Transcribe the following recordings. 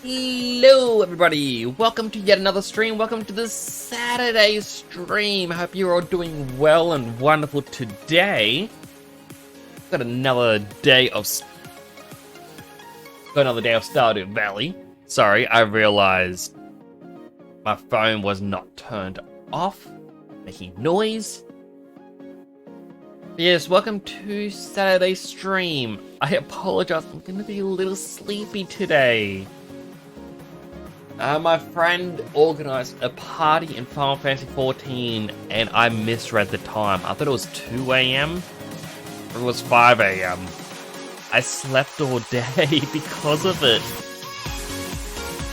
Hello everybody, welcome to yet another stream, welcome to the Saturday stream. I hope you're all doing well and wonderful today. Got another day of Stardew Valley. Sorry, I realized my phone was not turned off, making noise. Yes, welcome to Saturday stream. I apologize, I'm gonna be a little sleepy today. My friend organized a party in Final Fantasy XIV, and I misread the time. I thought it was 2 a.m. or it was 5 a.m. I slept all day because of it.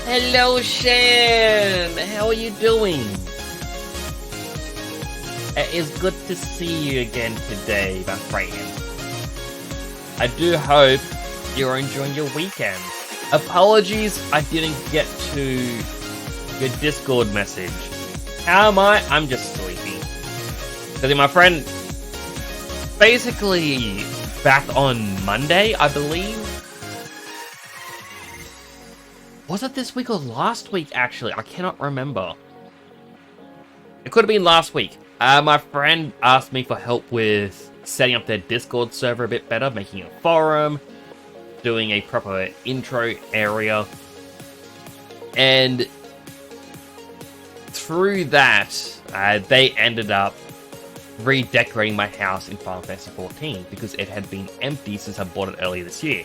Hello, Shan! How are you doing? It is good to see you again today, my friend. I do hope you're enjoying your weekend. Apologies, I didn't get to your Discord message. How am I? I'm just sleepy. Because my friend, basically back on Monday, I believe. Was it this week or last week, actually? I cannot remember. It could have been last week. My friend asked me for help with setting up their Discord server a bit better, making a forum, doing a proper intro area, and through that, they ended up redecorating my house in Final Fantasy XIV because it had been empty since I bought it earlier this year.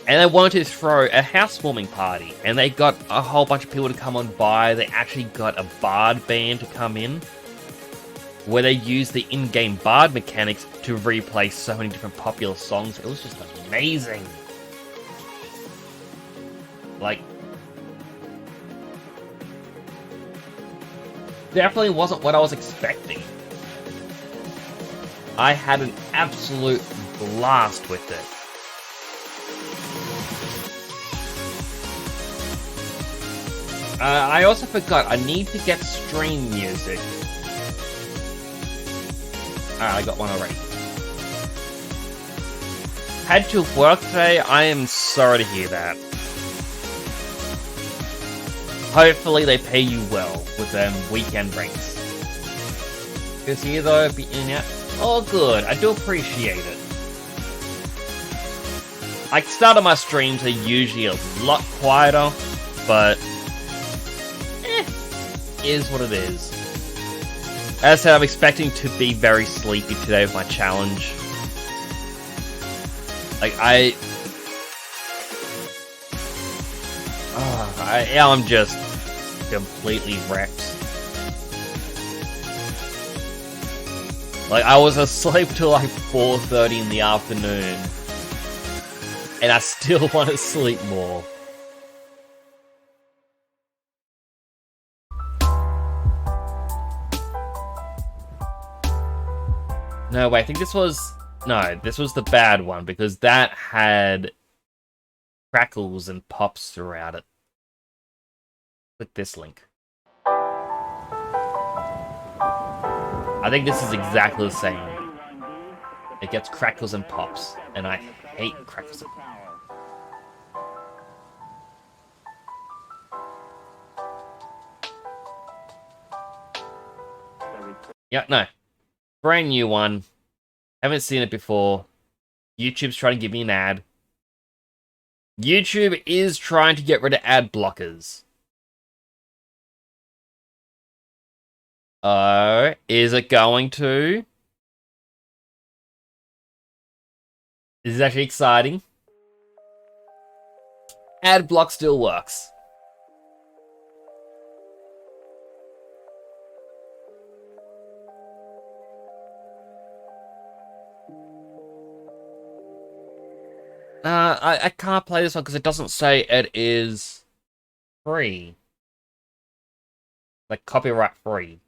And they wanted to throw a housewarming party, and they got a whole bunch of people to come on by. They actually got a bard band to come in, where they used the in-game bard mechanics to replay so many different popular songs. It was just amazing. Like, definitely wasn't what I was expecting. I had an absolute blast with it. I also forgot, I need to get stream music. I got one already. Had to work today. I am sorry to hear that. Hopefully they pay you well with them weekend breaks. Because here though, be in and out. Oh good, I do appreciate it. Like, start of my streams are usually a lot quieter, but is what it is. As I said, I'm expecting to be very sleepy today with my challenge. Like, I'm just completely wrecked. Like, I was asleep till like 4:30 in the afternoon, and I still want to sleep more. No, wait, I think this was the bad one, because that had crackles and pops throughout it. Click this link. I think this is exactly the same. It gets crackles and pops, and I hate crackles and pops. Yeah, no. Brand new one. Haven't seen it before. YouTube's trying to give me an ad. YouTube is trying to get rid of ad blockers. Oh, is it going to? This is actually exciting. Ad block still works. I can't play this one because it doesn't say it is free. Like, copyright free.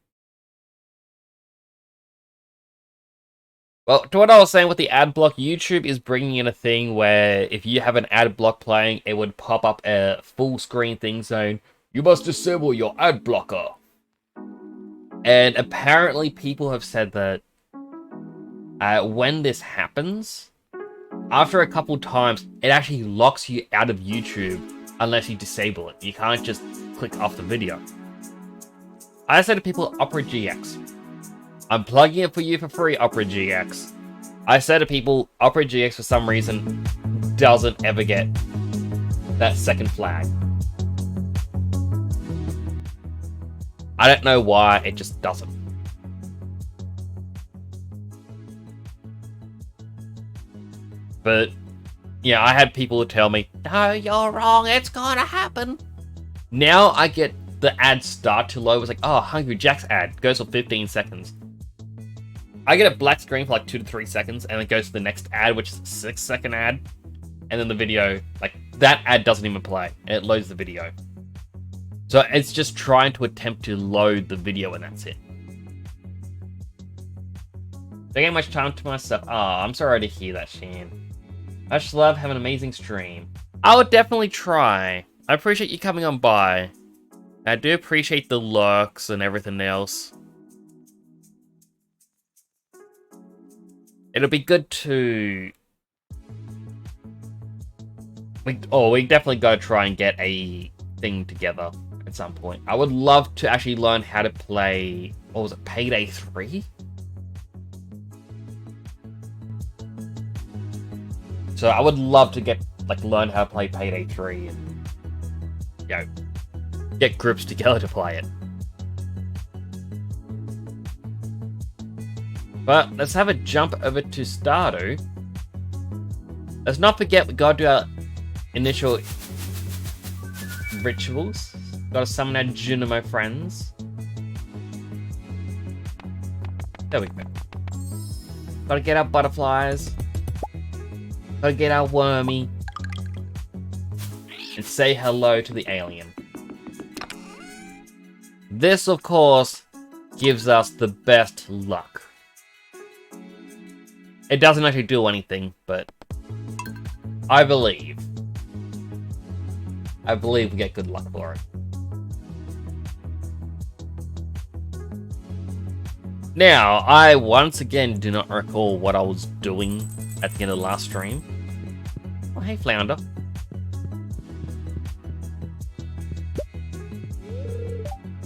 Well, to what I was saying with the ad block, YouTube is bringing in a thing where if you have an ad block playing, it would pop up a full screen thing saying, "You must disable your ad blocker." And apparently people have said that when this happens, after a couple times, it actually locks you out of YouTube unless you disable it. You can't just click off the video. I say to people, Opera GX. I'm plugging it for you for free, Opera GX. I say to people, Opera GX for some reason doesn't ever get that second flag. I don't know why, it just doesn't. But, yeah, I had people tell me, no, you're wrong, it's gonna happen. Now I get the ads start to load. It's like, oh, Hungry Jack's ad goes for 15 seconds. I get a black screen for like 2 to 3 seconds, and it goes to the next ad, which is a 6-second ad. And then the video, like, that ad doesn't even play, and it loads the video. So it's just trying to attempt to load the video, and that's it. Don't get much time to myself. Oh, I'm sorry to hear that, Shane. I just love having an amazing stream. I would definitely try. I appreciate you coming on by. I do appreciate the lurks and everything else. It'll be good to... we definitely gotta try and get a thing together at some point. I would love to actually learn how to play... what was it? Payday 3? So I would love to learn how to play Payday 3 and, you know, get groups together to play it. But let's have a jump over to Stardew. Let's not forget we gotta do our initial rituals. Gotta summon our Junimo friends. There we go. Gotta get our butterflies. Gotta get our wormy. And say hello to the alien. This, of course, gives us the best luck. It doesn't actually do anything, but I believe we get good luck for it. Now, I once again do not recall what I was doing at the end of the last stream. Oh, hey, Flounder.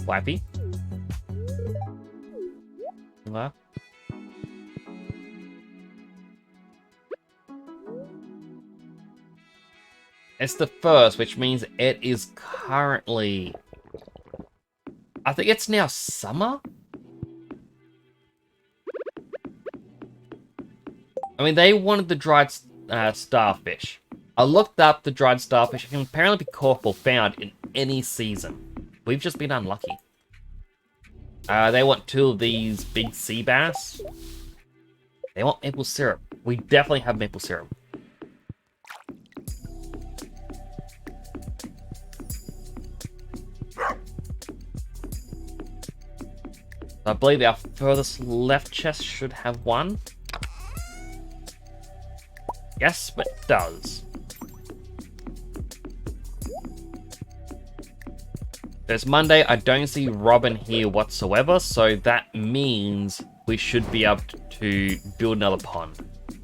Wipey. Well. It's the first, which means it is currently... I think it's now summer? I mean, they wanted the dried starfish. I looked up the dried starfish. It can apparently be caught or found in any season. We've just been unlucky. They want 2 of these big sea bass. They want maple syrup. We definitely have maple syrup. I believe our furthest left chest should have 1. Yes, but it does. There's Monday. I don't see Robin here whatsoever, so that means we should be able to build another pond.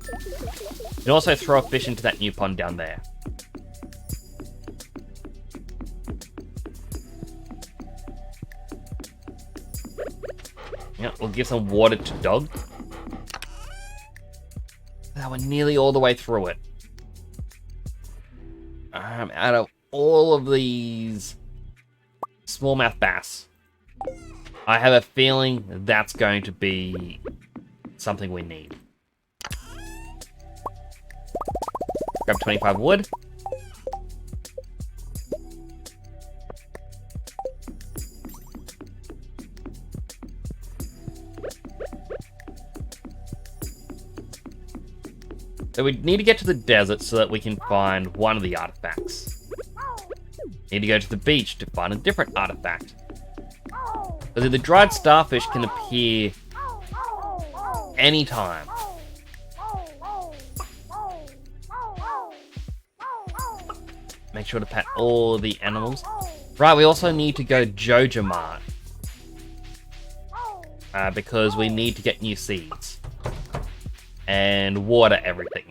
You can also throw a fish into that new pond down there. Yeah, we'll give some water to dog. We're nearly all the way through it. Out of all of these smallmouth bass, I have a feeling that's going to be something we need. Grab 25 wood. So we need to get to the desert so that we can find one of the artifacts. Need to go to the beach to find a different artifact. Because the dried starfish can appear anytime. Make sure to pet all the animals. Right, we also need to go Joja Mart. Because we need to get new seeds. And water everything.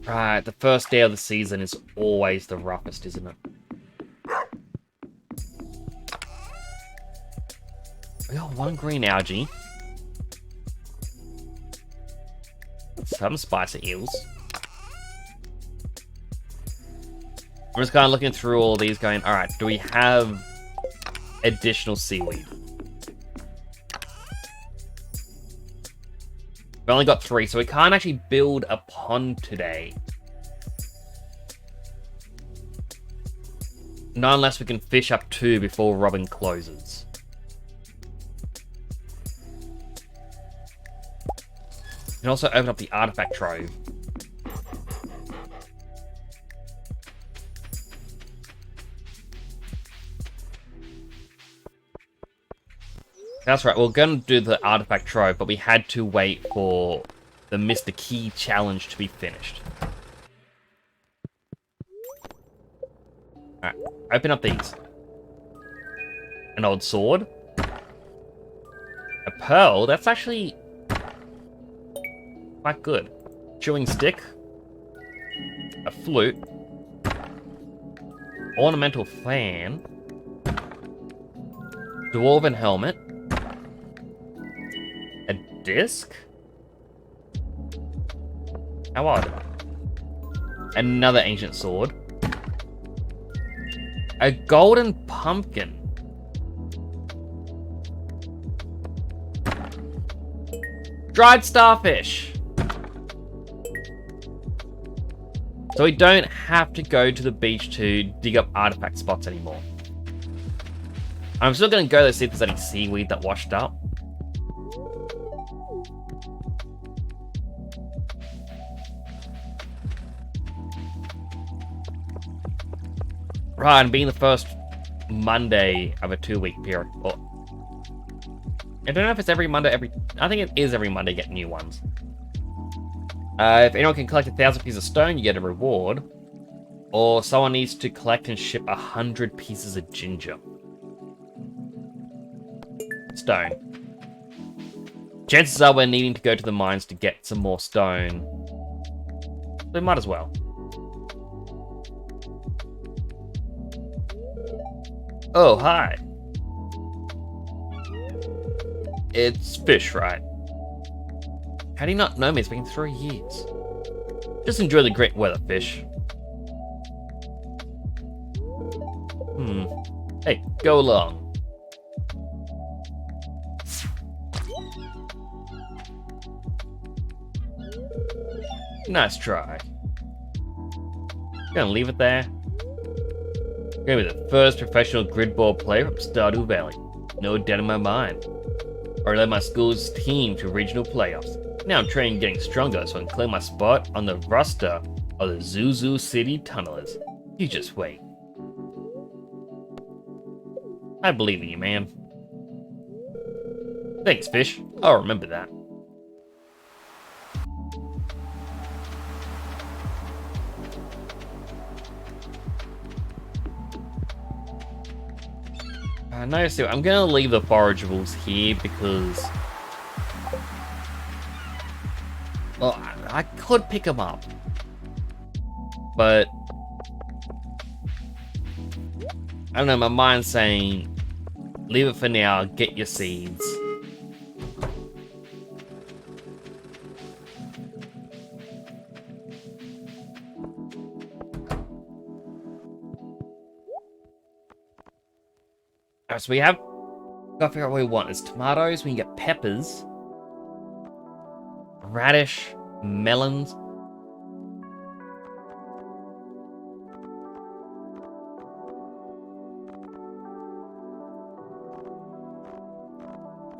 Right, the first day of the season is always the roughest, isn't it? We got one green algae. Some spicy eels. I'm just kind of looking through all these going, alright, do we have additional seaweed? We've only got 3, so we can't actually build a pond today. Not unless we can fish up 2 before Robin closes. We can also open up the artifact trove. That's right, we're going to do the artifact trove, but we had to wait for the Mr. Key challenge to be finished. Alright, open up these. An old sword. A pearl, that's actually quite good. Chewing stick. A flute. Ornamental fan. Dwarven helmet. A disc? How odd. Another ancient sword. A golden pumpkin. Dried starfish. So we don't have to go to the beach to dig up artifact spots anymore. I'm still going to go to see if there's any seaweed that washed up. Right, and being the first Monday of a 2-week period. Or, I don't know if it's every Monday, I think it is every Monday get new ones. If anyone can collect 1,000 pieces of stone, you get a reward. Or someone needs to collect and ship 100 pieces of ginger. Stone. Chances are we're needing to go to the mines to get some more stone. So we might as well. Oh, hi. It's Fish, right? How do you not know me? It's been 3 years. Just enjoy the great weather, Fish. Hey, go along. Nice try. Gonna leave it there. Gonna be the first professional gridball player from Stardew Valley. No doubt in my mind. I led my school's team to regional playoffs. Now I'm training getting stronger so I can claim my spot on the roster of the Zuzu City Tunnelers. You just wait. I believe in you, man. Thanks, Fish. I'll remember that. No, so I'm gonna leave the forageables here because, well, I could pick them up, but I don't know. My mind's saying, leave it for now. Get your seeds. Alright, so we have gotta figure out what we want. There's tomatoes, we can get peppers, radish, melons.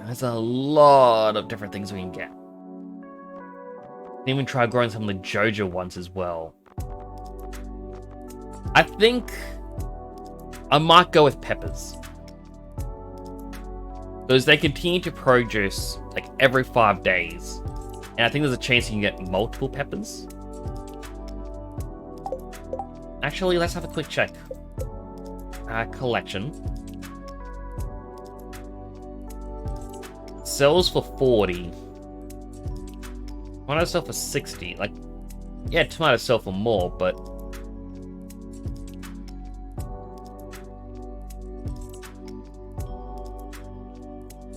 There's a lot of different things we can get. Can even try growing some of the Jojo ones as well. I think I might go with peppers. Because they continue to produce like every 5 days. And I think there's a chance you can get multiple peppers. Actually, let's have a quick check. Collection. Sells for 40. Why not sell for 60? Like, Yeah, tomatoes sell for more, but...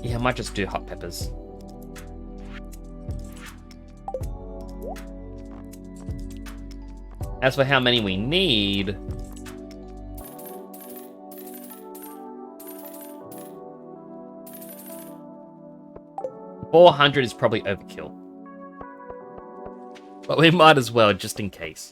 yeah, I might just do hot peppers. As for how many we need... 400 is probably overkill. But we might as well, just in case.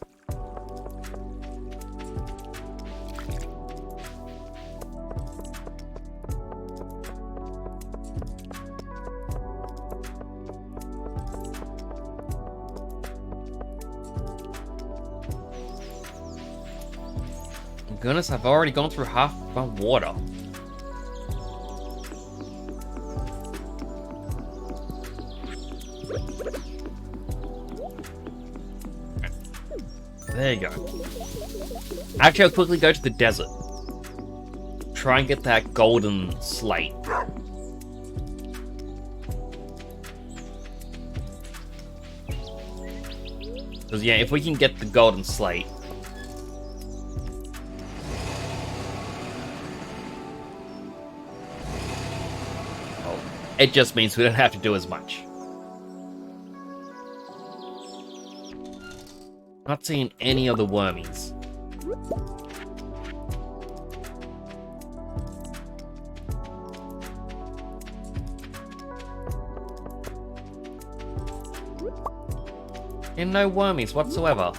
Goodness, I've already gone through half my water. There you go. Actually, I'll quickly go to the desert. Try and get that golden slate. Because, yeah, if we can get the golden slate... oh, it just means we don't have to do as much. Not seeing any other wormies. And no wormies whatsoever.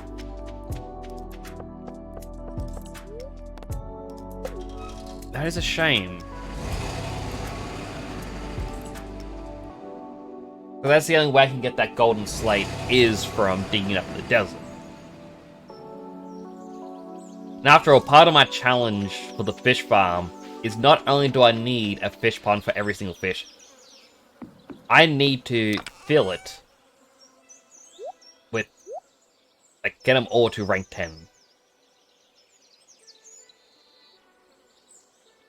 That is a shame. But that's the only way I can get that golden slate is from digging up in the desert. And after all, part of my challenge for the fish farm is not only do I need a fish pond for every single fish, I need to fill it with, like, get them all to rank 10.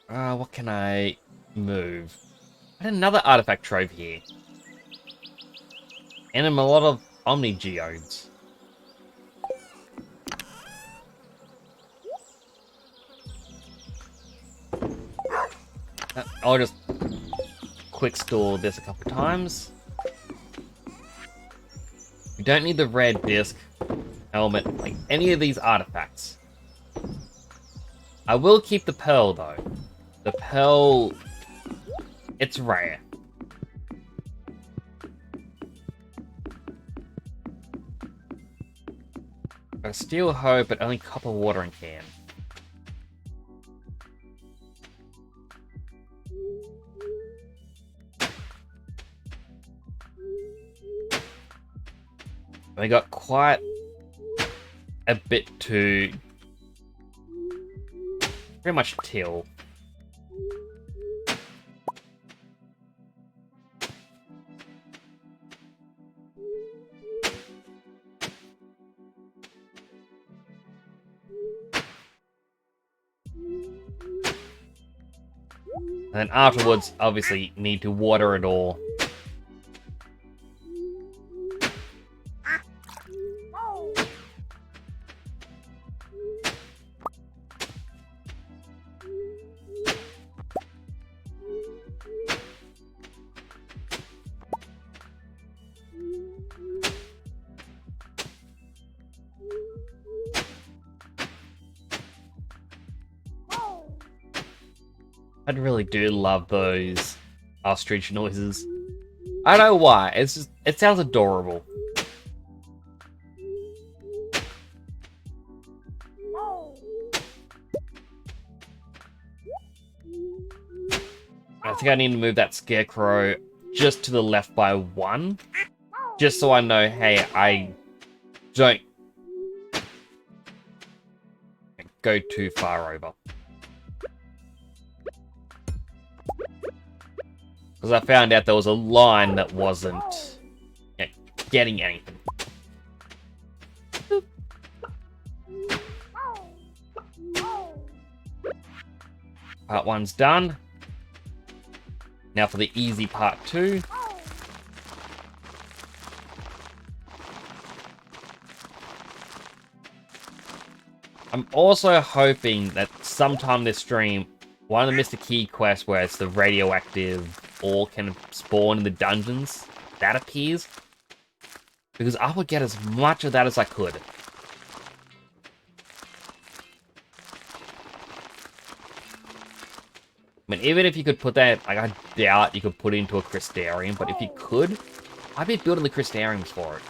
What can I move? I had another artifact trove here. And I'm a lot of Omni Geodes. I'll just quick store this a couple times. We don't need the red disc, helmet, like any of these artifacts. I will keep the pearl though. The pearl, it's rare. A steel hoe, but only copper watering can. We got quite a bit to pretty much till. And then afterwards, obviously, need to water it all. I really do love those ostrich noises. I don't know why, it's just, it sounds adorable. I think I need to move that scarecrow just to the left by 1. Just so I know, hey, I don't go too far over. Because I found out there was a line that wasn't getting anything. Part 1's done. Now for the easy part 2. I'm also hoping that sometime this stream, one of the Mr. Key quests where it's the radioactive ore can spawn in the dungeons, that appears. Because I would get as much of that as I could. I mean, even if you could put that, like, I doubt you could put it into a crystarium, but if you could, I'd be building the crystariums for it.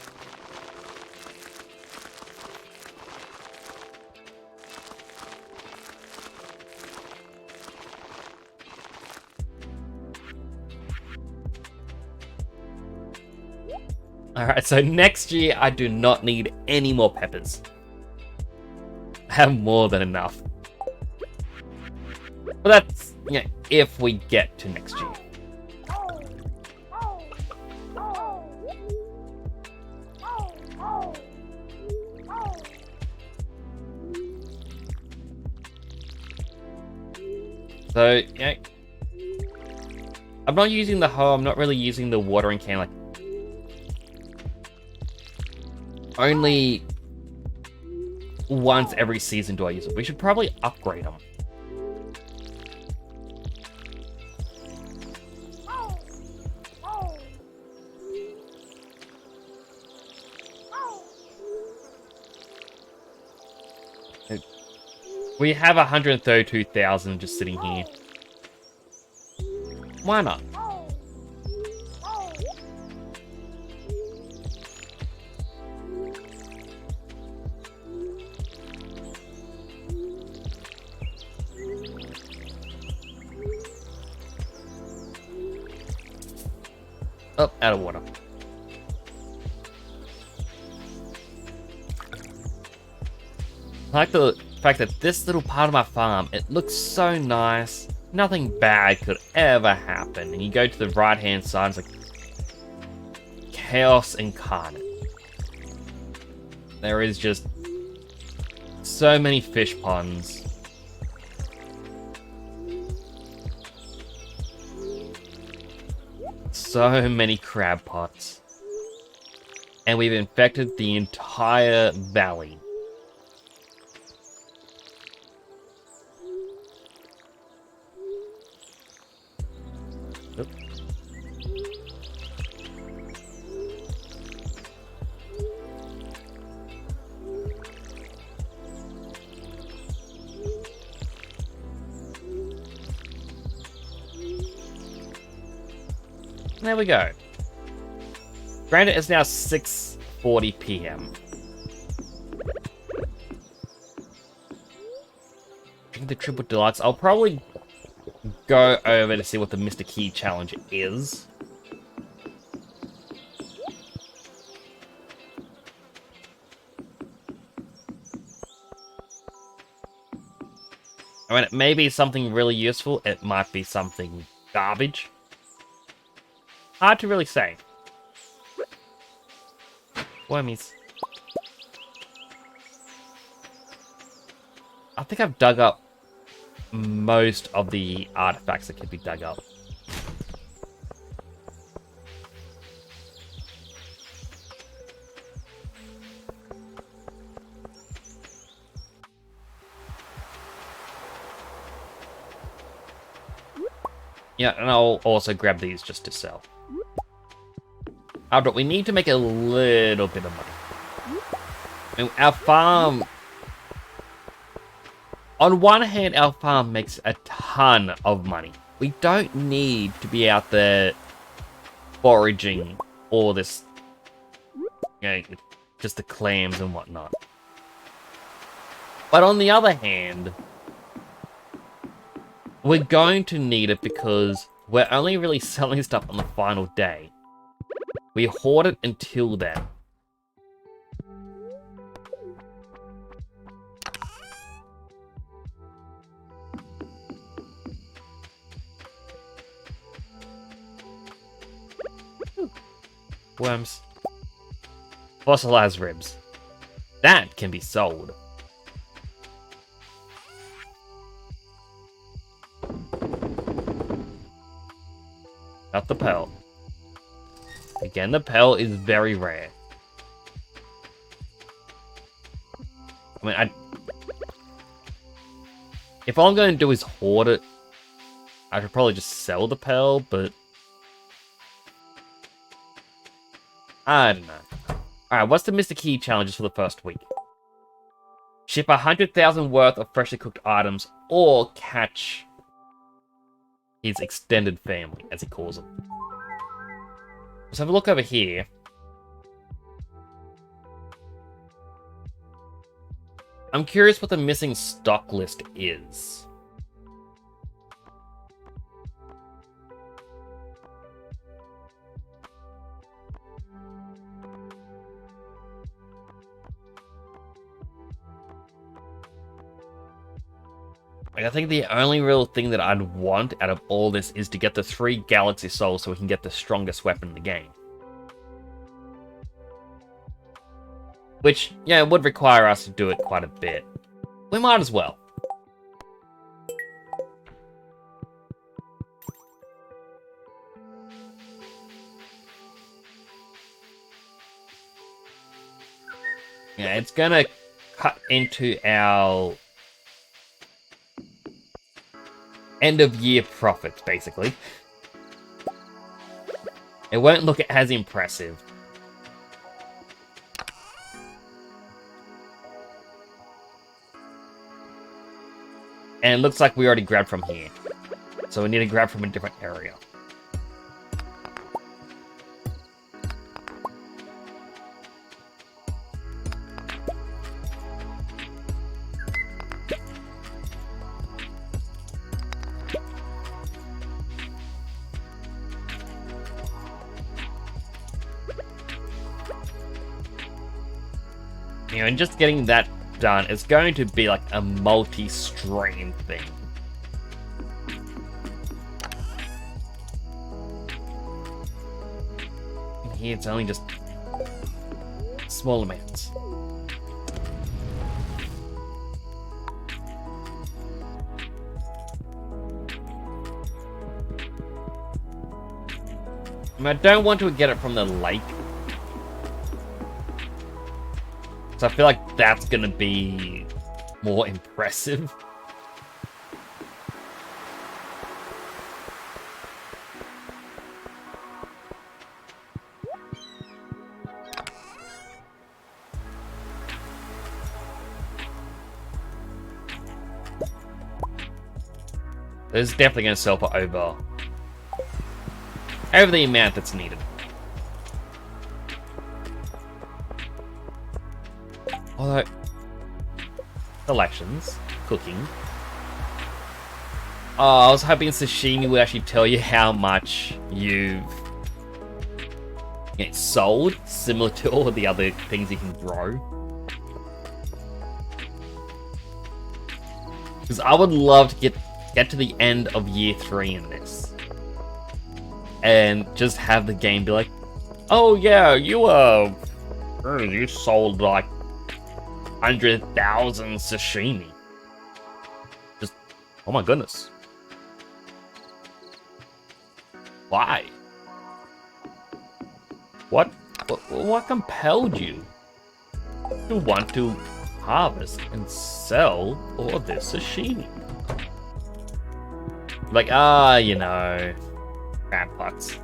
Alright, so next year, I do not need any more peppers. I have more than enough. But that's, you know, if we get to next year. So, yeah. I'm not using the hoe, I'm not really using the watering can, like, only once every season do I use it. We should probably upgrade them. We have 132,000 just sitting here. Why not? Oh, out of water. I like the fact that this little part of my farm, it looks so nice. Nothing bad could ever happen. And you go to the right-hand side, it's like chaos incarnate. There is just so many fish ponds. So many crab pots. And we've infected the entire valley. Oop. There we go. Granted, it's now 6:40 p.m. Drink the triple deluxe. I'll probably go over to see what the Mr. Key challenge is. I mean, it may be something really useful. It might be something garbage. Hard to really say. Wormies. I think I've dug up most of the artifacts that could be dug up. Yeah, and I'll also grab these just to sell. But we need to make a little bit of money. I mean, our farm... On one hand, our farm makes a ton of money. We don't need to be out there foraging all this, you know, just the clams and whatnot. But on the other hand, we're going to need it because we're only really selling stuff on the final day. We hoard it until then. Worms. Fossilized ribs. That can be sold. Not the pearl. Again, the pearl is very rare. I mean, If all I'm going to do is hoard it, I could probably just sell the pearl, but I don't know. Alright, what's the Mr. Key challenges for the first week? Ship 100,000 worth of freshly cooked items, or catch his extended family, as he calls them. Let's have a look over here. I'm curious what the missing stock list is. Like, I think the only real thing that I'd want out of all this is to get the 3 Galaxy Souls so we can get the strongest weapon in the game. Which, yeah, would require us to do it quite a bit. We might as well. Yeah, it's gonna cut into our end of year profits, basically. It won't look as impressive. And it looks like we already grabbed from here. So we need to grab from a different area. You know, and just getting that done is going to be like a multi-stream thing. And here it's only just small amounts. I don't want to get it from the lake. So I feel like that's gonna be more impressive. This is definitely gonna sell for over the amount that's needed. Although, selections, cooking. Oh, I was hoping sashimi would actually tell you how much you've sold, similar to all of the other things you can grow. Because I would love to get to the end of year 3 in this. And just have the game be like, oh yeah, you sold like 100,000 sashimi. Just, oh my goodness. Why? What compelled you to want to harvest and sell all this sashimi? Like, you know, crab pots.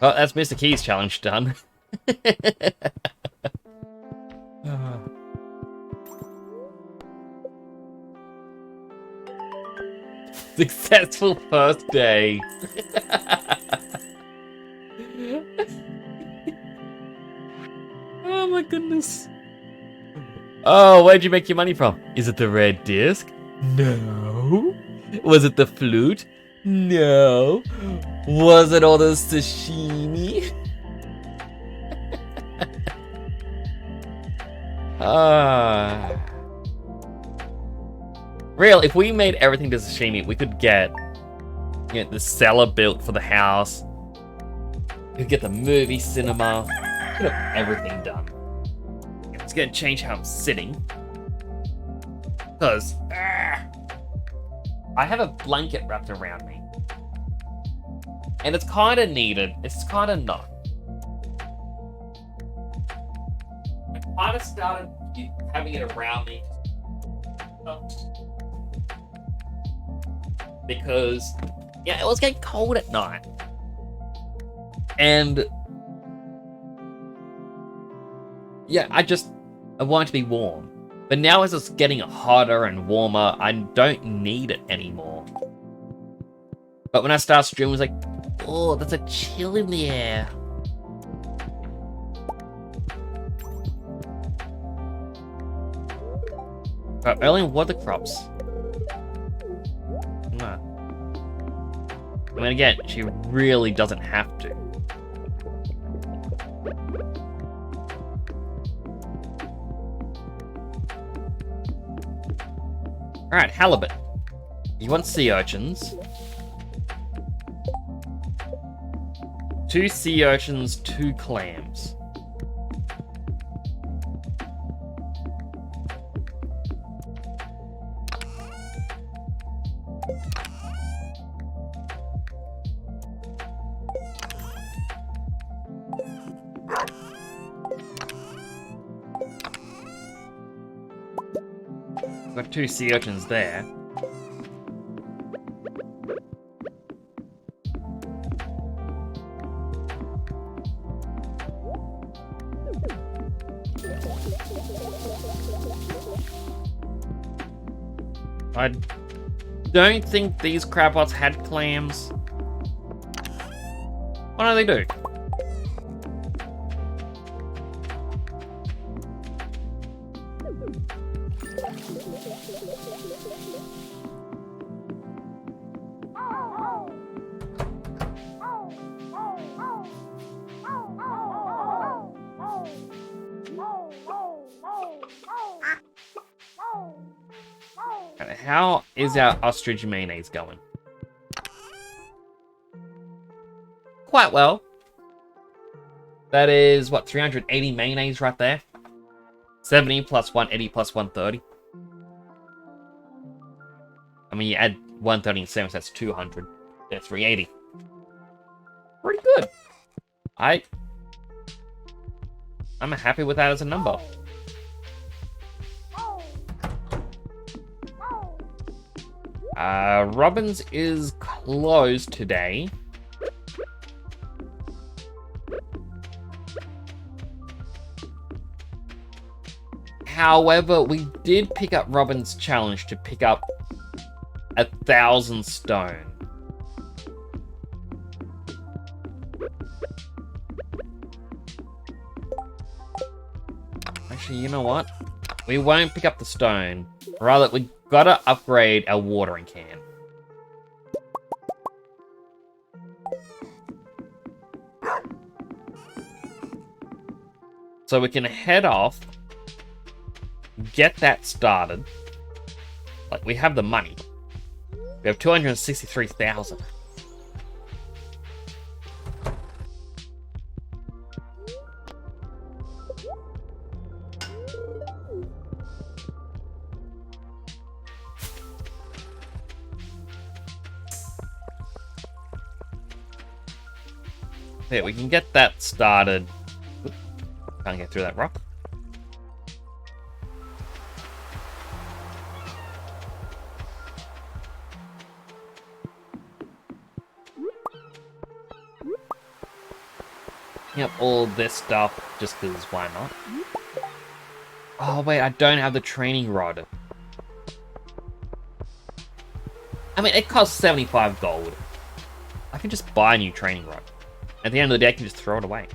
Well, that's Mr. Key's challenge done. Successful first day. Oh my goodness. Oh, where'd you make your money from? Is it the red disc? No. Was it the flute? No. Was it all the sashimi? Real, if we made everything to sashimi, we could get the cellar built for the house, Could get the movie cinema. Could have everything done. It's gonna change how I'm sitting. Because I have a blanket wrapped around me. And it's kind of needed. It's kind of not. I kind of started having it around me. Because, yeah, it was getting cold at night. And, yeah, I want it to be warm. But now as it's getting hotter and warmer, I don't need it anymore. But when I start streaming, it's like, oh, there's a chill in the air. Early water crops. No. I mean, again, she really doesn't have to. Alright, halibut. You want sea urchins. 2 sea urchins, 2 clams. Got 2 sea urchins there. I don't think these crab pots had clams. What do they do? How is our ostrich mayonnaise going? Quite well. That is, what, 380 mayonnaise right there? 70 plus 180 plus 130. I mean, you add 130 and 7, so that's 200. That's 380. Pretty good. I'm happy with that as a number. Robin's is closed today. However, we did pick up Robin's challenge to pick up 1,000 stone. Actually, you know what? We won't pick up the stone. Rather, we gotta upgrade our watering can. So we can head off, get that started. Like, we have the money. We have 263,000. Yeah, we can get that started. Oop, can't get through that rock. Yep, all this stuff, just because why not? Oh wait, I don't have the training rod. I mean, it costs 75 gold. I can just buy a new training rod. At the end of the day, I can just throw it away.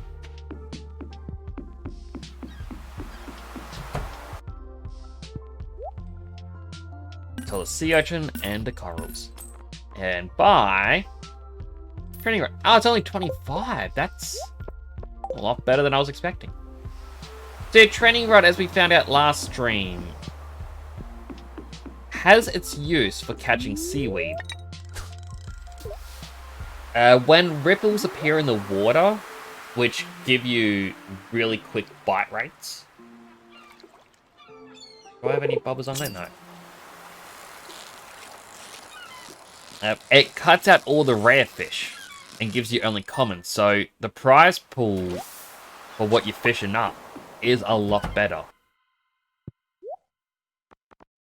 So the sea urchin and the corals. And buy training rod. Oh, it's only 25. That's a lot better than I was expecting. So training rod, as we found out last stream, has its use for catching seaweed. When ripples appear in the water, which give you really quick bite rates. Do I have any bubbles on there? No. It cuts out all the rare fish and gives you only common, so the prize pool for what you're fishing up is a lot better.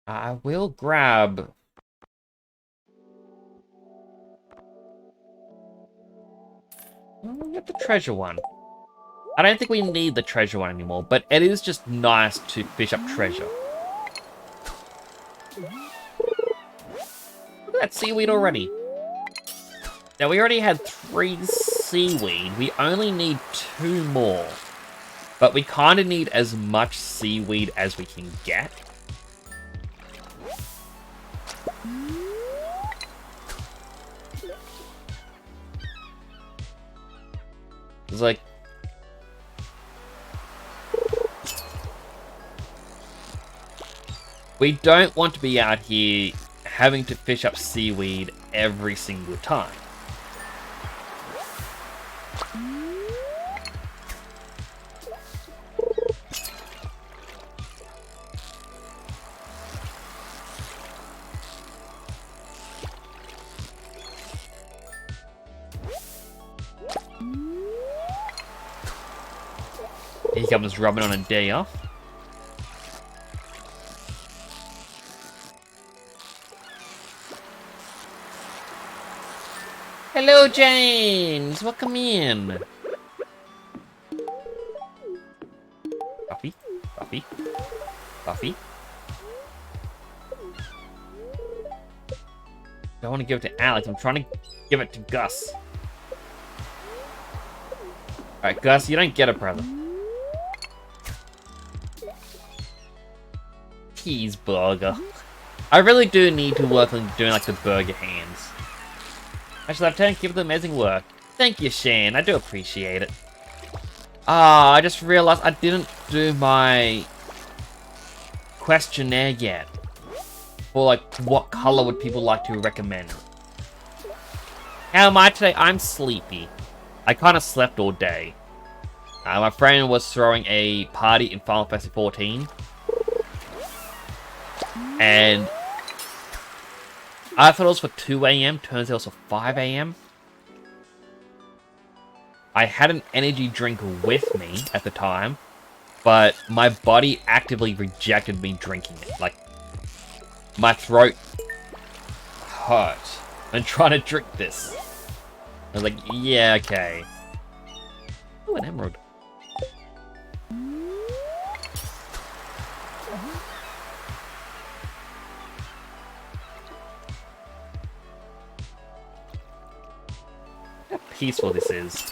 I will grab... We'll get the treasure one. I don't think we need the treasure one anymore, but it is just nice to fish up treasure. Look at that seaweed already. Now, we already had 3 seaweed. We only need 2 more. But we kind of need as much seaweed as we can get. It's like... We don't want to be out here having to fish up seaweed every single time. Here comes rubbing on a day off. Hello, James! Welcome in! Buffy? Buffy? Buffy? Don't want to give it to Alex, I'm trying to give it to Gus. Alright, Gus, you don't get a present. Cheeseburger. I really do need to work on doing like the burger hands. Actually, Lieutenant, keep up the amazing work. Thank you, Shane. I do appreciate it. Ah, I just realized I didn't do my questionnaire yet. For like, what color would people like to recommend? How am I today? I'm sleepy. I kind of slept all day. My friend was throwing a party in Final Fantasy 14. And I thought it was for 2 AM, turns out it was for 5 AM. I had an energy drink with me at the time, but my body actively rejected me drinking it. Like, my throat hurt when trying to drink this. I was like, yeah, okay. Oh, an emerald. How peaceful this is.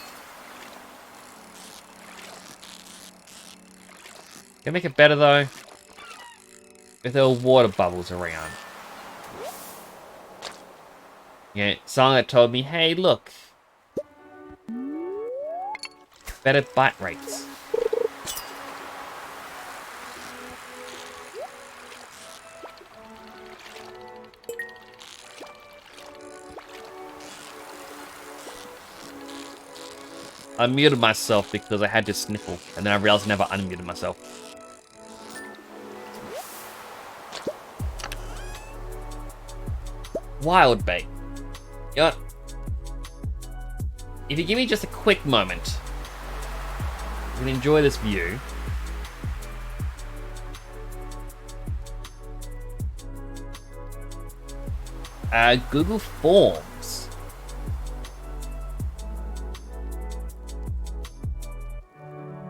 Can I make it better though? If there were water bubbles around. Yeah, someone that told me, hey look. Better bite rates. I muted myself because I had to sniffle, and then I realized I never unmuted myself. Wild bait. You know what? If you give me just a quick moment, you can enjoy this view. Google Forms.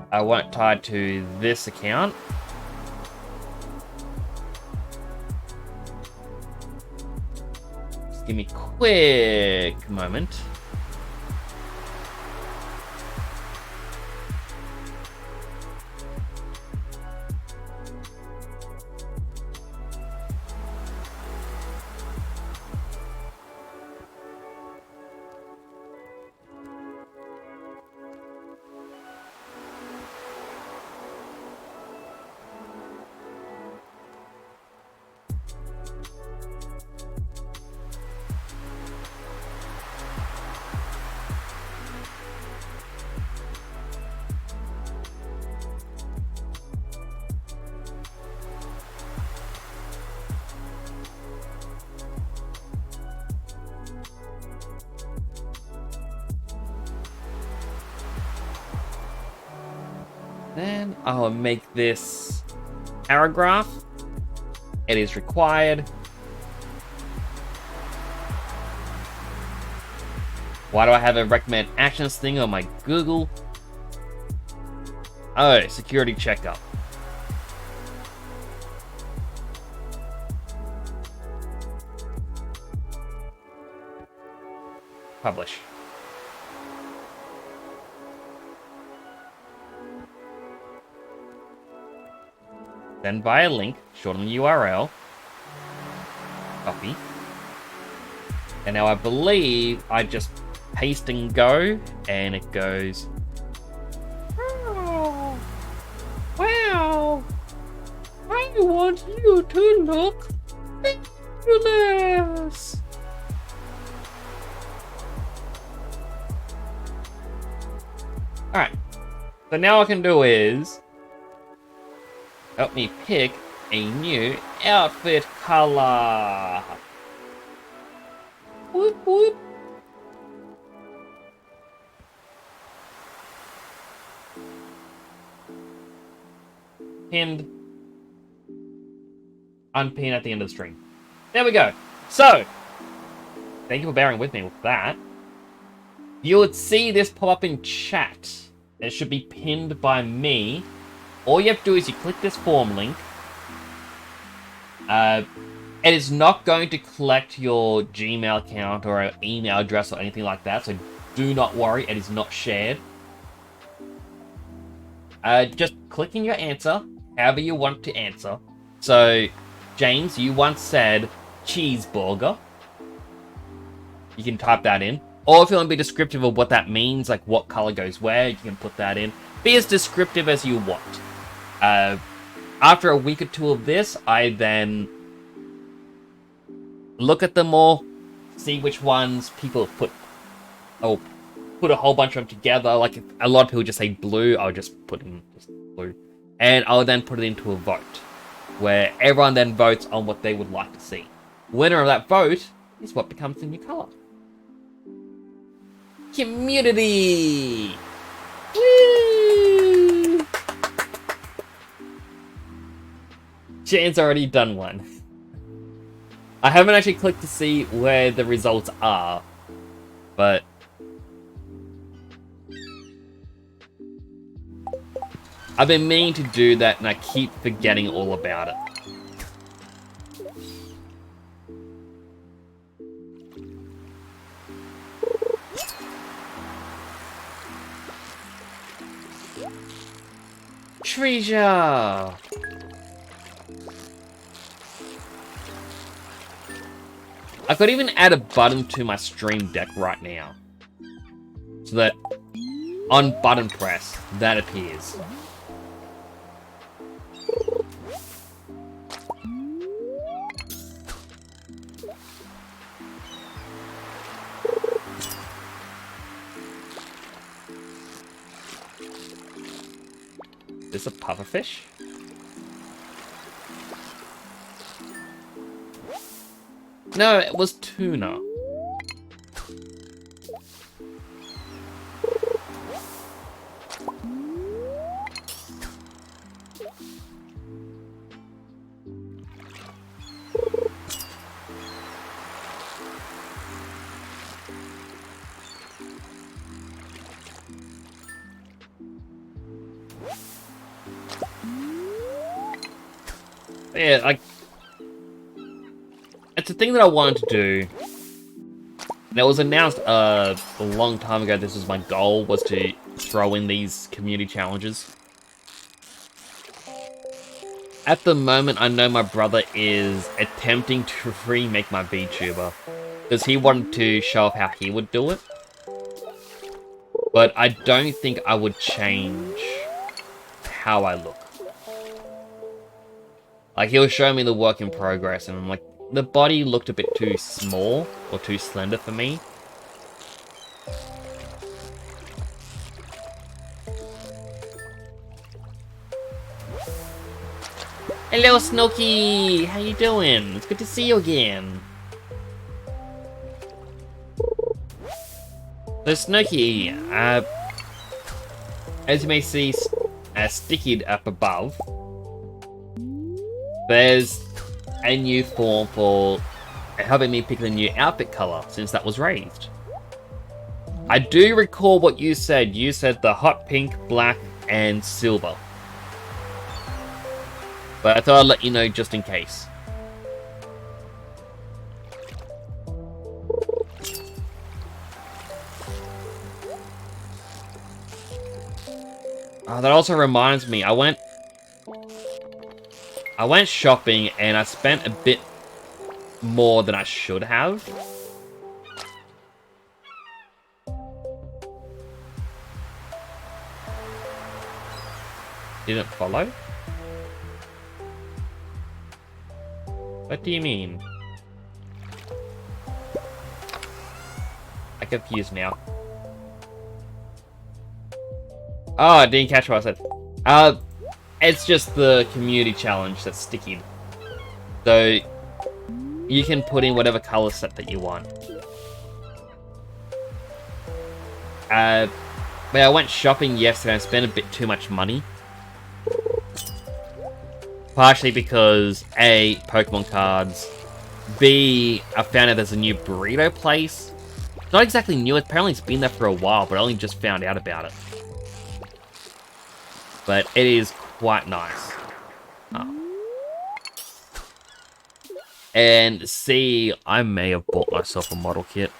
I want it tied to this account. Just give me a quick moment. Then I'll make this paragraph. It is required. Why do I have a recommend actions thing on my Google? Oh, security checkup. Publish. Send via link, shorten the URL. Copy. And now I believe I just paste and go, and it goes. Oh, wow! I want you to look fabulous! Alright. So now what I can do is help me pick a new outfit color. Whoop whoop. Pinned. Unpin at the end of the stream. There we go. So, thank you for bearing with me with that. You would see this pop up in chat. It should be pinned by me. All you have to do is you click this form link. It is not going to collect your Gmail account or an email address or anything like that, so do not worry, it is not shared. Just click in your answer, however you want to answer. So, James, you once said cheeseburger. You can type that in. Or if you want to be descriptive of what that means, like what color goes where, you can put that in. Be as descriptive as you want. After a week or two of this, I then look at them all, see which ones people put. I'll put a whole bunch of them together. Like if a lot of people just say blue, I'll just put in just blue, and I'll then put it into a vote, where everyone then votes on what they would like to see. Winner of that vote is what becomes the new color. Community. Woo! Jane's already done one. I haven't actually clicked to see where the results are, but I've been meaning to do that and I keep forgetting all about it. Treasure! I could even add a button to my stream deck right now. So that on button press, that appears. Is this a pufferfish? No, it was tuna. Yeah, like, it's a thing that I wanted to do. And it was announced a long time ago. This was my goal, was to throw in these community challenges. At the moment, I know my brother is attempting to remake my VTuber, because he wanted to show off how he would do it. But I don't think I would change how I look. Like, he'll show me the work in progress, and I'm like, the body looked a bit too small, or too slender for me. Hello, Snooky! How you doing? It's good to see you again. So, Snooky, as you may see, sticky up above, there's a new form for helping me pick the new outfit color since that was raised. I do recall what you said. You said the hot pink, black, and silver. But I thought I'd let you know just in case. That also reminds me, I went shopping and I spent a bit more than I should have. Didn't follow? What do you mean? I'm confused now. Oh, I didn't catch what I said. It's just the community challenge that's sticky. So, you can put in whatever color set that you want. But I went shopping yesterday and spent a bit too much money. Partially because A, Pokemon cards. B, I found out there's a new burrito place. It's not exactly new, apparently it's been there for a while, but I only just found out about it. But it is quite nice. And C, I may have bought myself a model kit.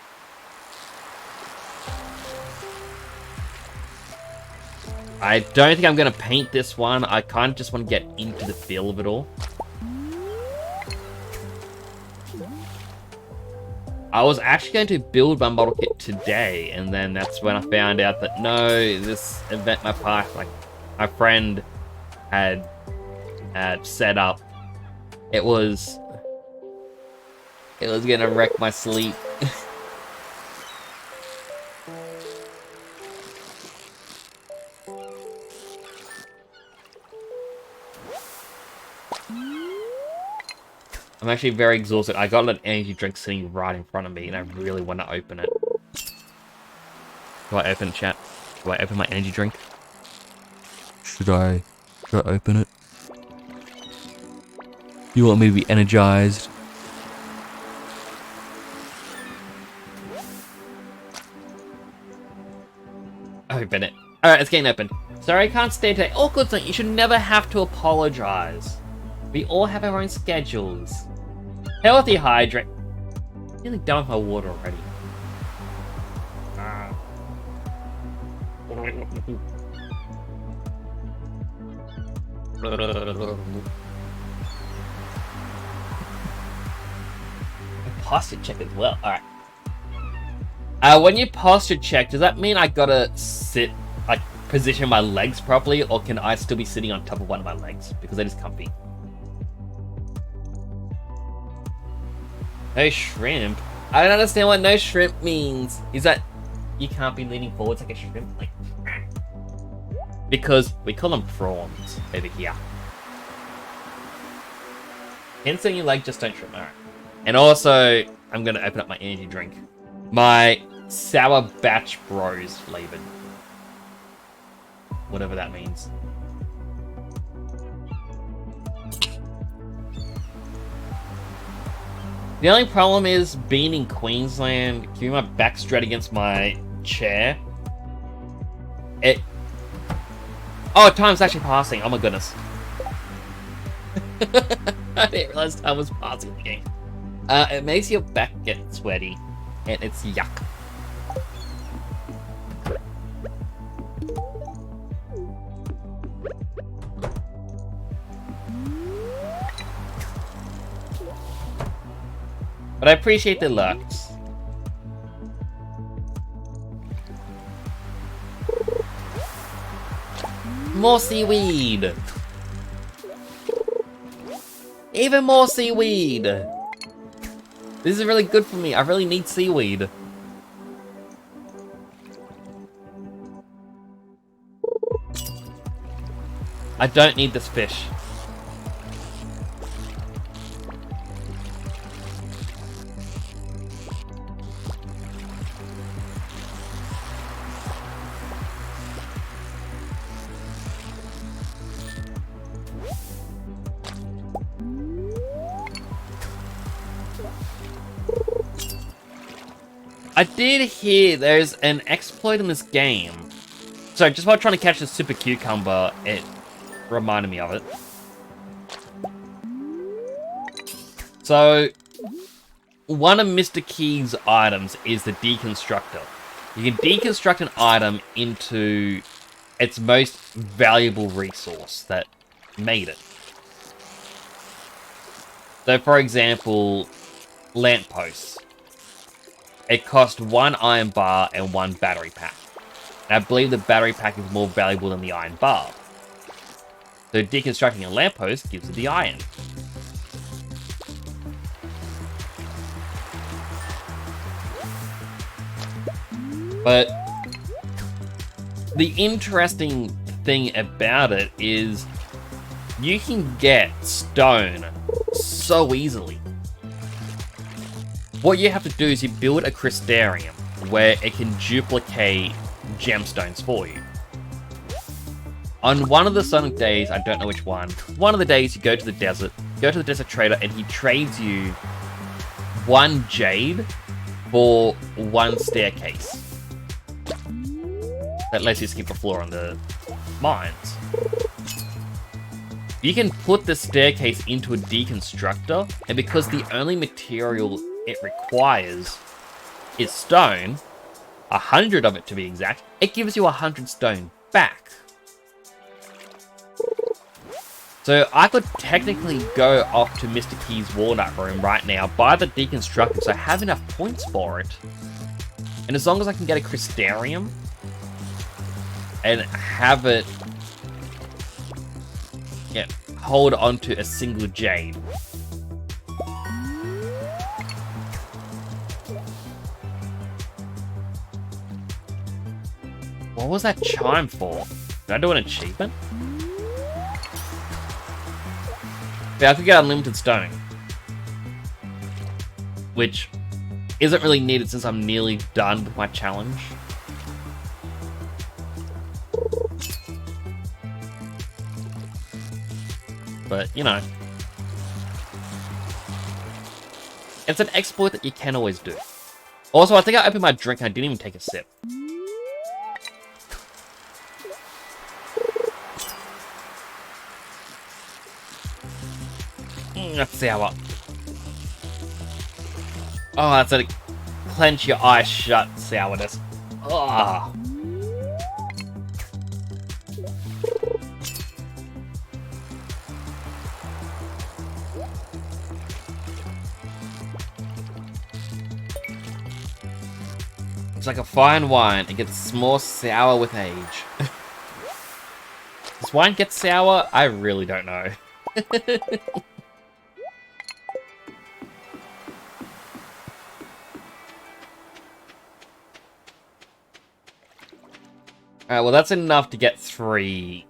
I don't think I'm going to paint this one. I kind of just want to get into the feel of it all. I was actually going to build my model kit today, and then that's when I found out that no, this event my friend had set up, it was gonna wreck my sleep. I'm actually very exhausted. I got an energy drink sitting right in front of me, and I really want to open it. Do I open it, chat? Do I open my energy drink? Should I open it? You want me to be energized? Open it. Alright, it's getting open. Sorry I can't stay today. Oh, good thing. You should never have to apologize. We all have our own schedules. Healthy hydrate. I'm nearly done with my water already. Posture check as well. Alright. When you posture check, does that mean I gotta sit, like, position my legs properly, or can I still be sitting on top of one of my legs? Because that is comfy. No shrimp? I don't understand what no shrimp means. Is that you can't be leaning forwards like a shrimp? Like, because we call them prawns over here. Hands on your leg, just don't shrimp. Alright. And also, I'm gonna open up my energy drink. My Sour Batch Bros flavored. Whatever that means. The only problem is being in Queensland, keeping my back straight against my chair. Oh, time's actually passing. Oh my goodness. I didn't realize time was passing again. It makes your back get sweaty, and it's yuck. But I appreciate the looks. More seaweed! Even more seaweed! This is really good for me. I really need seaweed. I don't need this fish. I did hear there's an exploit in this game. So just while trying to catch the super cucumber, it reminded me of it. So, one of Mr. Key's items is the deconstructor. You can deconstruct an item into its most valuable resource that made it. So, for example, lampposts. It cost 1 iron bar and 1 battery pack. And I believe the battery pack is more valuable than the iron bar. So deconstructing a lamppost gives you the iron. But the interesting thing about it is you can get stone so easily. What you have to do is you build a crystarium where it can duplicate gemstones for you. On one of the Sonic days, I don't know which one of the days you go to the desert trader, and he trades you 1 jade for 1 staircase. That lets you skip the floor on the mines. You can put the staircase into a deconstructor, and because the only material it requires is stone, 100 of it to be exact, it gives you 100 stone back. So I could technically go off to Mr. Key's walnut room right now, buy the deconstructor, so I have enough points for it. And as long as I can get a crystarium and have it hold onto a single jade. What was that chime for? Did I do an achievement? Yeah, I could get unlimited stone. Which isn't really needed since I'm nearly done with my challenge. But, you know. It's an exploit that you can always do. Also, I think I opened my drink and I didn't even take a sip. That's sour. Oh, that's a clench your eyes shut sourness. Oh. It's like a fine wine. It gets more sour with age. Does wine get sour? I really don't know. Alright, well that's enough to get 3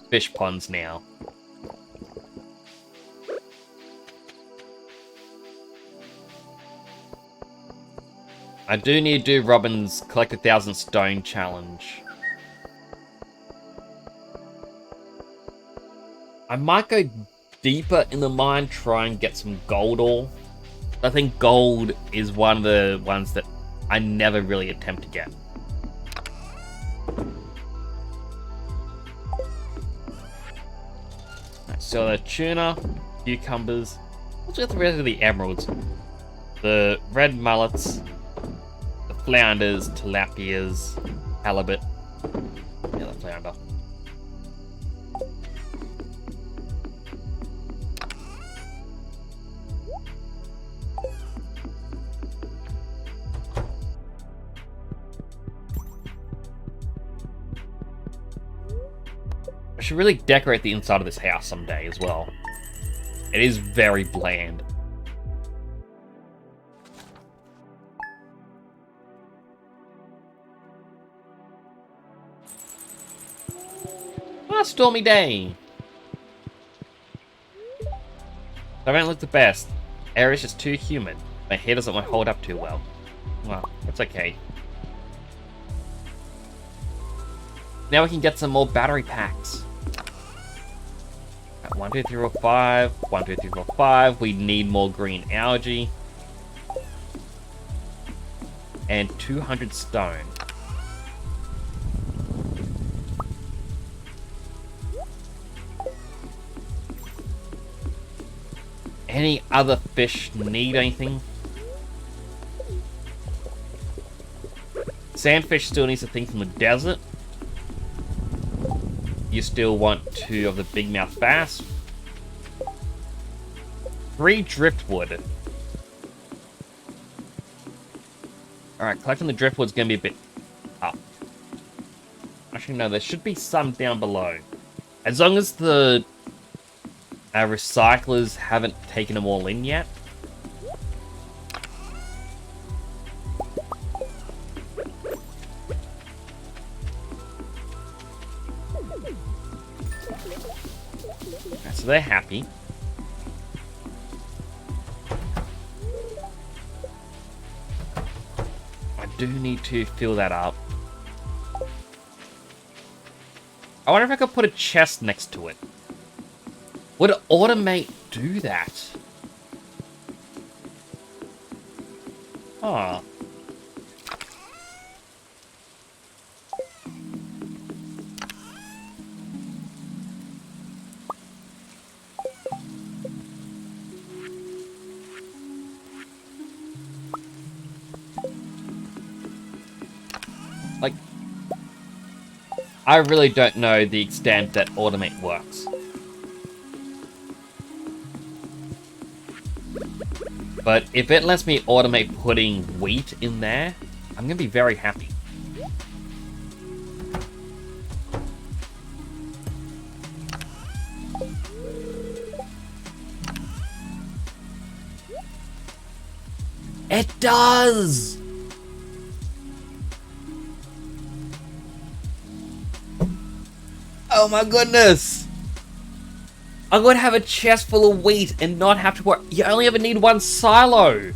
fish ponds now. I do need to do Robin's collect 1,000 stone challenge. I might go deeper in the mine, try and get some gold ore. I think gold is one of the ones that I never really attempt to get. Right, so the tuna, cucumbers. Let's get the rest of the emeralds. The red mullets, the flounders, tilapias, halibut. Yeah, the flounder. I should really decorate the inside of this house someday as well. It is very bland. Ah, stormy day. I don't look the best. Air is just too humid. My hair doesn't hold up too well. Well, that's okay. Now we can get some more battery packs. 1, 2, 3, 4, 5. 1, 2, 3, 4, 5. We need more green algae. and 200 stone. Any other fish need anything? Sandfish still needs a thing from the desert. You still want 2 of the big mouth bass. 3 driftwood. Alright, collecting the driftwood's gonna be a bit up. Actually, no, there should be some down below. As long as the recyclers haven't taken them all in yet. Okay, so they're happy. I do need to fill that up. I wonder if I could put a chest next to it. Would automate do that? Huh. Like, I really don't know the extent that automate works. But if it lets me automate putting wheat in there, I'm gonna be very happy. It does! Oh my goodness! I'm going to have a chest full of wheat and not have to worry. You only ever need 1 silo.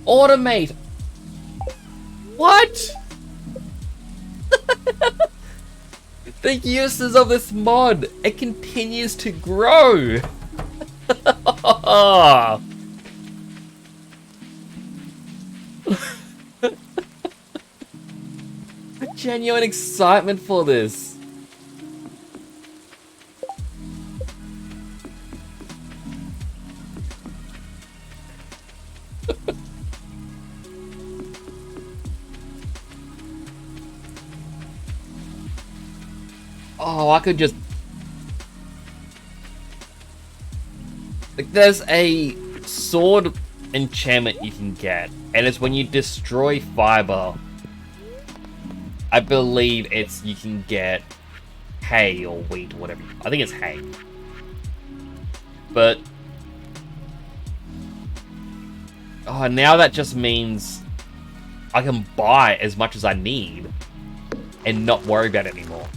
Automate. What? The uses of this mod. It continues to grow. Genuine excitement for this. Oh, I could just... Like, there's a sword enchantment you can get, and it's when you destroy fiber. I believe it's you can get hay or wheat or whatever. I think it's hay. But... oh, now that just means I can buy as much as I need and not worry about it anymore.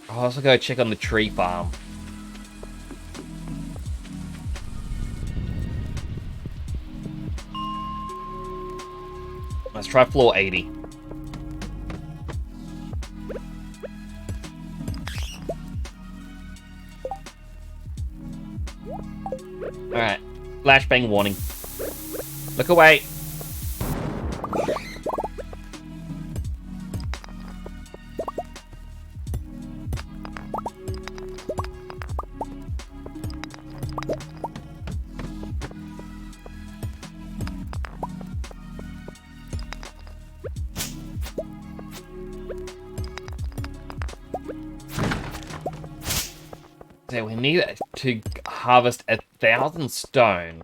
I'll also go check on the tree farm. Let's try floor 80. Alright. Flashbang warning. Look away. So we need to harvest 1,000 stone.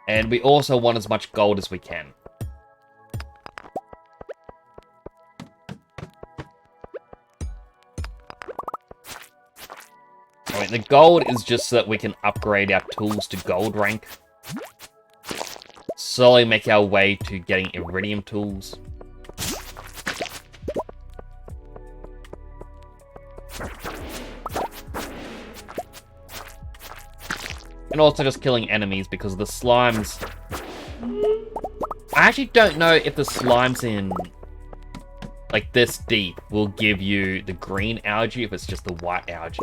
And we also want as much gold as we can. I mean, the gold is just so that we can upgrade our tools to gold rank. Slowly make our way to getting iridium tools. And also just killing enemies because the slimes I actually don't know if the slimes in, like, this deep will give you the green algae if it's just the white algae.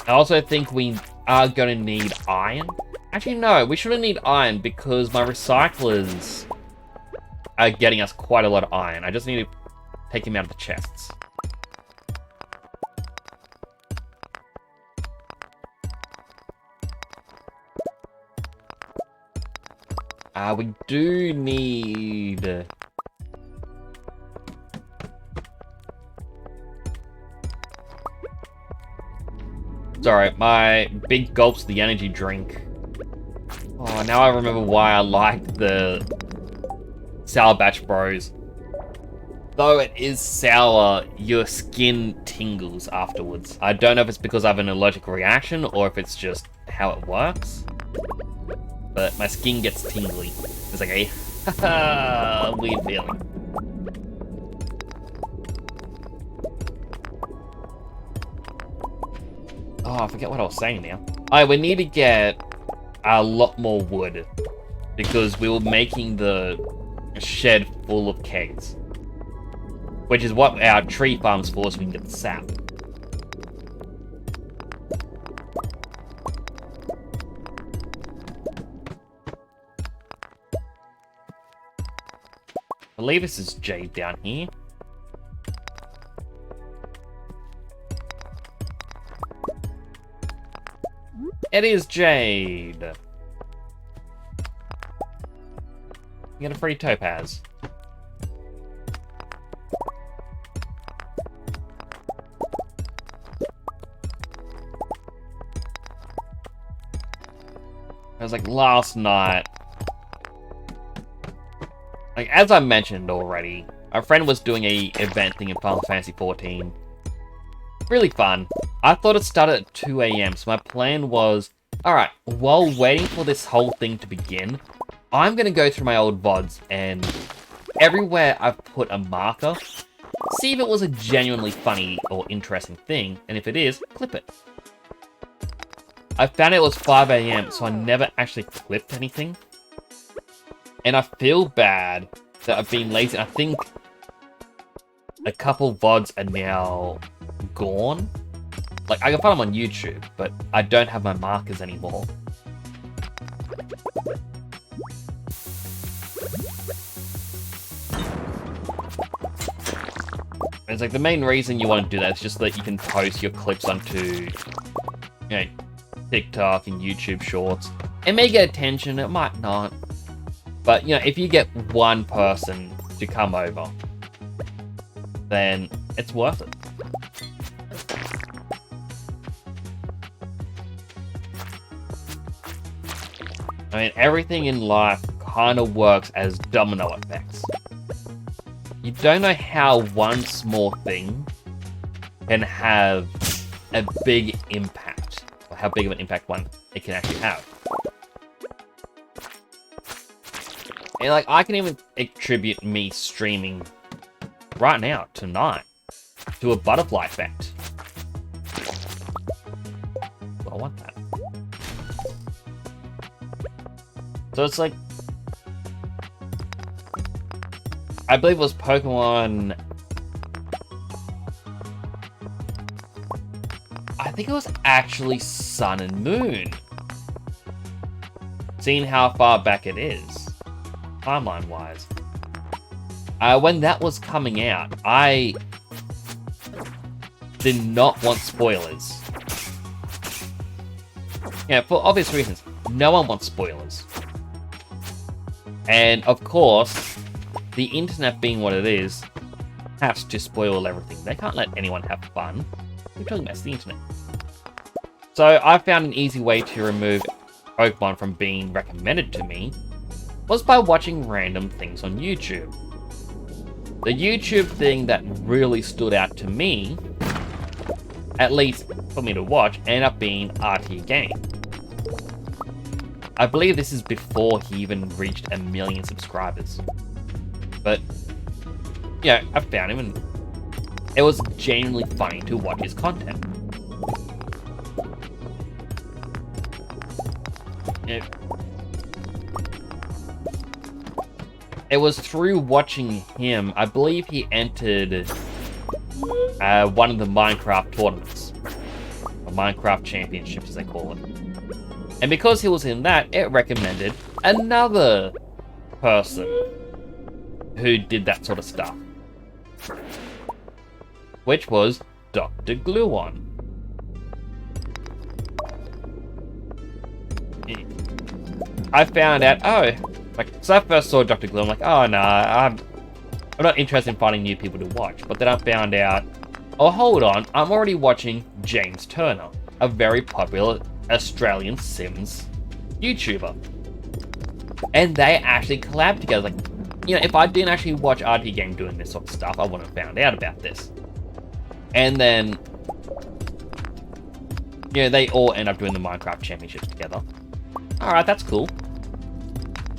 I also think we are going to need iron. Actually, no, we shouldn't need iron because my recyclers are getting us quite a lot of iron. I just need to take him out of the chests. We do need... Sorry, my big gulps of the energy drink. Oh, now I remember why I liked the Sour Batch Bros. Though it is sour, your skin tingles afterwards. I don't know if it's because I have an allergic reaction or if it's just how it works. But my skin gets tingly. It's like a weird feeling. Oh, I forget what I was saying now. Alright, we need to get a lot more wood. Because we were making the shed full of kegs. Which is what our tree farm's for, so we can get the sap. I believe this is Jade down here. It is Jade. You get a free topaz. It was like last night. Like, as I mentioned already, a friend was doing a event thing in Final Fantasy XIV. Really fun. I thought it started at 2 AM, so my plan was, alright, while waiting for this whole thing to begin, I'm gonna go through my old VODs and everywhere I've put a marker, see if it was a genuinely funny or interesting thing, and if it is, clip it. I found it was 5 AM, so I never actually clipped anything. And I feel bad that I've been lazy. I think a couple VODs are now gone. Like, I can find them on YouTube, but I don't have my markers anymore. It's like the main reason you want to do that is just that you can post your clips onto, you know, TikTok and YouTube Shorts. It may get attention, it might not. But, you know, if you get one person to come over, then it's worth it. I mean, everything in life kind of works as domino effects. You don't know how one small thing can have a big impact, or how big of an impact it can actually have. And like, I can even attribute me streaming right now, tonight, to a butterfly effect. I want that. So it's like, I believe it was Pokemon. I think it was actually Sun and Moon. Seeing how far back it is, timeline-wise. When that was coming out, I did not want spoilers. Yeah, for obvious reasons. No one wants spoilers. And, of course, the internet being what it is, has to spoil everything. They can't let anyone have fun. We're talking about the internet. So, I found an easy way to remove Pokemon from being recommended to me was by watching random things on YouTube. The YouTube thing that really stood out to me, at least for me to watch, ended up being RT Game. I believe this is before he even reached 1 million subscribers. But, yeah, I found him and it was genuinely funny to watch his content. It was through watching him, I believe he entered one of the Minecraft tournaments. Or Minecraft Championships, as they call it. And because he was in that, it recommended another person who did that sort of stuff. Which was Dr. Gluon. I found out, so I first saw Dr. Gluon, I'm like, oh no, I'm not interested in finding new people to watch. But then I found out, oh hold on, I'm already watching James Turner, a very popular Australian Sims YouTuber. And they actually collabed together. Like, you know, if I didn't actually watch RT Game doing this sort of stuff, I wouldn't have found out about this. And then, you know, they all end up doing the Minecraft Championships together. Alright, that's cool.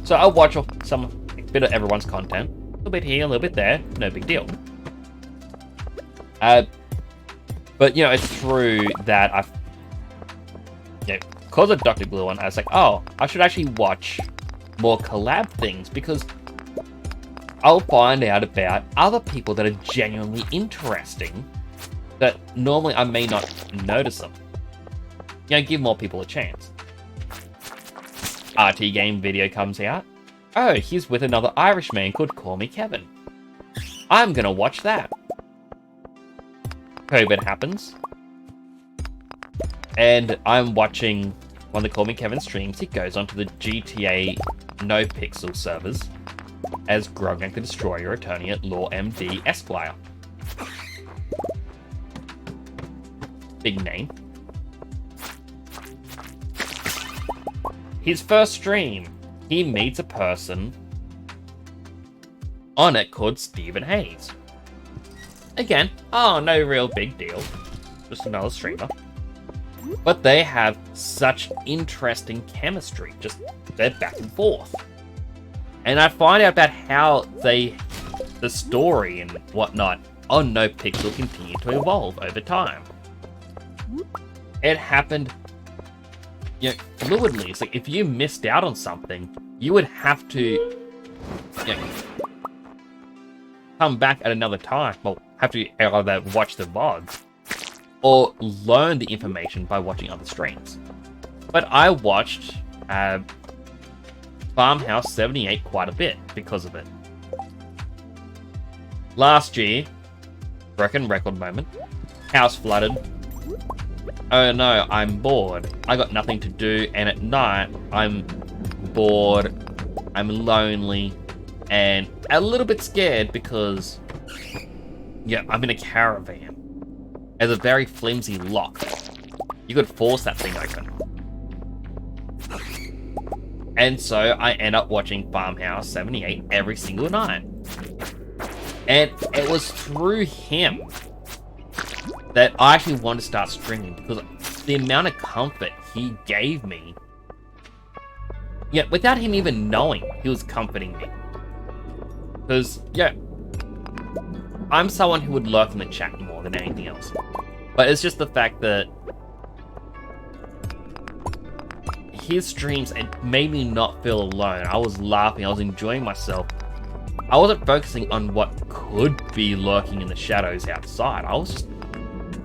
So I'll watch a bit of everyone's content. A little bit here, a little bit there. No big deal. But, you know, it's through that because of Dr. Gluon, I was like, oh, I should actually watch more collab things because I'll find out about other people that are genuinely interesting that normally I may not notice them. You know, give more people a chance. RT Game video comes out. Oh, he's with another Irishman called Call Me Kevin. I'm gonna watch that. COVID happens. And I'm watching one of the Call Me Kevin streams. He goes onto the GTA No Pixel servers as Grognak the Destroyer, attorney at Law MD Esquire. Big name. His first stream, he meets a person on it called Stephen Hayes. Again, oh, no real big deal. Just another streamer. But they have such interesting chemistry. Just, they're back and forth. And I find out about how the story and whatnot on No Pixel continued to evolve over time. It happened, you know, fluidly. It's like if you missed out on something, you would have to, you know, come back at another time. Well, have to either watch the VODs or learn the information by watching other streams. But I watched Farmhouse 78 quite a bit because of it. Last year, broken record moment, house flooded. Oh no, I'm bored. I got nothing to do, and at night, I'm bored, I'm lonely, and a little bit scared because, yeah, I'm in a caravan. There's a very flimsy lock. You could force that thing open. And so I end up watching Farmhouse 78 every single night. And it was through him that I actually wanted to start streaming because the amount of comfort he gave me, yeah, without him even knowing, he was comforting me. Because, yeah, I'm someone who would lurk in the chat more than anything else. But it's just the fact that his streams, it made me not feel alone. I was laughing, I was enjoying myself. I wasn't focusing on what could be lurking in the shadows outside. I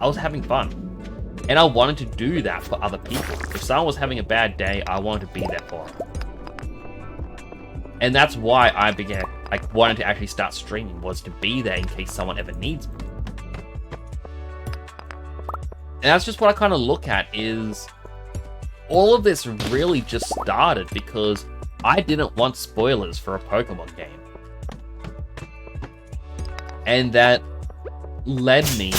was having fun. And I wanted to do that for other people. If someone was having a bad day, I wanted to be there for them. And that's why I began, like, wanting to actually start streaming, was to be there in case someone ever needs me. And that's just what I kind of look at, is all of this really just started because I didn't want spoilers for a Pokemon game. And that led me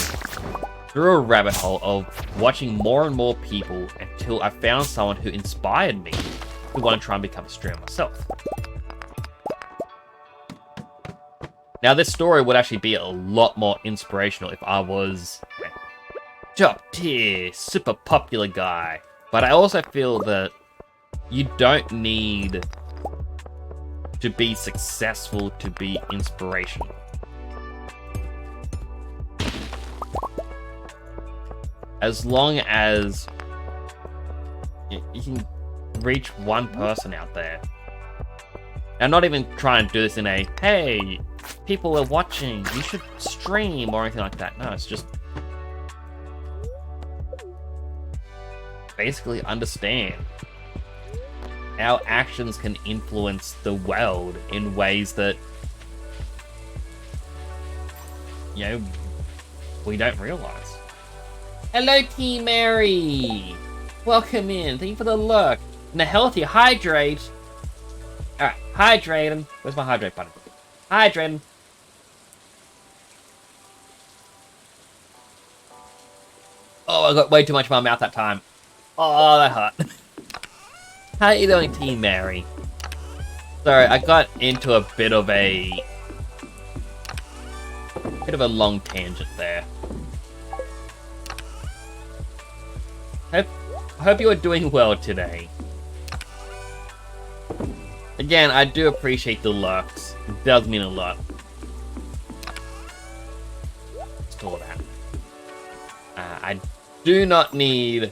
through a rabbit hole of watching more and more people until I found someone who inspired me to want to try and become a streamer myself. Now, this story would actually be a lot more inspirational if I was a top tier, super popular guy. But I also feel that you don't need to be successful to be inspirational. As long as you can reach one person out there. And not even try and do this in a, hey, people are watching, you should stream or anything like that. No, it's just basically understand our actions can influence the world in ways that, you know, we don't realize. Hello, Team Mary! Welcome in. Thank you for the look. And a healthy hydrate. Alright, hydrating. Where's my hydrate button? Hydrating. Oh, I got way too much in my mouth that time. Oh, that hurt. How are you doing, Team Mary? Sorry, I got into a bit of a long tangent there. Hope you are doing well today. Again, I do appreciate the lurks. It does mean a lot. Store that. I do not need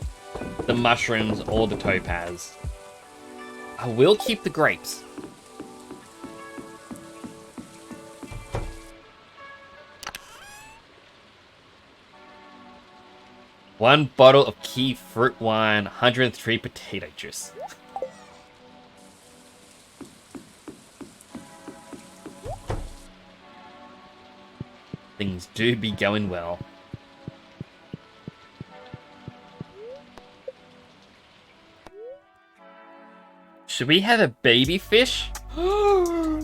the mushrooms or the topaz. I will keep the grapes. One bottle of key fruit wine, 103 potato juice. Things do be going well. Should we have a baby fish?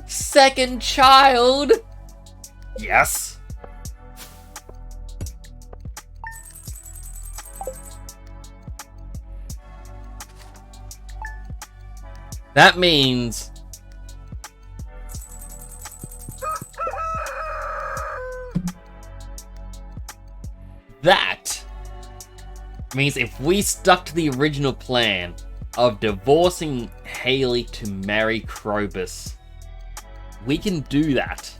Second child! Yes. That means if we stuck to the original plan of divorcing Haley to marry Krobus, we can do that.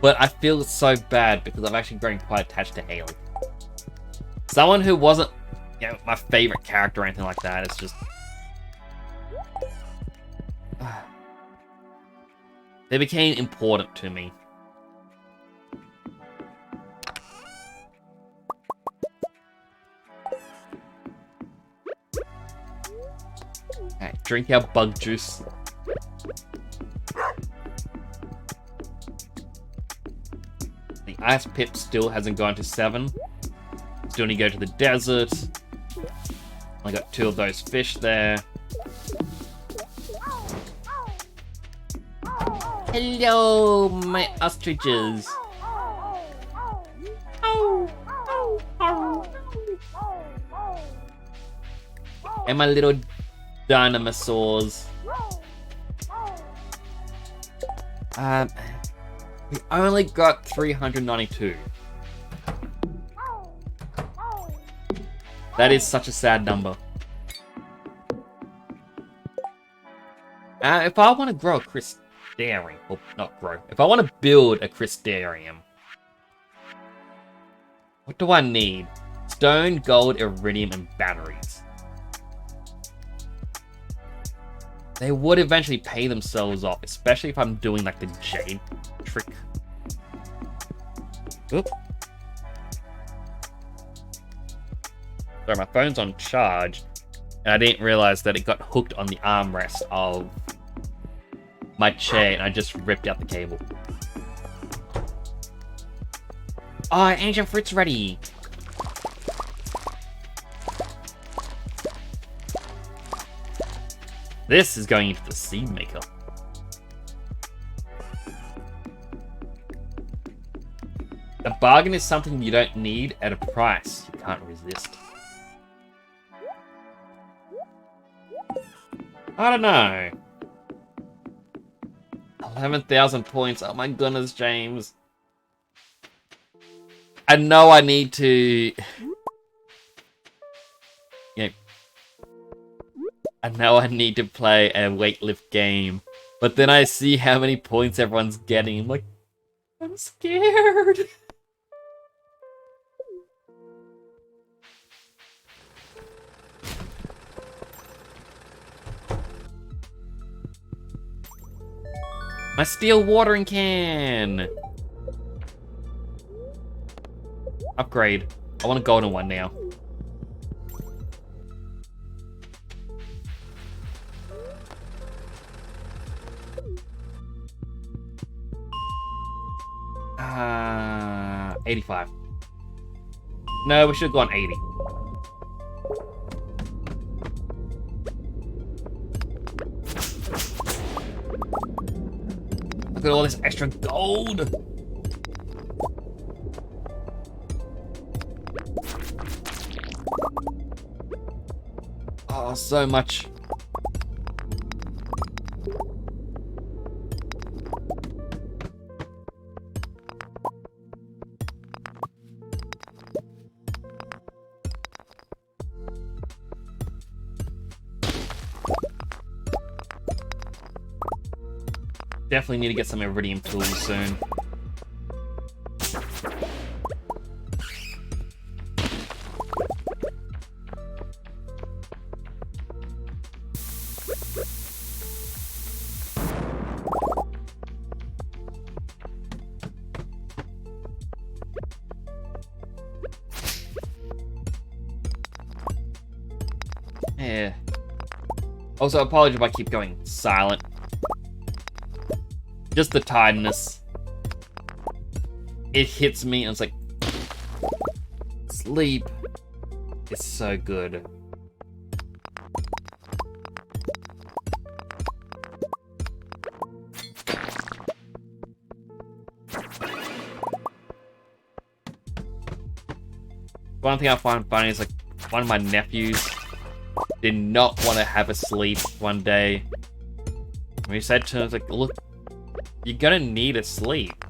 But I feel so bad because I've actually grown quite attached to Haley. Someone who wasn't, you know, my favorite character or anything like that. It's just they became important to me. Okay, drink our bug juice. The ice pit still hasn't gone to 7. Still need to go to the desert. I got 2 of those fish there. Hello, my ostriches. And my little dinosaurs. We only got 392. That is such a sad number. If I want to grow a crystarium, well, not grow. If I want to build a crystarium, what do I need? Stone, gold, iridium, and batteries. They would eventually pay themselves off, especially if I'm doing like the jade trick. Oop. Sorry, my phone's on charge, and I didn't realize that it got hooked on the armrest of my chair, and I just ripped out the cable. Oh, ancient fruit's ready! This is going into the seed maker. A bargain is something you don't need at a price you can't resist. I don't know. 11,000 points. Oh my goodness, James. I know I need to... I know I need to play a weightlift game, but then I see how many points everyone's getting. I'm like, I'm scared. My steel watering can! Upgrade. I want a golden one now. Ah, 85. No, we should have gone 80. Look at all this extra gold! Oh, so much. Definitely need to get some iridium tools soon. Yeah. Also, apologies if I keep going silent. Just the tiredness. It hits me and it's like... Sleep. It's so good. One thing I find funny is like one of my nephews did not want to have a sleep one day. We said to him, like, look, you're gonna need a sleep.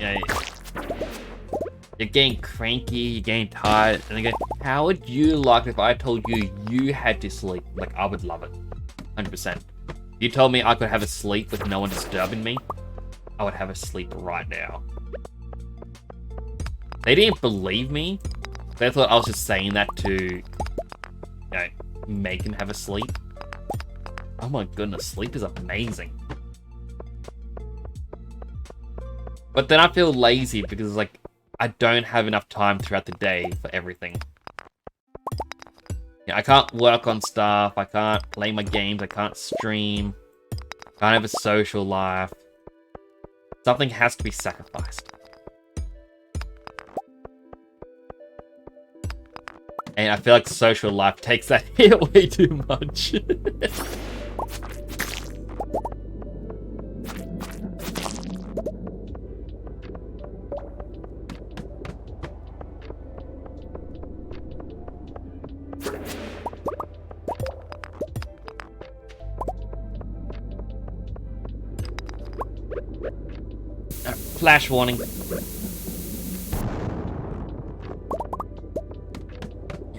You know, you're getting cranky, you're getting tired, and they go, how would you like it if I told you you had to sleep? Like, I would love it. 100%. You told me I could have a sleep with no one disturbing me, I would have a sleep right now. They didn't believe me. They thought I was just saying that to, you know, make him have a sleep. Oh my goodness, sleep is amazing. But then I feel lazy because, like, I don't have enough time throughout the day for everything. Yeah, I can't work on stuff, I can't play my games, I can't stream, I can't have a social life. Something has to be sacrificed. And I feel like social life takes that hit way too much. Flash warning.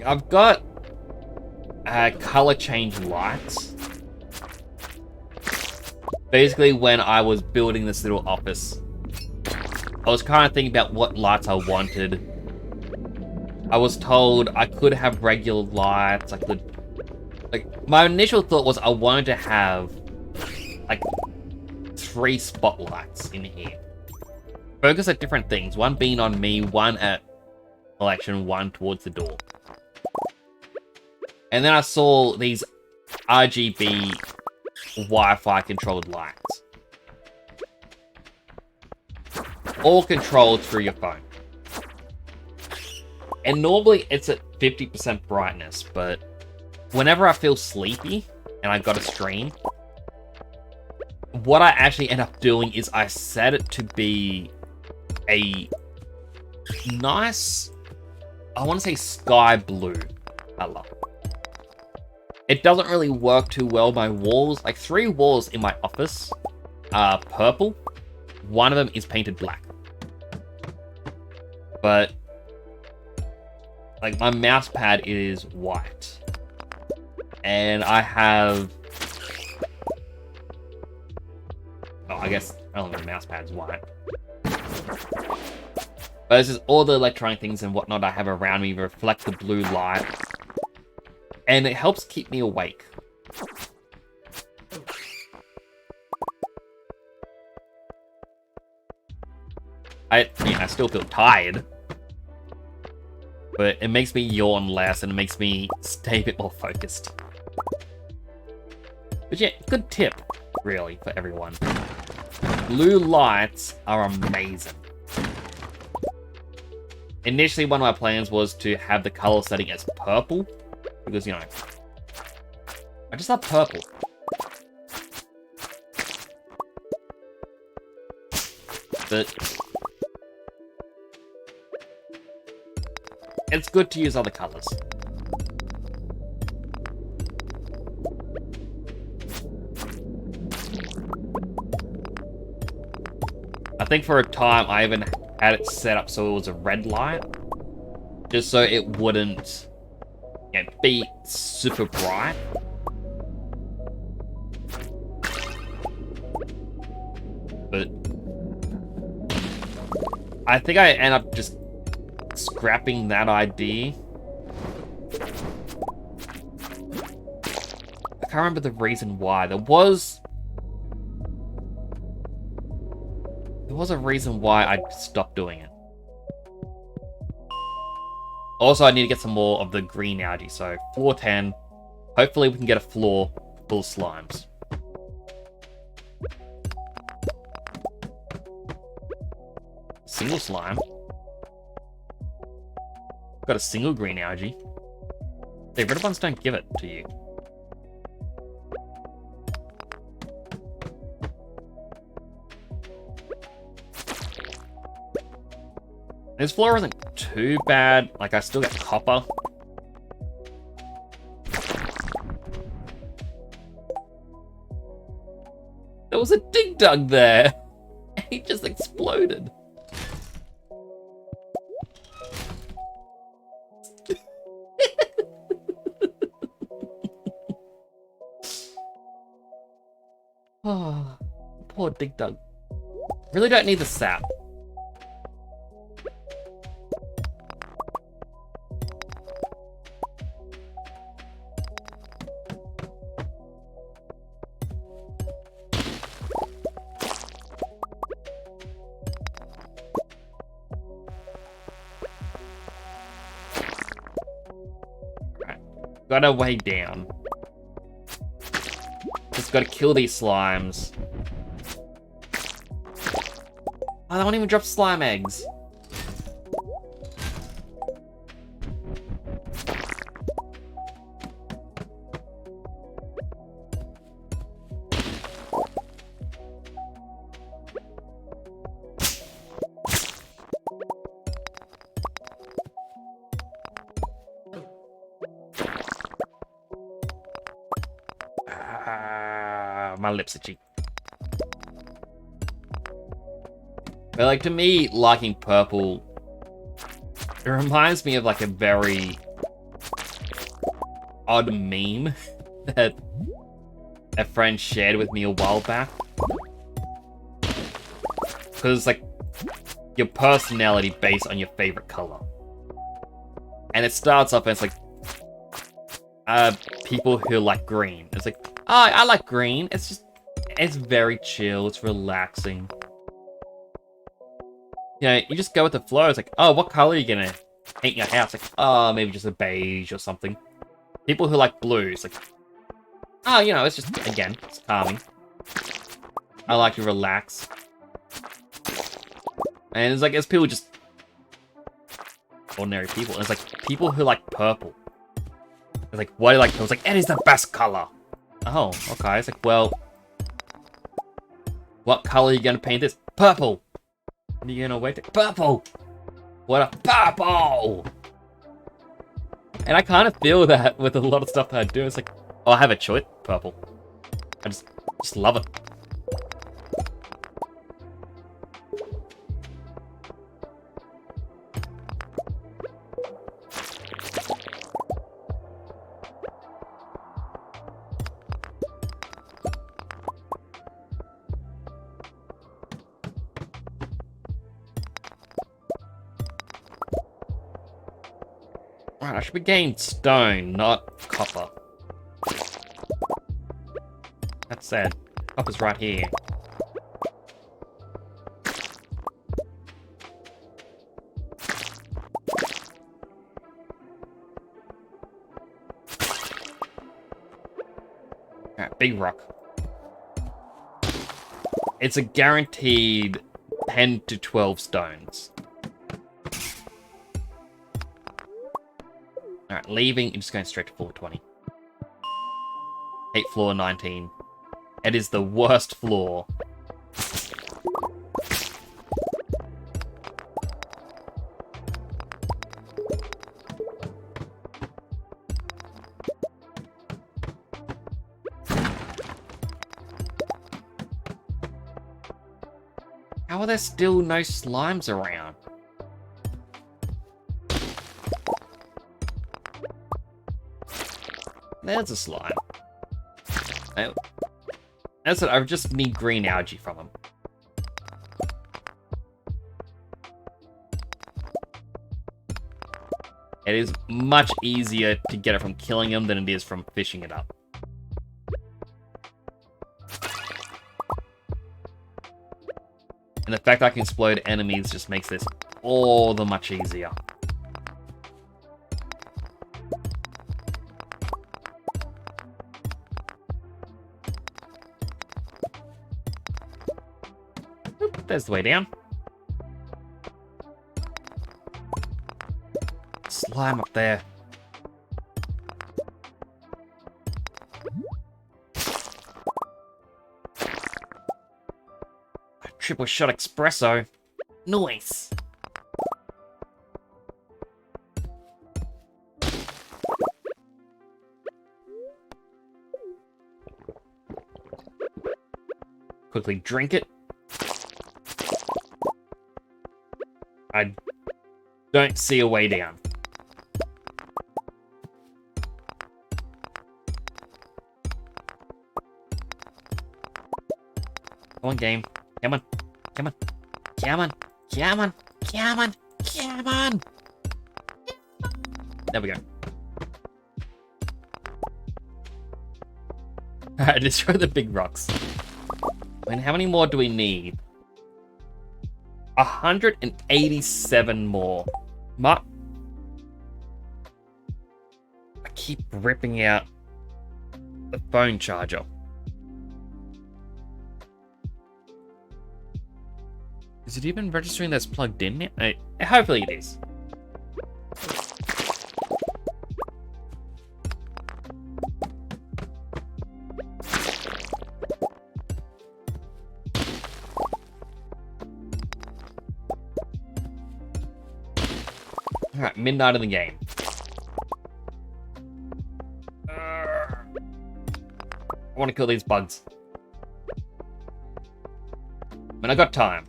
I've got color change lights. Basically, when I was building this little office, I was kind of thinking about what lights I wanted. I was told I could have regular lights, I could... Like, my initial thought was I wanted to have, like, 3 spotlights in here. Focus at different things, one being on me, one at election, one towards the door. And then I saw these RGB Wi-Fi controlled lights. All controlled through your phone. And normally it's at 50% brightness, but whenever I feel sleepy and I got a stream, what I actually end up doing is I set it to be a nice, I want to say sky blue color. It doesn't really work too well. My walls, like 3 walls in my office are purple. One of them is painted black. But like my mouse pad is white. And I have... Oh, I guess only the mouse pad's white. But it's just all the electronic things and whatnot I have around me reflect the blue light. And it helps keep me awake. I still feel tired. But it makes me yawn less and it makes me stay a bit more focused. But yeah, good tip, really, for everyone. Blue lights are amazing. Initially, one of my plans was to have the color setting as purple. Because, you know, I just love purple. But it's good to use other colors. I think for a time I even had it set up so it was a red light. Just so it wouldn't, you know, be super bright. But I think I end up just scrapping that idea. I can't remember the reason why. There was a reason why I stopped doing it. Also, I need to get some more of the green algae, so floor 10. Hopefully we can get a floor full of slimes. Single slime. Got a single green algae. The red ones don't give it to you. This floor isn't too bad. Like, I still get copper. There was a dig dug there. He just exploded. Oh, poor dig dug. Really don't need the sap. Gotta way down. Just gotta kill these slimes. Oh, they won't even drop slime eggs. My lips itchy. But like, to me, liking purple, it reminds me of like a very odd meme that a friend shared with me a while back. Because it's like your personality based on your favorite color. And it starts off and it's like people who like green. It's like, oh, I like green. It's very chill. It's relaxing. You know, you just go with the flow. It's like, oh, what color are you gonna paint your house? Like, oh, maybe just a beige or something. People who like blue, it's like, oh, you know, it's just, again, it's calming. I like to relax. And it's like, it's people just ordinary people. And it's like people who like purple. It's like, why do you like purple? It's like, it is the best color. Oh, okay. It's like, well, what color are you gonna paint this? Purple. What are you gonna wait? Purple. What a purple. And I kind of feel that with a lot of stuff that I do. It's like, oh, I have a choice. Purple. I just love it. Alright, I should be getting stone, not copper. That's sad. Copper's right here. Alright, big rock. It's a guaranteed 10 to 12 stones. Alright, leaving, and just going straight to floor 20. Hate floor 19. It is the worst floor. How are there still no slimes around? There's a slime. Oh. That's it, I just need green algae from them. It is much easier to get it from killing them than it is from fishing it up. And the fact that I can explode enemies just makes this all the much easier. Oop, there's the way down. Slime up there. Triple shot espresso. Nice. Quickly drink it. I don't see a way down. Come on, game. Come on. Come on. Come on. Come on. Come on. Come on. There we go. Alright, destroy the big rocks. I mean, how many more do we need? 187 more. I keep ripping out the phone charger. Is it even registering that's plugged in now? Hopefully it is. Alright, midnight in the game. I want to kill these bugs. I got time.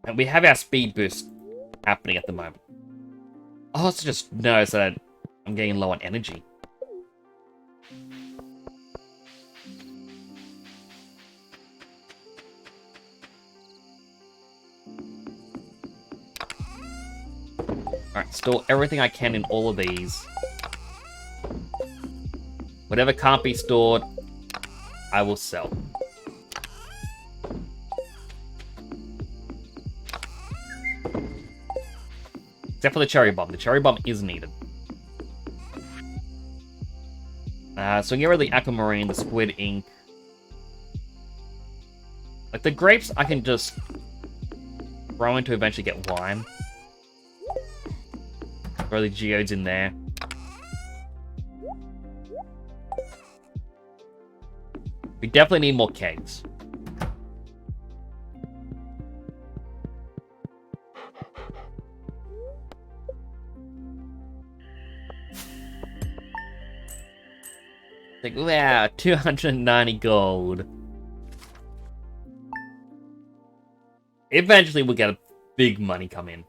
And we have our speed boost happening at the moment. I also just noticed that I'm getting low on energy. Alright, store everything I can in all of these. Whatever can't be stored, I will sell. Except for the cherry bomb. The cherry bomb is needed. So we get rid of the aquamarine, the squid ink. Like the grapes I can just throw in to eventually get lime. Throw the geodes in there. We definitely need more kegs. Like, wow, 290 gold. Eventually we'll get a big money come in.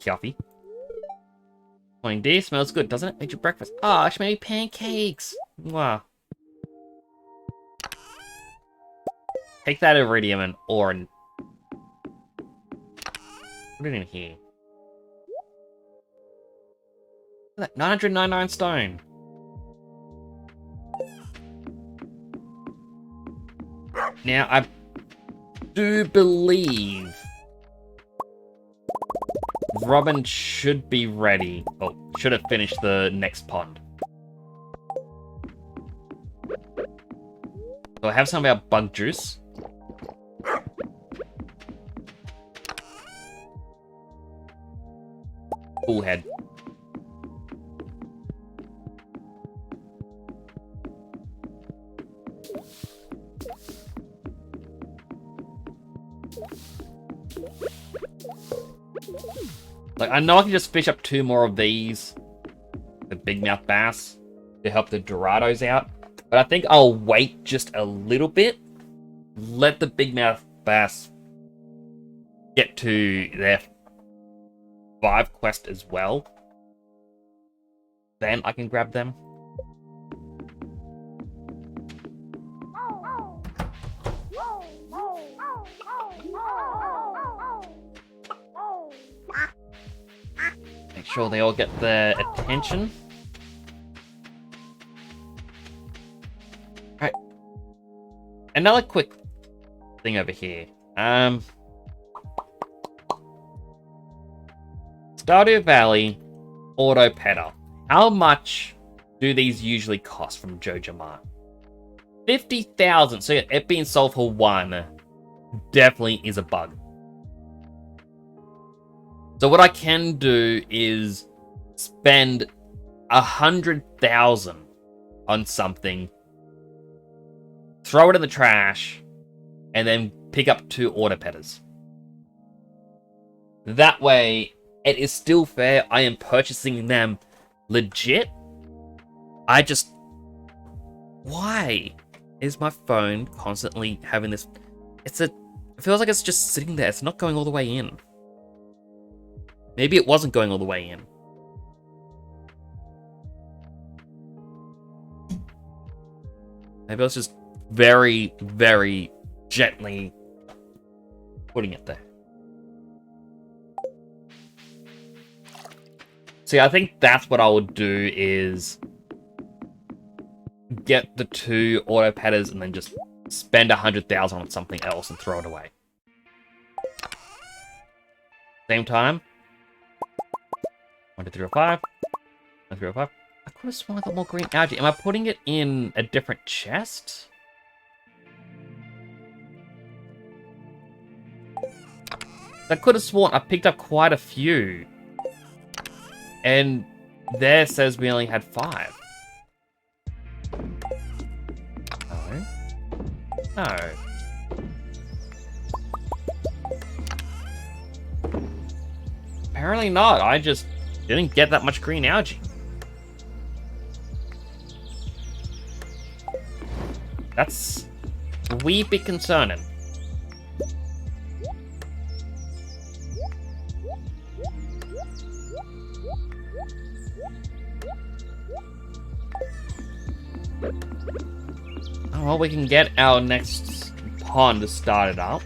Coffee. Morning dear, smells good, doesn't it? Made your breakfast. Ah, she made pancakes. Wow. Take that iridium and ore and put it in here. Look at that, 999 stone. Now, I do believe Robin should be ready. Oh, should have finished the next pond. So I have some of our bug juice. Full head. Like, I know I can just fish up 2 more of these, the big mouth bass, to help the Dorados out. But I think I'll wait just a little bit, let the big mouth bass get to their 5 quest as well. Then I can grab them. Make sure they all get their attention. Alright. Another quick thing over here. Stardew Valley Auto Petter. How much do these usually cost from Joja Mart? 50,000. So it being sold for 1 definitely is a bug. So what I can do is spend 100,000 on something, throw it in the trash, and then pick up 2 auto petters. That way, it is still fair. I am purchasing them legit. I just... Why is my phone constantly having this... It feels like it's just sitting there. It's not going all the way in. Maybe it wasn't going all the way in. Maybe I was just very, very gently putting it there. See, I think that's what I would do is get the 2 auto petters and then just spend 100,000 on something else and throw it away. Same time. 1, 2, 3, 4, 5. 1, 2, 3, 4, 5. I could have sworn I got more green algae. Am I putting it in a different chest? I could have sworn I picked up quite a few. And there says we only had 5. No. No. Apparently not. I just didn't get that much green algae. That's a wee bit concerning. Oh, well, we can get our next pond started up.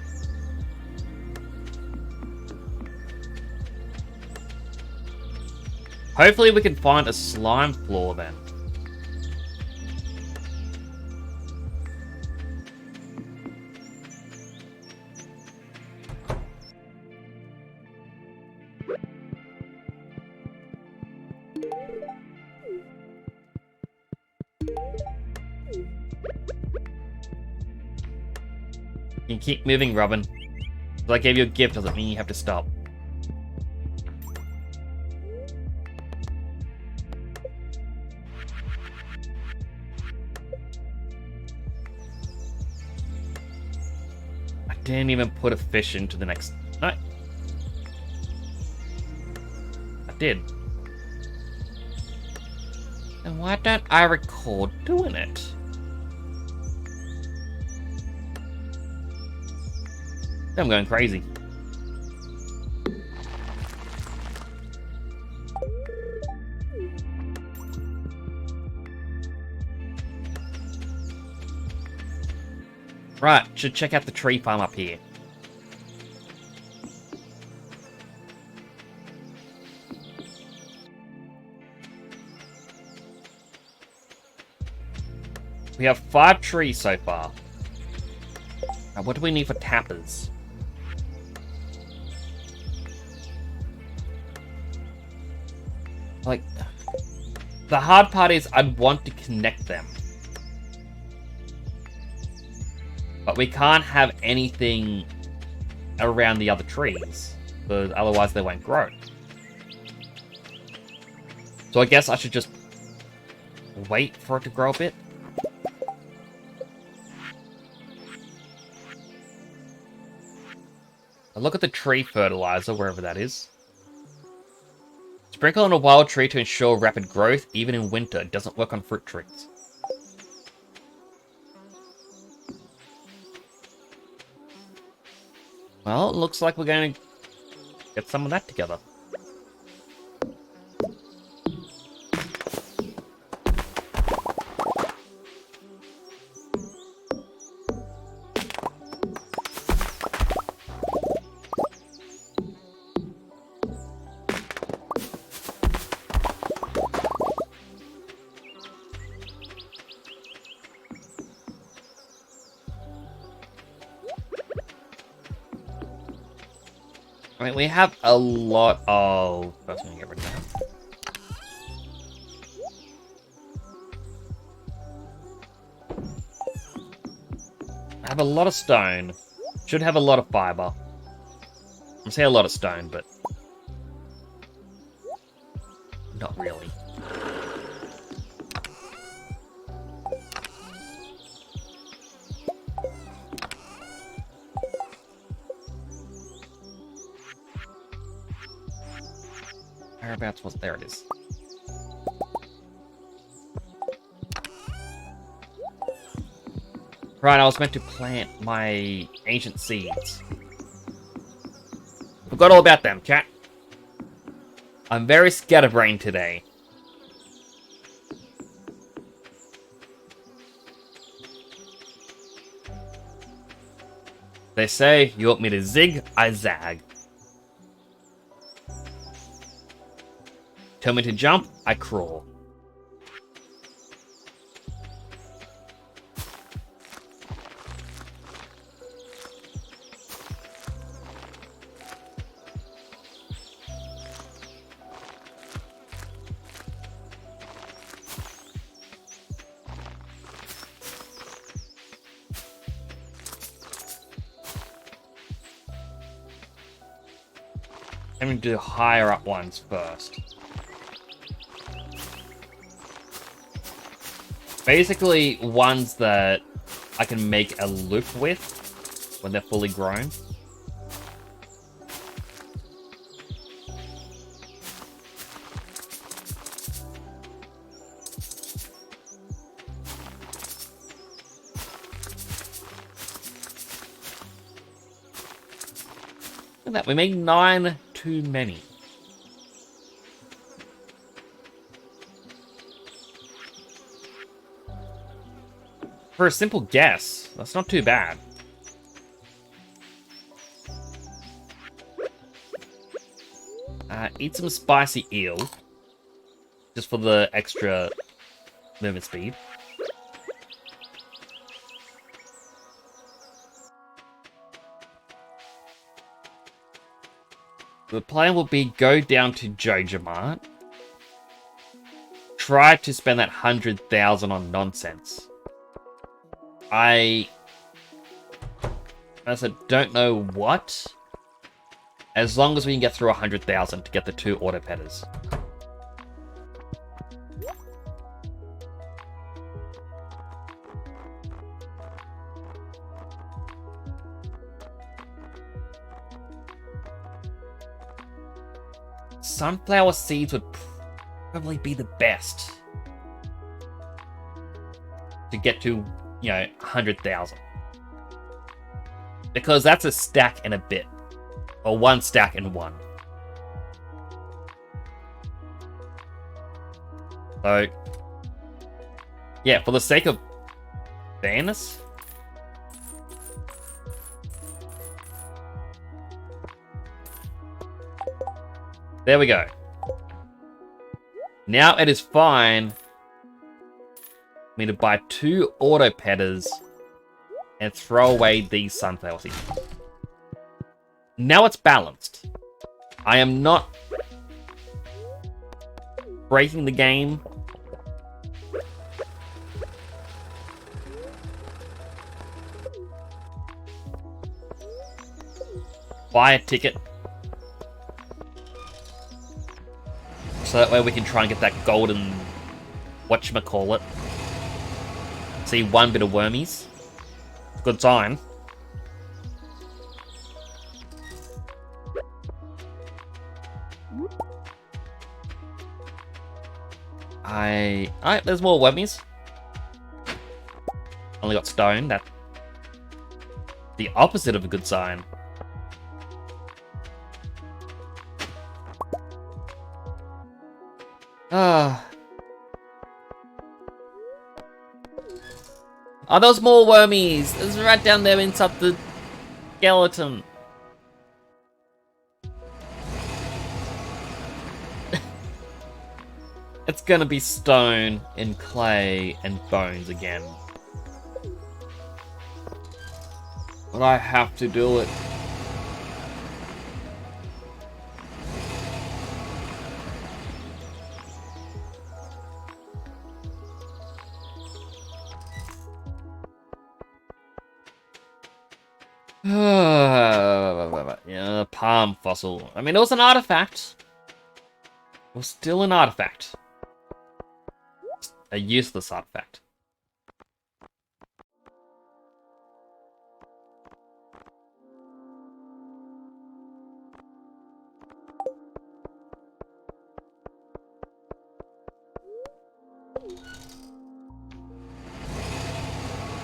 Hopefully we can find a slime floor then. You can keep moving, Robin. If I gave you a gift doesn't mean you have to stop. I didn't even put a fish into the next... No. I did. And why don't I record doing it? I'm going crazy. Right, should check out the tree farm up here. We have 5 trees so far. Now, what do we need for tappers? Like, the hard part is I'd want to connect them. But we can't have anything around the other trees, because otherwise they won't grow. So I guess I should just wait for it to grow a bit. I look at the tree fertilizer, wherever that is. Sprinkle on a wild tree to ensure rapid growth, even in winter. It doesn't work on fruit trees. Well, it looks like we're going to get some of that together. I mean, we have a lot of... First, I'm going to get rid of that. I have a lot of stone. Should have a lot of fiber. I'm saying a lot of stone, but... not really. Whereabouts was... there it is. Right, I was meant to plant my ancient seeds. Forgot all about them, chat. I'm very scatterbrained today. They say, you want me to zig, I zag. Tell me to jump, I crawl. I'm going to do higher up ones first. Basically, ones that I can make a loop with when they're fully grown. Look at that, we made 9 too many. For a simple guess, that's not too bad. Eat some spicy eel. Just for the extra movement speed. The plan will be go down to Jojamart. Try to spend that 100,000 on nonsense. I said, don't know what. As long as we can get through 100,000 to get the 2 auto petters. Sunflower seeds would probably be the best to get to, you know, 100,000. Because that's a stack and a bit. Or 1 stack and 1. So, yeah, for the sake of fairness, There we go. Now it is fine for me to buy 2 auto petters and throw away these sunflower seeds. Now it's balanced. I am not breaking the game. Buy a ticket. So that way we can try and get that golden whatchamacallit. See 1 bit of wormies. Good sign. Alright, there's more wormies. Only got stone. That's the opposite of a good sign. Oh, those more wormies! There's right down there inside the skeleton. It's gonna be stone and clay and bones again. But I have to do it. Yeah, palm fossil. I mean, it was an artifact. It was still an artifact. A useless artifact.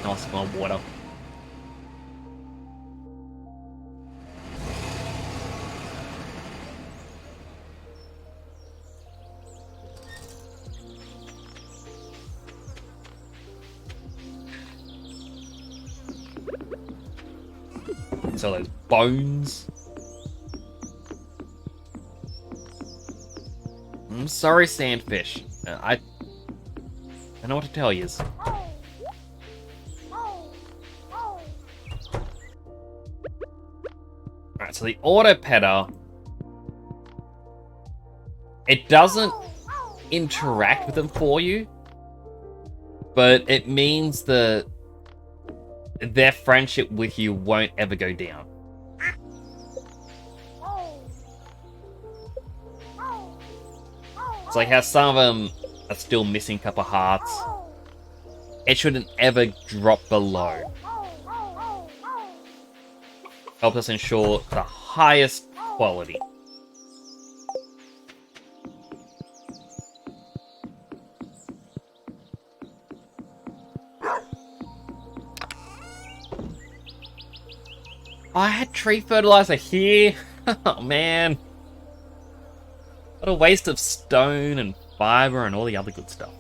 Nice more water. So those bones. I'm sorry, sandfish. I don't know what to tell you. Alright, so the auto petter, it doesn't interact with them for you, but it means that their friendship with you won't ever go down. It's like how some of them are still missing a couple hearts. It shouldn't ever drop below. Helps us ensure the highest quality. I had tree fertilizer here. Oh man. What a waste of stone and fiber and all the other good stuff.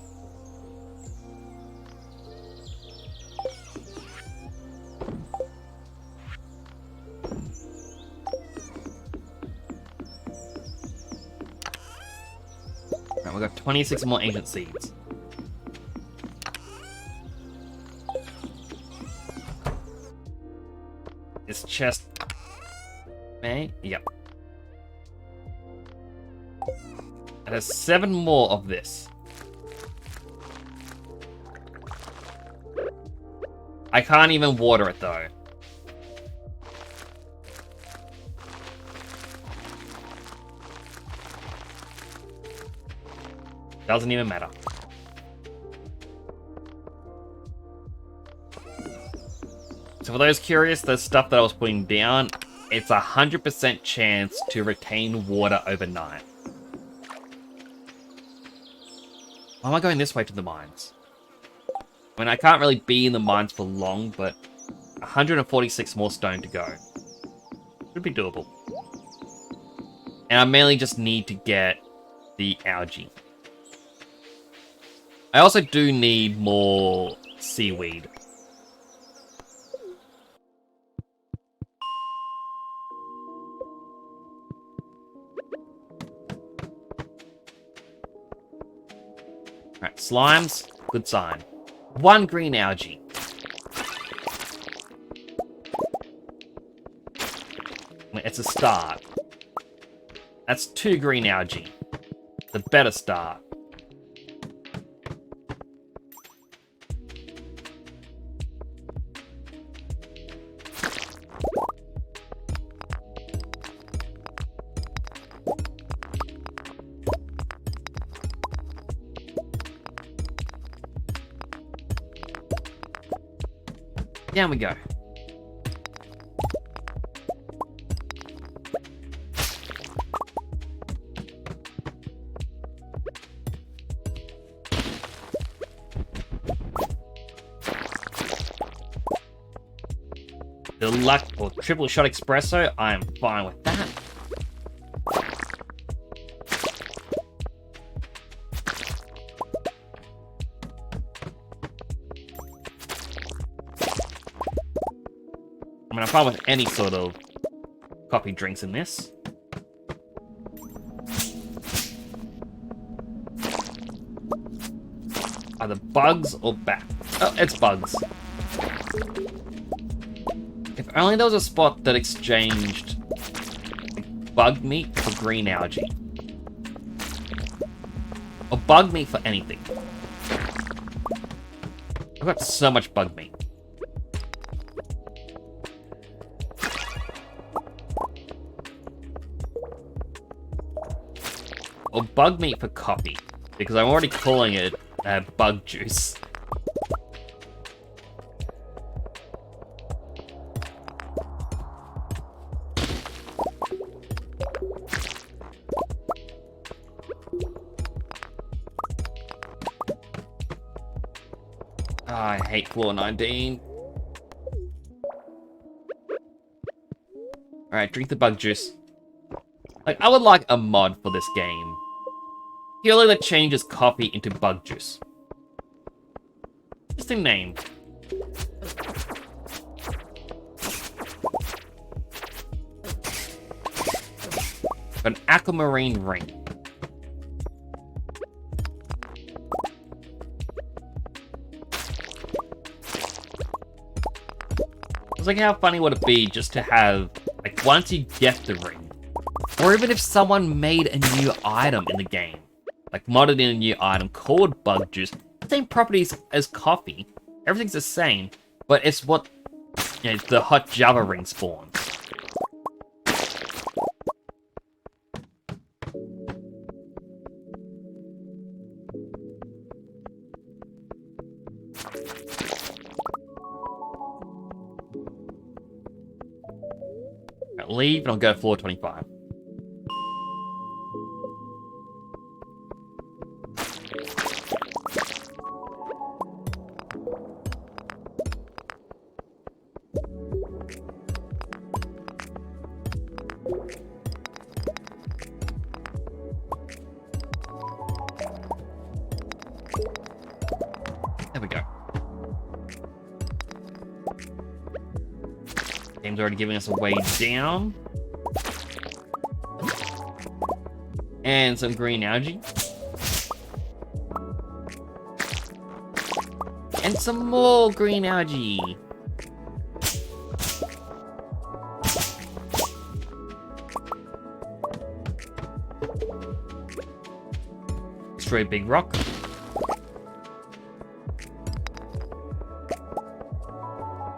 Right, we've got 26 more ancient seeds. This chest... May? Yep. It has 7 more of this. I can't even water it though. Doesn't even matter. So for those curious, the stuff that I was putting down, it's 100% chance to retain water overnight. Why am I going this way to the mines? I mean, I can't really be in the mines for long, but 146 more stone to go. Should be doable. And I mainly just need to get the algae. I also do need more seaweed. Alright, slimes. Good sign. 1 green algae. It's a start. That's 2 green algae. The better start. Down we go. Deluxe or triple shot espresso, I am fine with that. I mean, I'm fine with any sort of coffee drinks in this. Either bugs or bat. Oh, it's bugs. If only there was a spot that exchanged bug meat for green algae. Or bug meat for anything. I've got so much bug meat. Or bug meat for coffee, because I'm already calling it bug juice. Oh, I hate floor 19. Alright, drink the bug juice. Like, I would like a mod for this game. Purely that changes coffee into bug juice. Interesting name. An aquamarine ring. I was like, how funny would it be just to have, like, once you get the ring, or even if someone made a new item in the game, like modded in a new item called bug juice, same properties as coffee, everything's the same, but it's what, you know, the hot Java ring spawns. Right, leave and I'll go to floor 25. There we go. Game's already giving us a way down. And some green algae. And some more green algae. Destroy a big rock.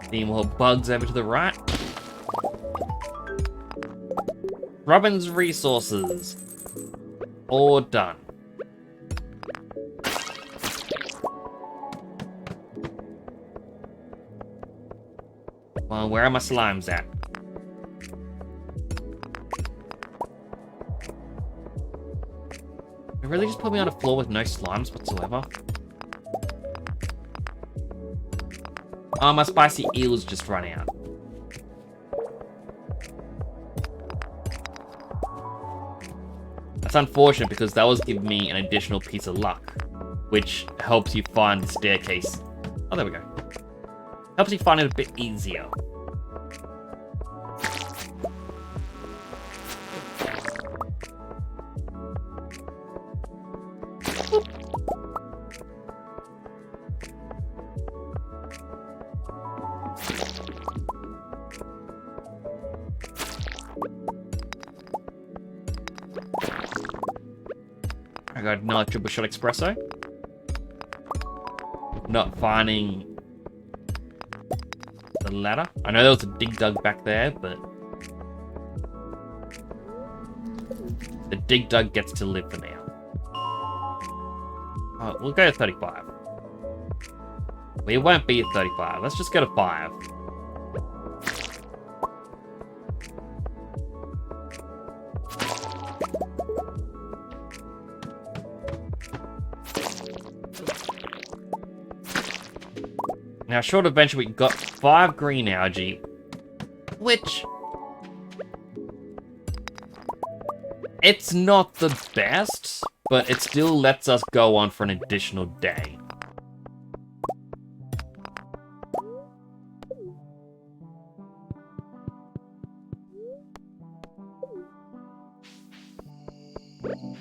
Any more bugs over to the right. Robin's resources. All done. Well, where are my slimes at? They really just put me on a floor with no slimes whatsoever? Oh, my spicy eels just run out. That's unfortunate because that was giving me an additional piece of luck, which helps you find the staircase. Oh, there we go. Helps you find it a bit easier. Boop. got another triple shot espresso. Not finding the ladder. I know there was a dig dug back there, but the dig dug gets to live for now. We'll go to 35. We won't be at 35. Let's just go to 5. Now, short adventure, we got 5 green algae, which it's not the best, but it still lets us go on for an additional day.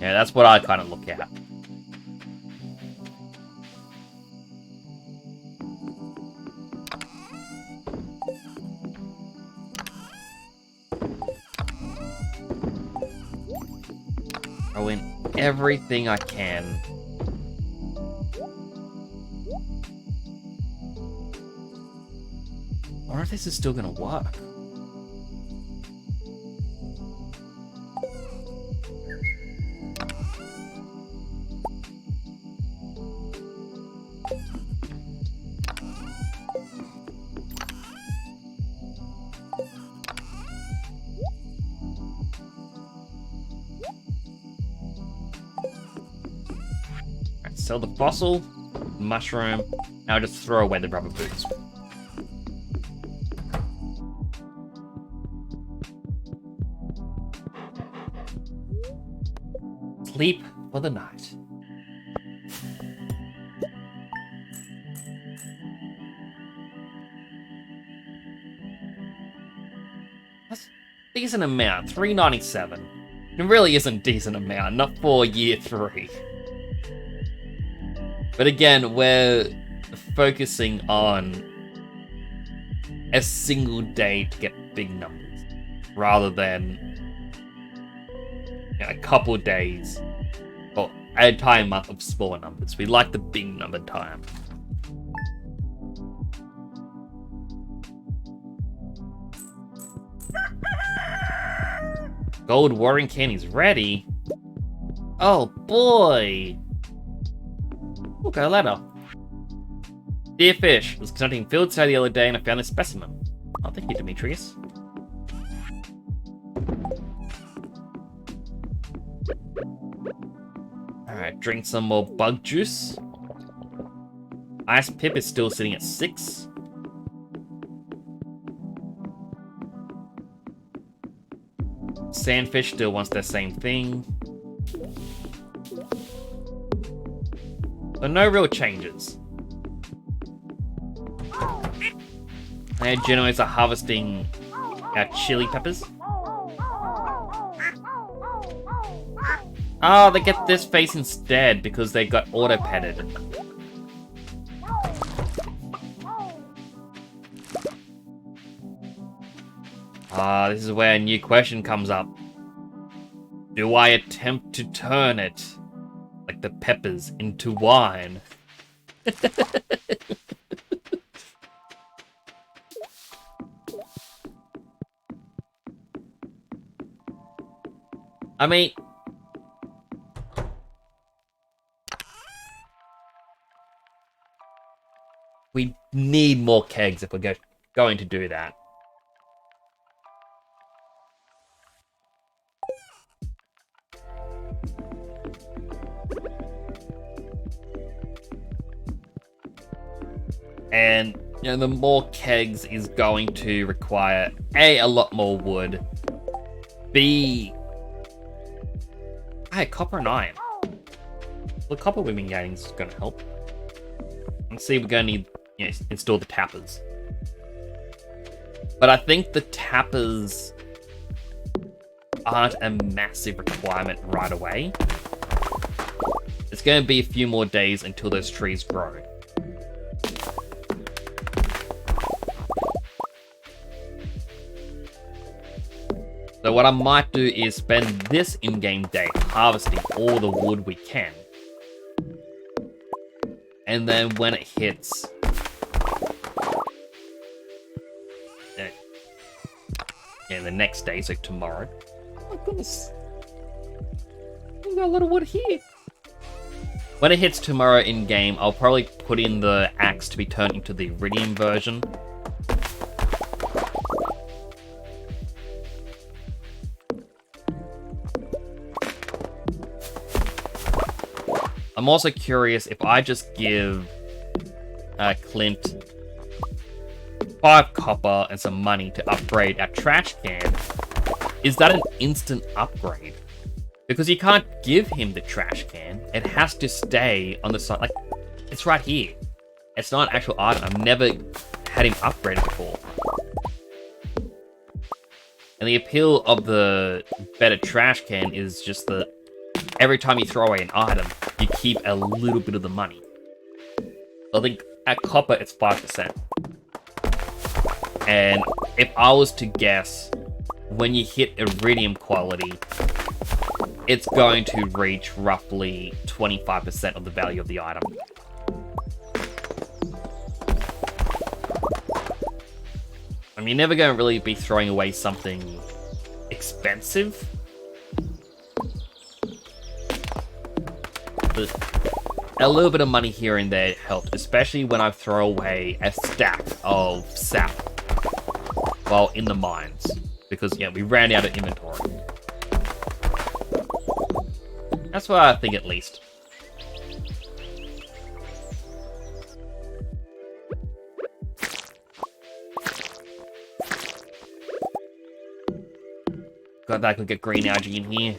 Yeah, that's what I kind of look at. Throw in everything I can. I wonder if this is still gonna work. Sell the fossil, mushroom, now just throw away the rubber boots. Sleep for the night. That's a decent amount, 397. It really isn't a decent amount, not for year 3. But again, we're focusing on a single day to get big numbers, rather than a couple of days or an entire month of smaller numbers. We like the big number time. Gold watering can is ready. Oh boy! Look, a ladder. Dear fish, I was conducting field study the other day and I found this specimen. Oh, thank you, Demetrius. Alright, drink some more bug juice. Ice Pip is still sitting at 6. Sandfish still wants the same thing. So no real changes. And Genoes are harvesting our chili peppers. Oh, they get this face instead because they got auto-petted. Ah, this is where a new question comes up. Do I attempt to turn it, like the peppers, into wine? I mean, we need more kegs if we're going to do that. And, you know, the more kegs is going to require, A, a lot more wood, B, copper and iron. The copper we've been getting is going to help. Let's see, we're going to need, you know, install the tappers. But I think the tappers aren't a massive requirement right away. It's going to be a few more days until those trees grow. So what I might do is spend this in-game day harvesting all the wood we can. And then when it hits... the next day, so tomorrow. Oh my goodness. We got a lot of wood here. When it hits tomorrow in-game, I'll probably put in the axe to be turned into the iridium version. I'm also curious if I just give Clint 5 copper and some money to upgrade our trash can, is that an instant upgrade? Because you can't give him the trash can. It has to stay on the side. Like, it's right here. It's not an actual item. I've never had him upgraded before. And the appeal of the better trash can is just that every time you throw away an item, you keep a little bit of the money. I think at copper, it's 5%. And if I was to guess, when you hit iridium quality, it's going to reach roughly 25% of the value of the item. I mean, you're never going to really be throwing away something expensive. But a little bit of money here and there helped, especially when I throw away a stack of sap while in the mines, because yeah, we ran out of inventory. That's what I think, at least. Glad that I could get green algae in here.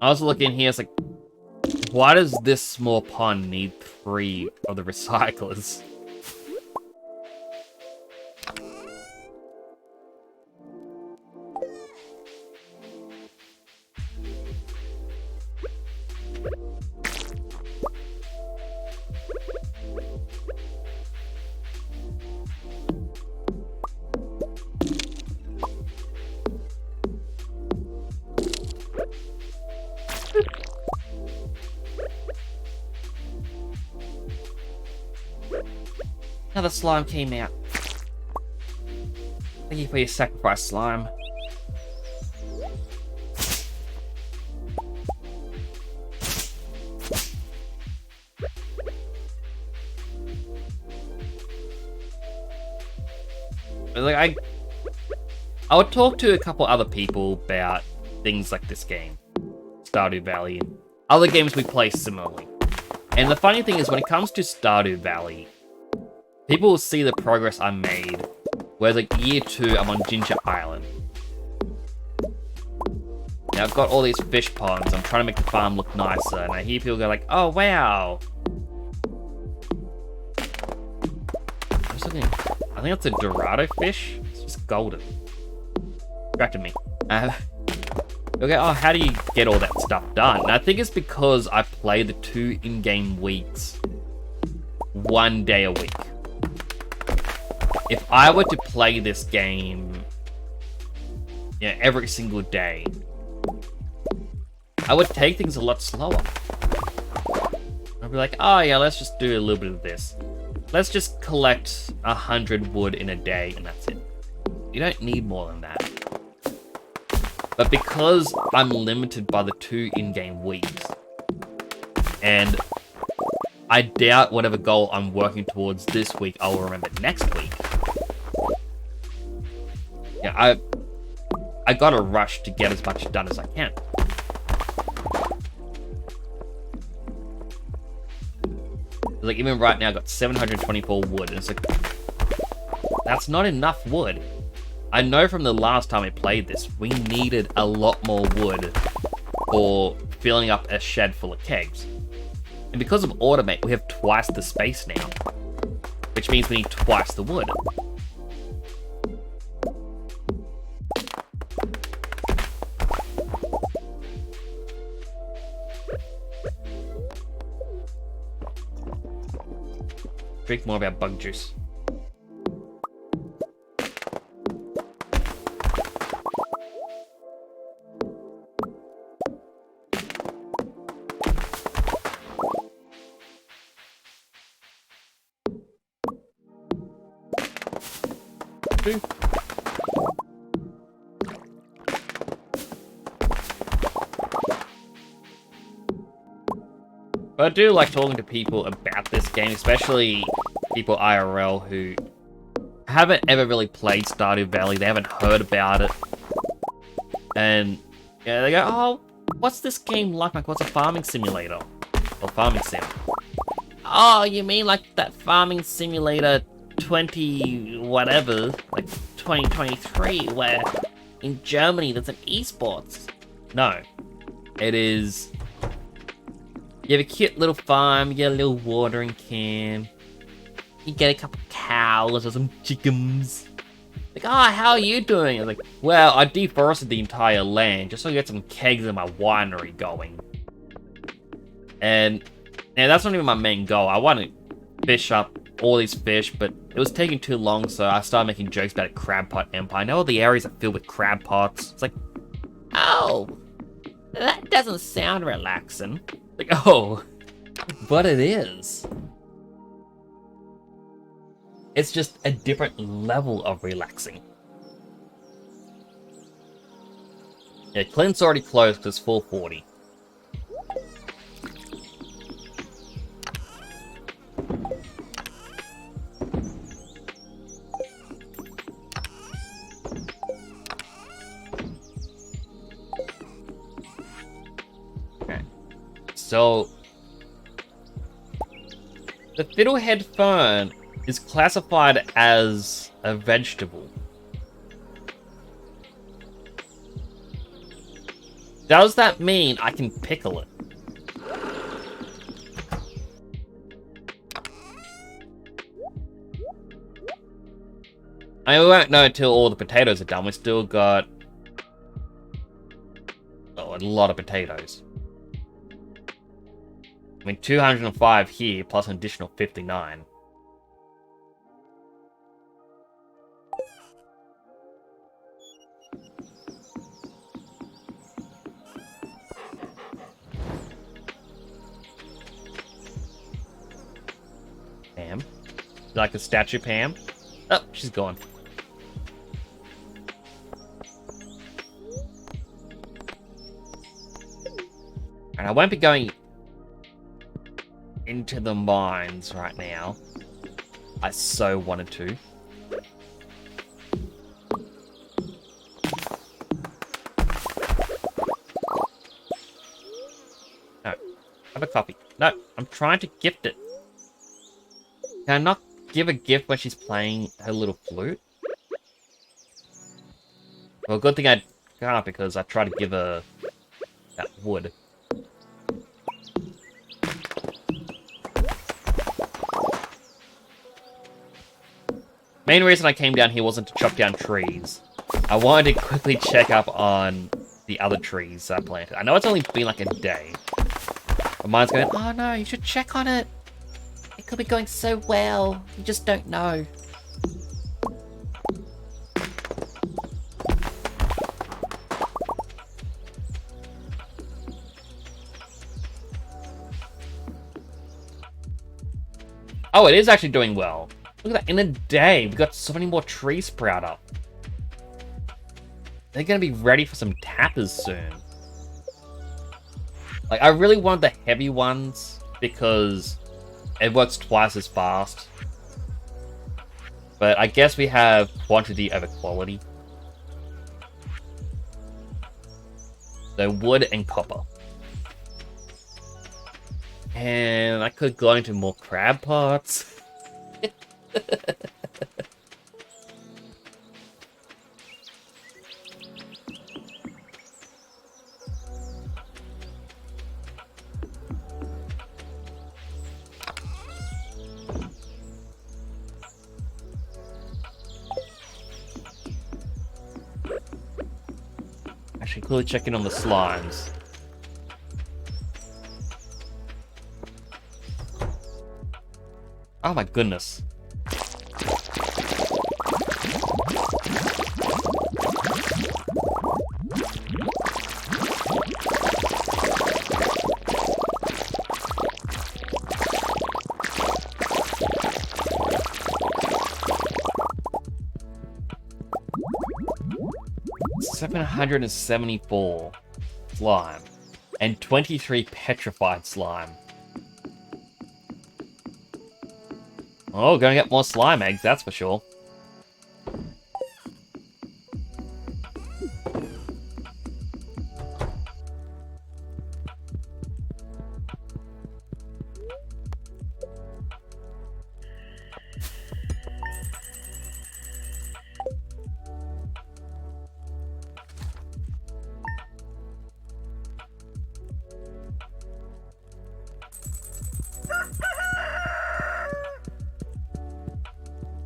I was looking here, it's like, why does this small pond need 3 of the recyclers? Another slime came out. Thank you for your sacrifice, slime. Like, I would talk to a couple other people about things like this game, Stardew Valley, and other games we play similarly. And the funny thing is, when it comes to Stardew Valley, people will see the progress I made, whereas like year 2, I'm on Ginger Island. Now I've got all these fish ponds, I'm trying to make the farm look nicer, and I hear people go like, oh wow! I'm just looking, I think that's a Dorado fish? It's just golden. Distracted me. Okay, oh, how do you get all that stuff done? And I think it's because I play the 2 in-game weeks 1 day a week. If I were to play this game, yeah, every single day, I would take things a lot slower. I'd be like, oh yeah, let's just do a little bit of this. Let's just collect 100 wood in a day, and that's it. You don't need more than that. But because I'm limited by the 2 in-game weeks, and I doubt whatever goal I'm working towards this week I'll remember next week. Yeah, I gotta rush to get as much done as I can. Like, even right now, I've got 724 wood, and it's like, that's not enough wood. I know from the last time I played this, we needed a lot more wood for filling up a shed full of kegs. And because of Automate, we have twice the space now, which means we need twice the wood. drink more of our bug juice. But I do like talking to people about this game, especially people IRL who haven't ever really played Stardew Valley. They haven't heard about it. And yeah, they go, oh, what's this game like? Like, what's a farming simulator? Or farming sim? Oh, you mean like that farming simulator 20 whatever, like 2023, where in Germany there's an esports? No. It is... You have a cute little farm, you get a little watering can, you get a couple cows or some chickens. Like, oh, how are you doing? I'm like, well, I deforested the entire land just so I get some kegs in my winery going. And yeah, that's not even my main goal. I want to fish up all these fish, but it was taking too long, so I started making jokes about a crab pot empire. Now all the areas are filled with crab pots. It's like, oh, that doesn't sound relaxing. Like, oh, but it is. It's just a different level of relaxing. Yeah, Clint's already closed because it's 4:40. So, the fiddlehead fern is classified as a vegetable. Does that mean I can pickle it? I mean, we won't know until all the potatoes are done. We still got a lot of potatoes. I mean, 205 here, plus an additional 59. Pam? You like a statue, Pam? Oh, she's gone. And I won't be going into the mines right now. I so wanted to. No, have a copy. No, I'm trying to gift it. Can I not give a gift when she's playing her little flute? Well, good thing I can't because I tried to give her that wood. Main reason I came down here wasn't to chop down trees. I wanted to quickly check up on the other trees I planted. I know it's only been like a day. But mine's going, oh no, you should check on it. It could be going so well. You just don't know. Oh, it is actually doing well. Look at that, in a day, we've got so many more trees sprout up. They're gonna be ready for some tappers soon. Like, I really want the heavy ones because it works twice as fast. But I guess we have quantity over quality. So wood and copper. And I could go into more crab pots. Actually, clearly checking on the slimes. Oh my goodness. $774 slime and 23 petrified slime. Oh, gonna get more slime eggs, that's for sure.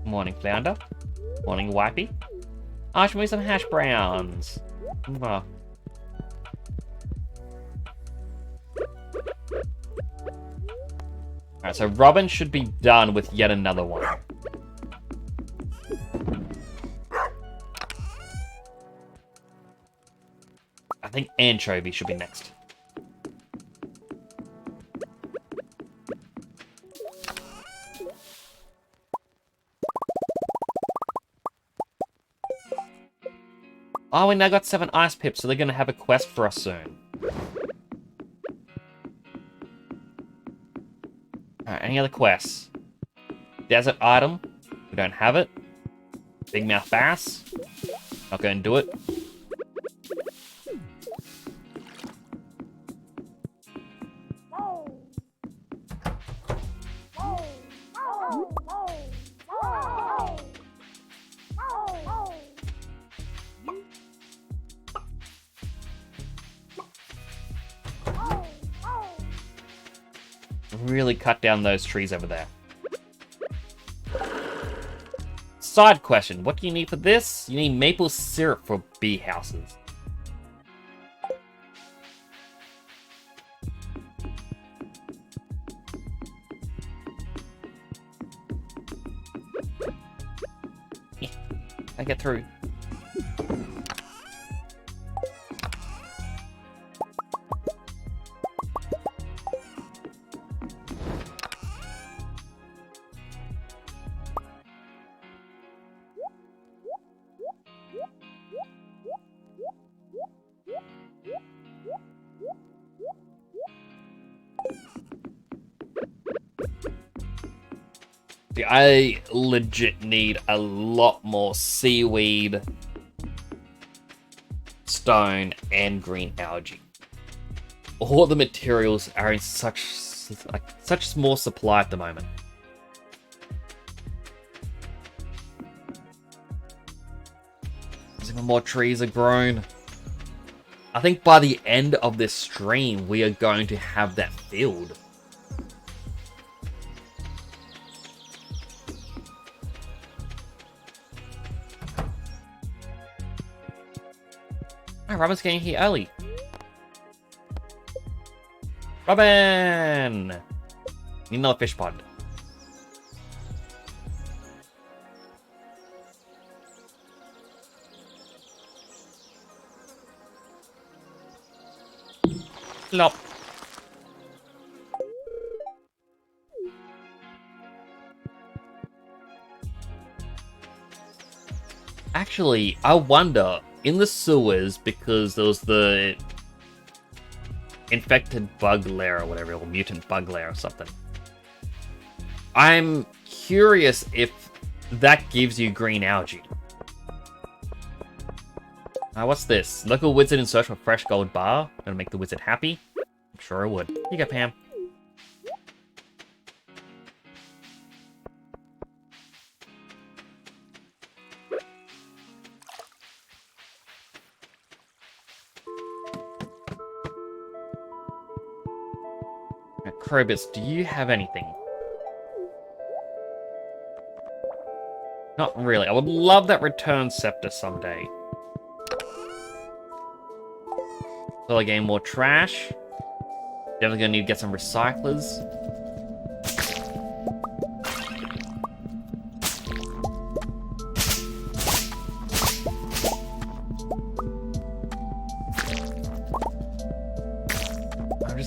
Morning, Flounder. Morning, Wipey. I should make some hash browns. Oh. Alright, so Robin should be done with yet another one. I think Anchovy should be next. Oh, we now got 7 ice pips, so they're going to have a quest for us soon. Alright, any other quests? Desert item. We don't have it. Big mouth bass. Not going to do it. Really cut down those trees over there. Side question, what do you need for this? You need maple syrup for bee houses. Yeah, I get through. I legit need a lot more seaweed, stone, and green algae. All the materials are in such small supply at the moment. As even more trees are grown. I think by the end of this stream, we are going to have that filled. Oh, Robin's getting here early. Robin! Need another fish pond. Flop. Actually, I wonder, in the sewers, because there was the infected bug lair or whatever, or mutant bug lair or something. I'm curious if that gives you green algae. What's this? Local wizard in search for fresh gold bar. Gonna make the wizard happy? I'm sure I would. Here you go, Pam. Krobus, do you have anything? Not really. I would love that return scepter someday. So again, more trash. Definitely gonna need to get some recyclers.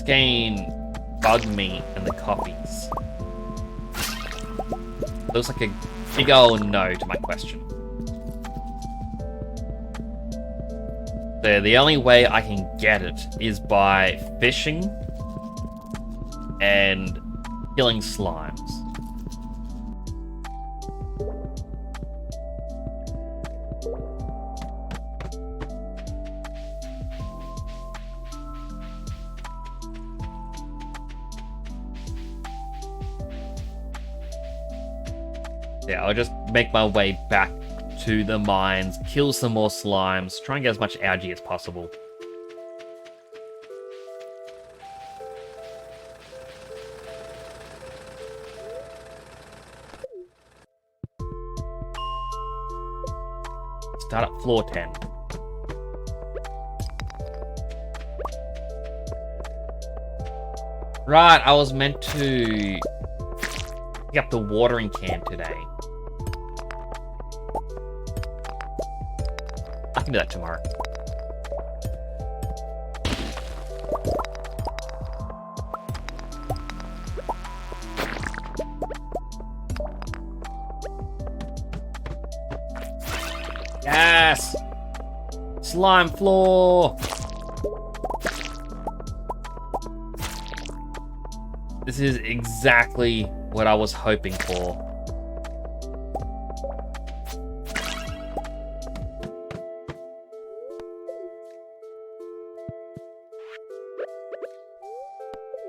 just gain bug meat and the copies. Looks like a big old no to my question. The only way I can get it is by fishing and killing slimes. Yeah, I'll just make my way back to the mines, kill some more slimes, try and get as much algae as possible. Start at floor 10. Right, I was meant to pick up the watering can today. I can do that tomorrow. Yes! Slime floor! This is exactly what I was hoping for.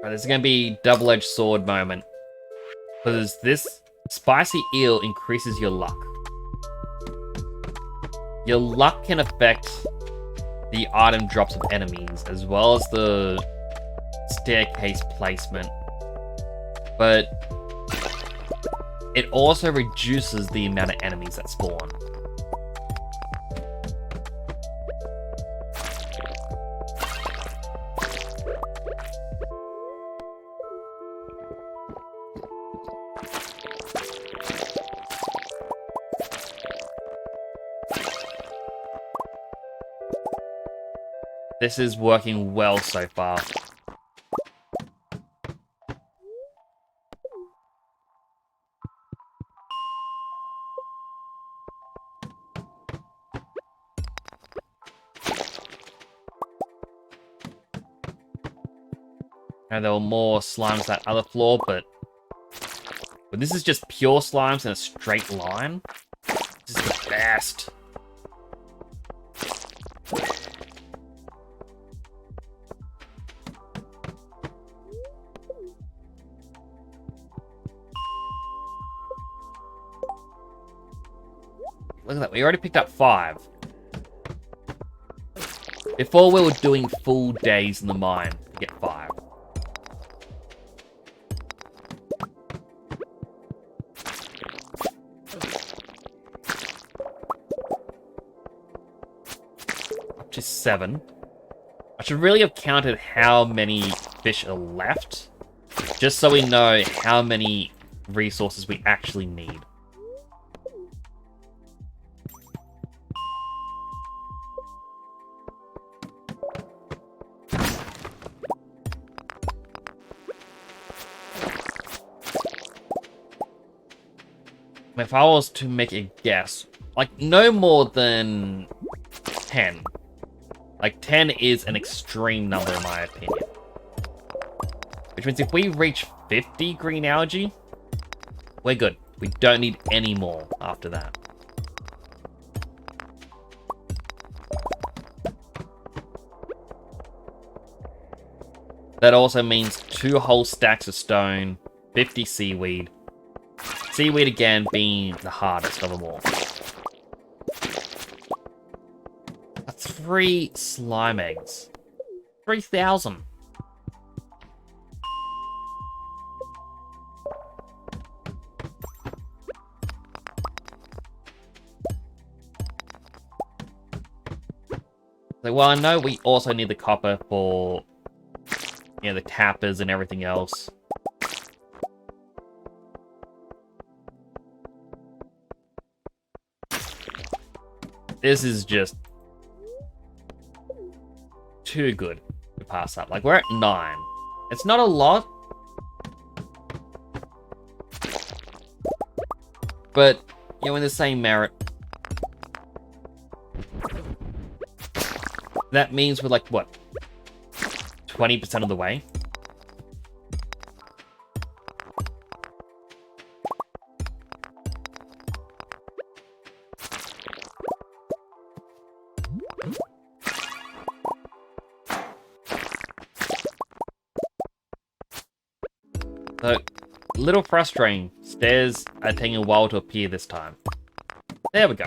Right, this is going to be double-edged sword moment. Because this spicy eel increases your luck. Your luck can affect the item drops of enemies, as well as the staircase placement. But it also reduces the amount of enemies that spawn. This is working well so far. And there were more slimes that other floor, but this is just pure slimes in a straight line. This is the best. Look at that, we already picked up 5. Before we were doing full days in the mine to get 5. Up to 7. I should really have counted how many fish are left, just so we know how many resources we actually need. If I was to make a guess, like no more than 10. Like 10 is an extreme number in my opinion. Which means if we reach 50 green algae, we're good. We don't need any more after that. That also means 2 whole stacks of stone, 50 seaweed. Seaweed again being the hardest of them all. 3 slime eggs. 3,000. So, well, I know we also need the copper for, you know, the tappers and everything else. This is just too good to pass up. Like, we're at 9. It's not a lot, but, you know, in the same merit. That means we're like, what? 20% of the way? So, a little frustrating. Stairs are taking a while to appear this time. There we go.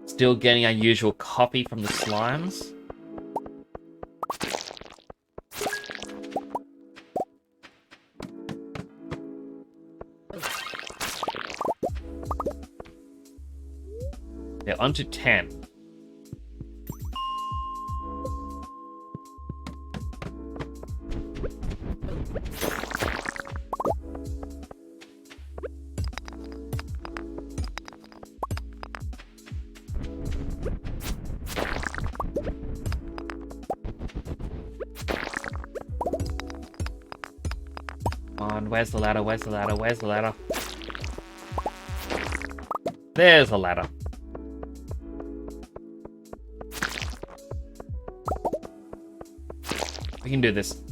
Still getting our usual copy from the slimes. They're onto 10. Where's the ladder? Where's the ladder? Where's the ladder? There's the ladder. We can do this.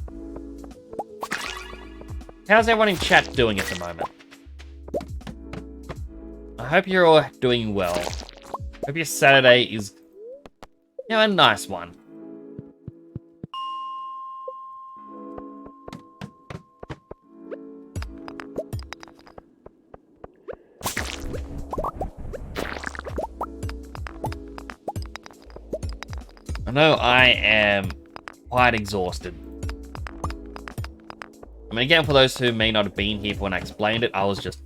How's everyone in chat doing at the moment? I hope you're all doing well. Hope your Saturday is, you know, a nice one. I know I am quite exhausted. I mean, again, for those who may not have been here when I explained it, I was just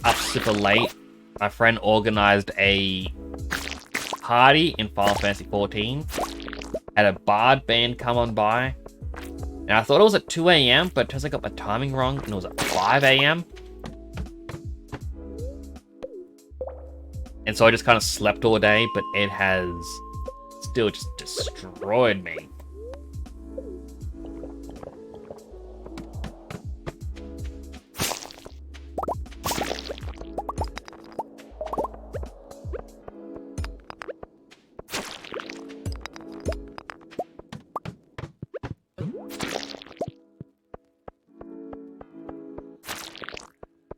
up super late. My friend organized a party in Final Fantasy 14. Had a bard band come on by. And I thought it was at 2 a.m., but it turns out I got my timing wrong, and it was at 5 a.m. And so I just kind of slept all day, but it has still just destroyed me.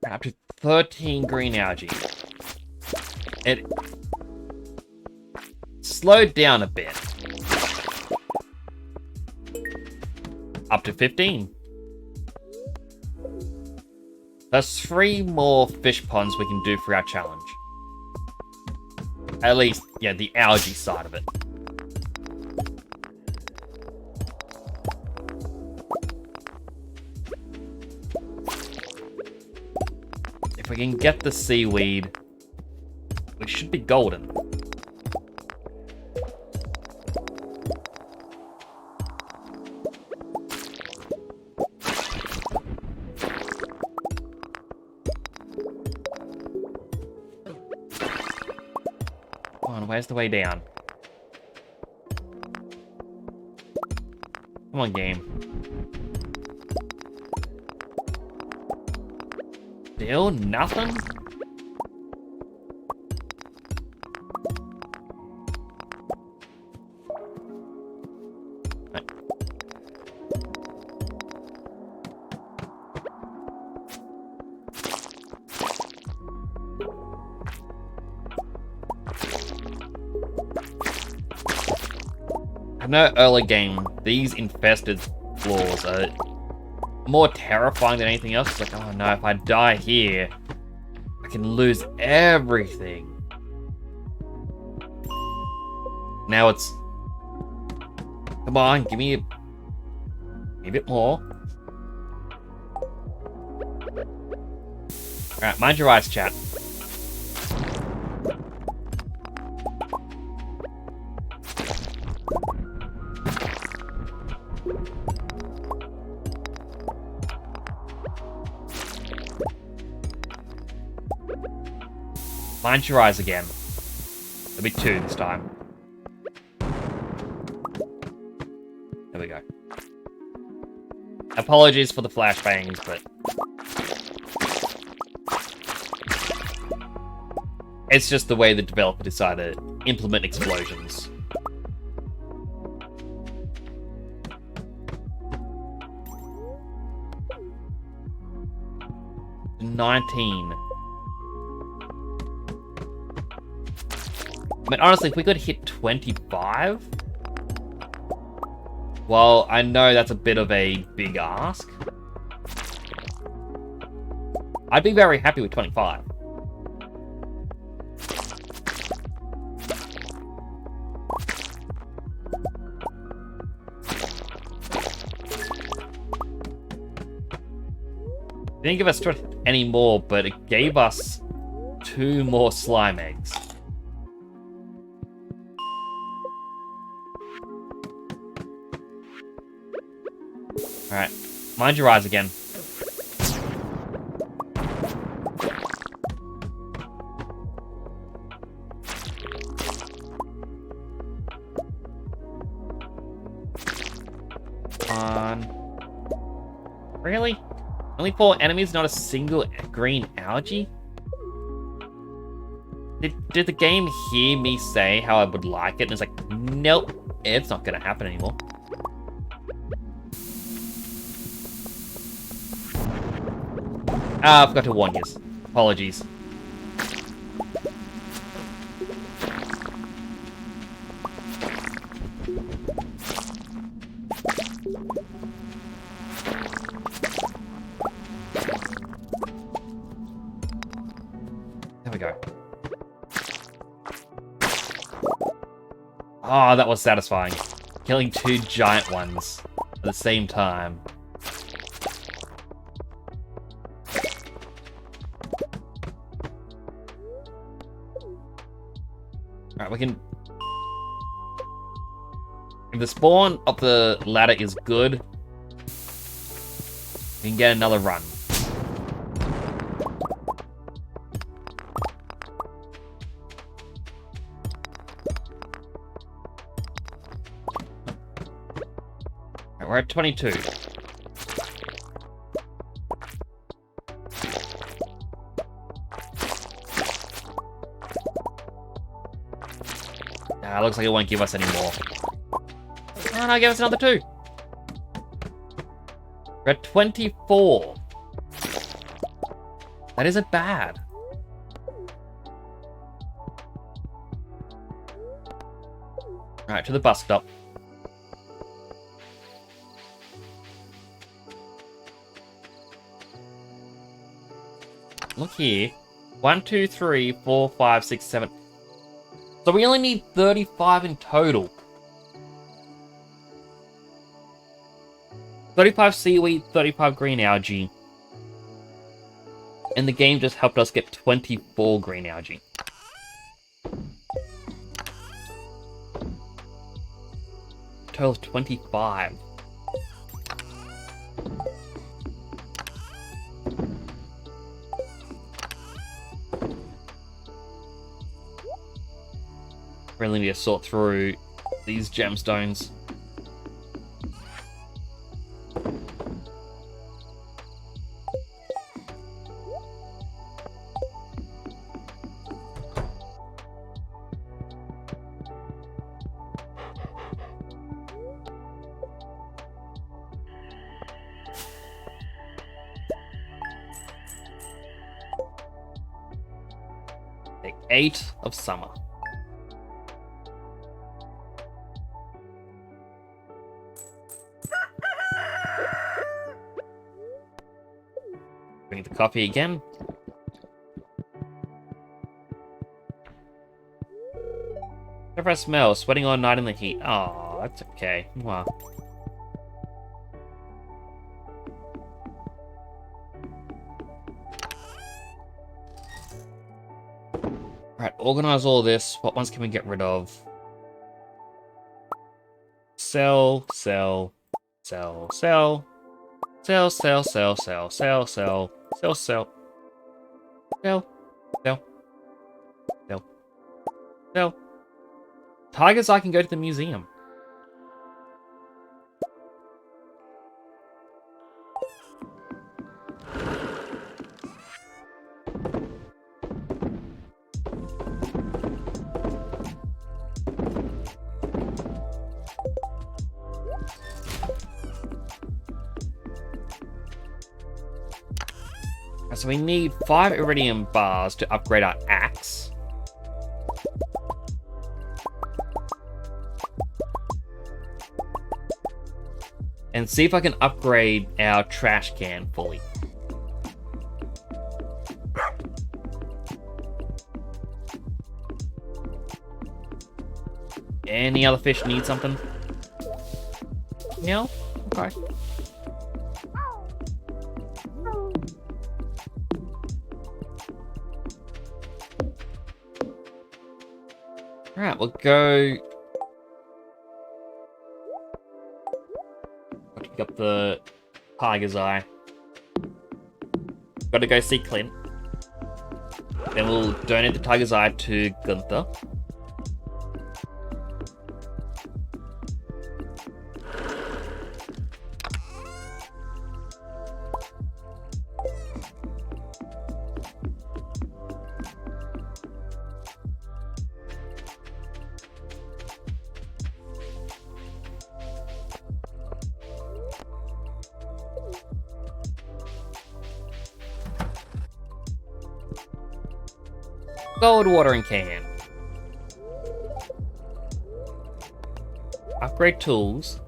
Up to 13 green algae. It slowed down a bit. Up to 15. There's 3 more fish ponds we can do for our challenge. At least, yeah, the algae side of it. If we can get the seaweed, we should be golden. Come on, where's the way down? Come on, game. Still nothing? I know early game, these infested floors are more terrifying than anything else. It's like, oh no, if I die here, I can lose everything. Now it's... Come on, give me a bit more. Alright, mind your eyes, chat. Mind your eyes again. There'll be 2 this time. Apologies for the flashbangs, but... it's just the way the developer decided to implement explosions. $19. I mean, honestly, if we could hit 25... well, I know that's a bit of a big ask. I'd be very happy with 25. Didn't give us any more, but it gave us 2 more slime eggs. Alright, mind your eyes again. Really? Only 4 enemies, not a single green algae? Did the game hear me say how I would like it? And it's like, nope, it's not gonna happen anymore. I forgot to warn you. Apologies. There we go. Oh, that was satisfying. Killing 2 giant ones at the same time. Alright, we can... if the spawn up the ladder is good, we can get another run. Alright, we're at 22. Looks like it won't give us any more. Oh no, give us another 2. We're at 24. That isn't bad. Alright, to the bus stop. Look here. 1, 2, 3, 4, 5, 6, 7. So we only need 35 in total. 35 seaweed, 35 green algae. And the game just helped us get 24 green algae. Total of 25. Really need to sort through these gemstones. Day 8 of summer. Bring the coffee again. Whatever I smell, sweating all night in the heat. Oh, that's okay. Wow. Alright, organize all this. What ones can we get rid of? Sell, sell, sell, sell. Sell, sell, sell, sell, sell, sell, sell, sell. Sell, sell, sell, sell. Tigers, I can go to the museum. So we need 5 iridium bars to upgrade our axe. And see if I can upgrade our trash can fully. Any other fish need something? No? Okay. Alright, we'll go... Got to pick up the tiger's eye. Got to go see Clint. Then we'll donate the tiger's eye to Gunther. Gold watering can. Upgrade tools.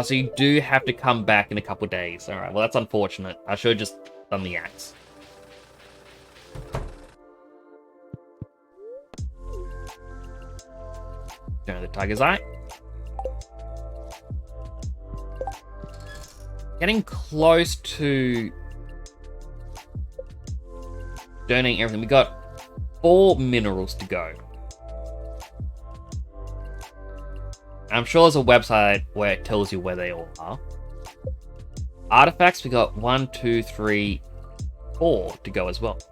So you do have to come back in a couple of days. Alright, well that's unfortunate. I should have just done the axe. Turn the tiger's eye. Getting close to donating everything. We got 4 minerals to go. I'm sure there's a website where it tells you where they all are. Artifacts, we got 1, 2, 3, 4 to go as well. Is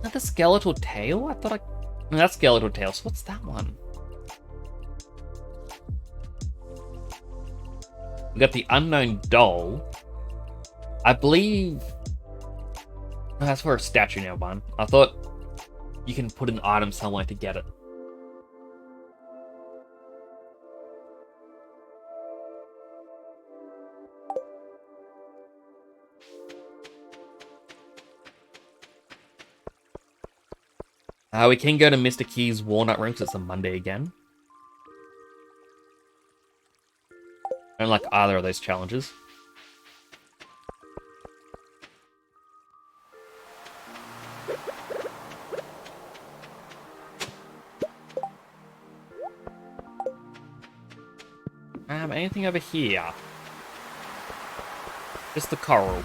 that the skeletal tail? I thought I... No, that's skeletal tail. So what's that one? We got the unknown doll. I believe... No, that's for a statue now, one. I thought you can put an item somewhere to get it. We can go to Mr. Key's Walnut Room, because it's a Monday again. I don't like either of those challenges. Anything over here? Just the coral.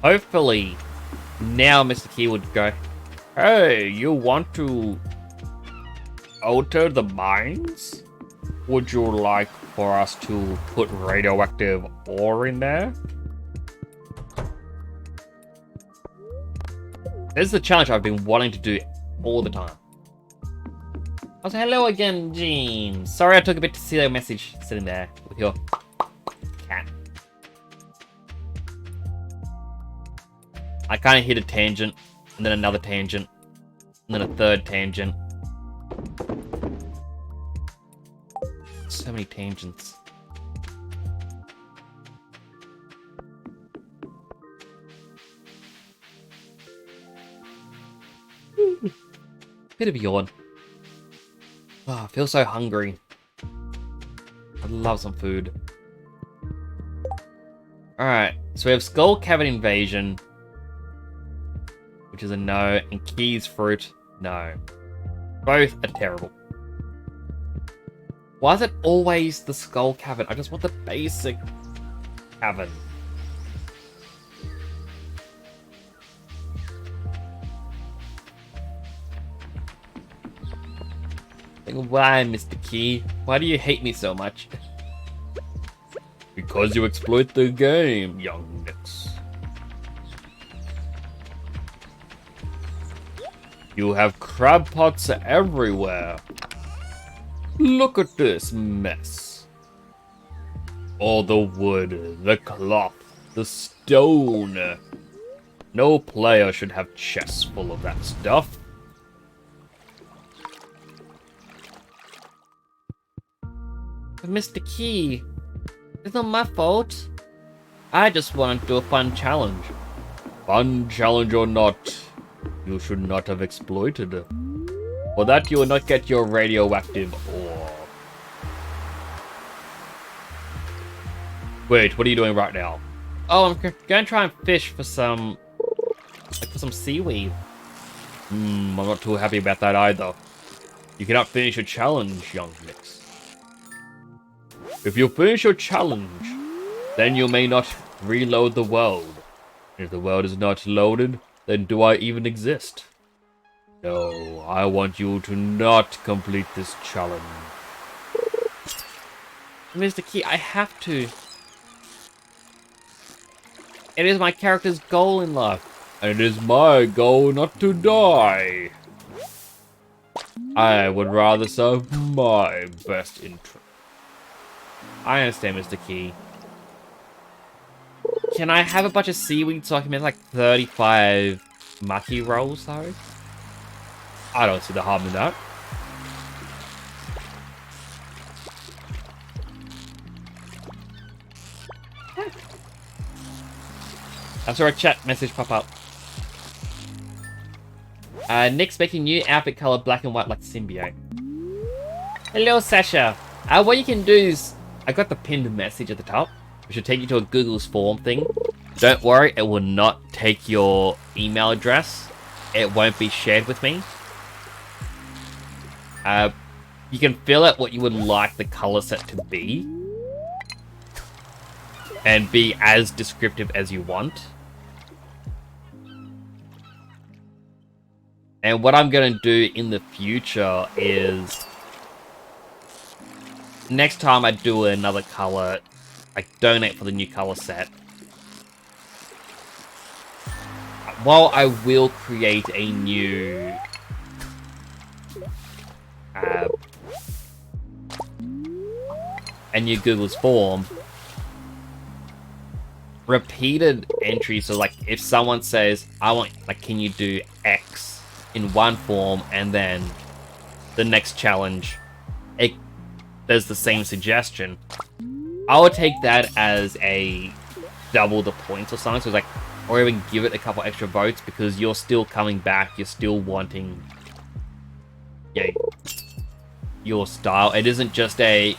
Hopefully, now Mr. Key would go, hey, you want to alter the mines? Would you like for us to put radioactive ore in there? This is the challenge I've been wanting to do all the time. Also, hello again, Gene. Sorry I took a bit to see that message sitting there with your cat. I kind of hit a tangent, and then another tangent, and then a third tangent. So many tangents. Bit of a yawn. Oh, I feel so hungry. I'd love some food. Alright, so we have Skull Cavern Invasion, which is a no, and Keys Fruit, no. Both are terrible. Why is it always the Skull Cavern? I just want the basic cavern. Why, Mr. Key? Why do you hate me so much? Because you exploit the game, young Nix. You have crab pots everywhere. Look at this mess. All the wood, the cloth, the stone. No player should have chests full of that stuff. But Mr. Key, it's not my fault. I just wanted to do a fun challenge. Fun challenge or not, you should not have exploited. For that, you will not get your radioactive ore. Wait, what are you doing right now? Oh, I'm going to try and fish for some... like, for some seaweed. I'm not too happy about that either. You cannot finish your challenge, young Nix. If you finish your challenge, then you may not reload the world. If the world is not loaded, then do I even exist? No, I want you to not complete this challenge. Mr. Key, I have to. It is my character's goal in life. And it is my goal not to die. I would rather serve my best interest. I understand, Mr. Key. Can I have a bunch of seaweed so I can make like 35 mucky rolls, though? I don't see the harm in that. I saw a chat message pop up. Nick's making new outfit color black and white like symbiote. Hello, Sasha. What you can do is... I got the pinned message at the top, which will take you to a Google's form thing. Don't worry, it will not take your email address. It won't be shared with me. You can fill out what you would like the color set to be. And be as descriptive as you want. And what I'm going to do in the future is... next time I do another color, I donate for the new color set. While I will create a new... Google's form, repeated entries, so like if someone says, I want, like, can you do X in one form, and then the next challenge, it does the same suggestion, I would take that as a double the points or something, so it's like, or even give it a couple extra votes, because you're still coming back, you're still wanting, yeah, your style. It isn't just a,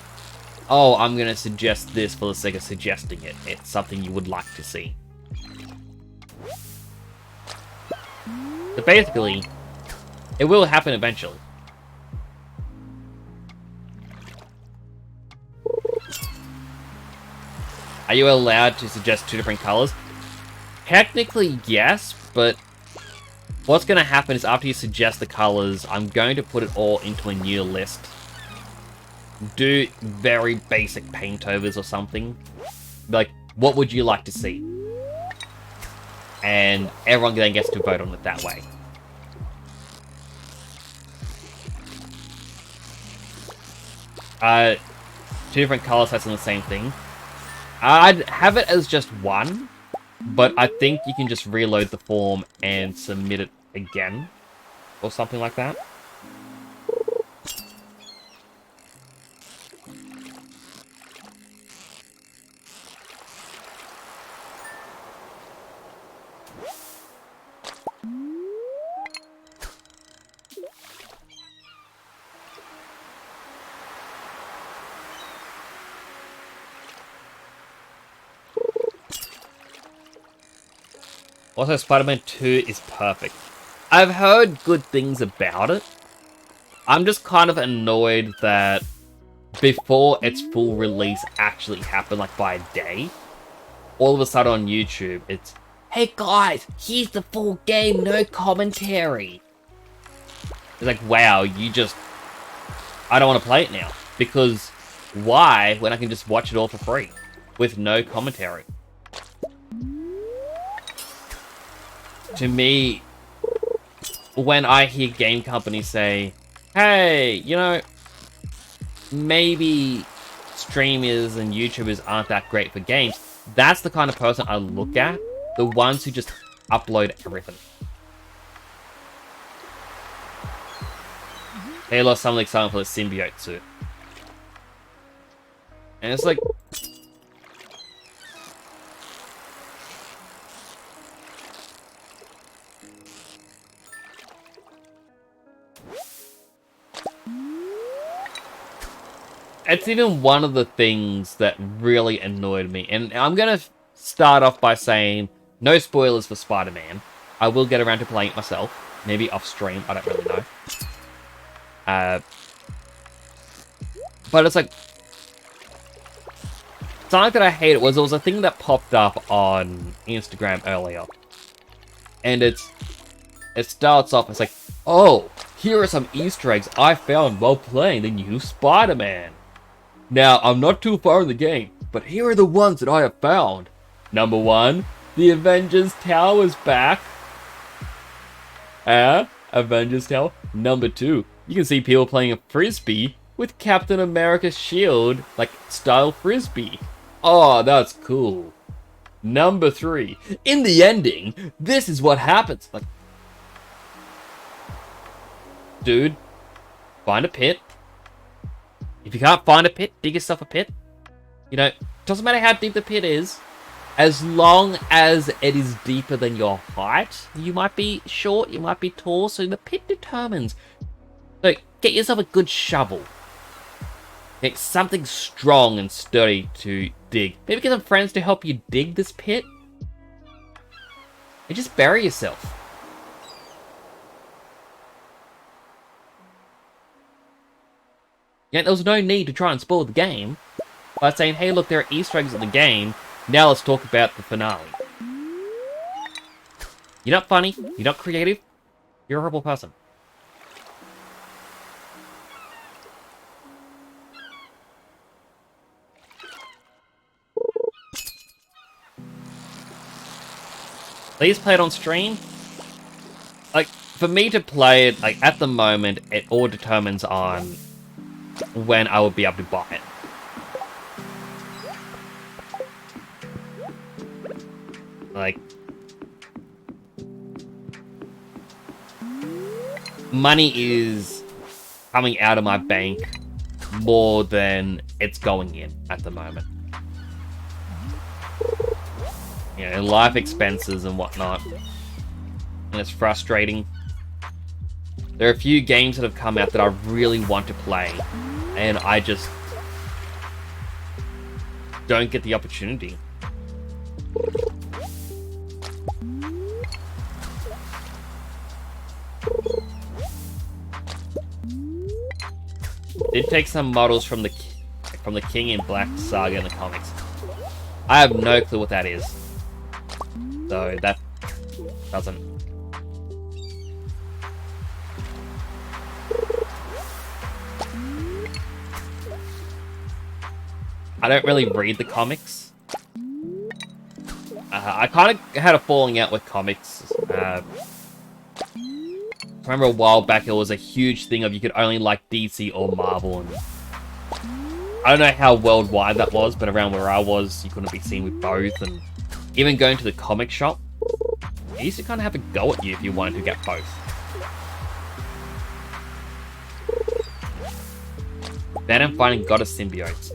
oh, I'm going to suggest this for the sake of suggesting it. It's something you would like to see. So basically, it will happen eventually. Are you allowed to suggest 2 different colors? Technically, yes, but what's going to happen is after you suggest the colors, I'm going to put it all into a new list. Do very basic paint overs or something. Like, what would you like to see? And everyone then gets to vote on it that way. Two different color sets on the same thing. I'd have it as just one, but I think you can just reload the form and submit it again, or something like that. Also, Spider-Man 2 is perfect. I've heard good things about it. I'm just kind of annoyed that before its full release actually happened, like by a day, all of a sudden on YouTube, it's, hey guys, here's the full game, no commentary. It's like, wow, you just... I don't want to play it now. Because why, when I can just watch it all for free with no commentary? To me, when I hear game companies say, hey, you know, maybe streamers and YouTubers aren't that great for games, that's the kind of person I look at. The ones who just upload everything. They lost some excitement for the symbiote suit. And it's like... It's even one of the things that really annoyed me. And I'm going to start off by saying, no spoilers for Spider-Man. I will get around to playing it myself. Maybe off stream, I don't really know. But it's like... Something that I hate was there was a thing that popped up on Instagram earlier. And it starts off, it's like, oh, here are some Easter eggs I found while playing the new Spider-Man. Now, I'm not too far in the game, but here are the ones that I have found. Number 1, the Avengers Tower is back. Avengers Tower. Number 2, you can see people playing a Frisbee with Captain America's shield, like, style Frisbee. Oh, that's cool. Number 3, in the ending, this is what happens. Like, dude, find a pit. If you can't find a pit, dig yourself a pit. You know, doesn't matter how deep the pit is, as long as it is deeper than your height. You might be short, you might be tall, so the pit determines. So, get yourself a good shovel. Get something strong and sturdy to dig. Maybe get some friends to help you dig this pit. And just bury yourself. Yeah, there was no need to try and spoil the game by saying, hey, look, there are Easter eggs in the game. Now let's talk about the finale. You're not funny. You're not creative. You're a horrible person. Please play it on stream. Like, for me to play it, like, at the moment, it all determines on when I will be able to buy it. Like, money is coming out of my bank more than it's going in at the moment. You know, life expenses and whatnot. And it's frustrating. There are a few games that have come out that I really want to play, and I just don't get the opportunity. Did take some models from the King in Black saga in the comics. I have no clue what that is, so that doesn't. I don't really read the comics. I kind of had a falling out with comics. I remember a while back it was a huge thing of you could only like DC or Marvel, and I don't know how worldwide that was, but around where I was, you couldn't be seen with both, and even going to the comic shop, they used to kind of have a go at you if you wanted to get both. Venom finding goddess symbiotes.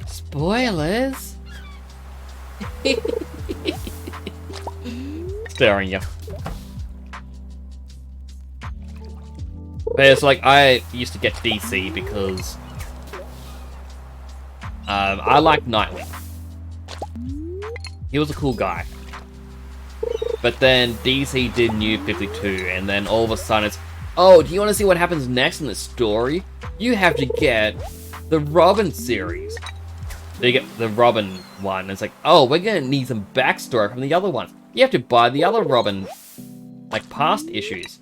Spoilers! Staring you. But it's like, I used to get DC because I liked Nightwing. He was a cool guy. But then DC did New 52, and then all of a sudden it's, oh, do you want to see what happens next in the story? You have to get the Robin series. So you get the Robin one, and it's like, oh, we're gonna need some backstory from the other ones. You have to buy the other Robin, like, past issues.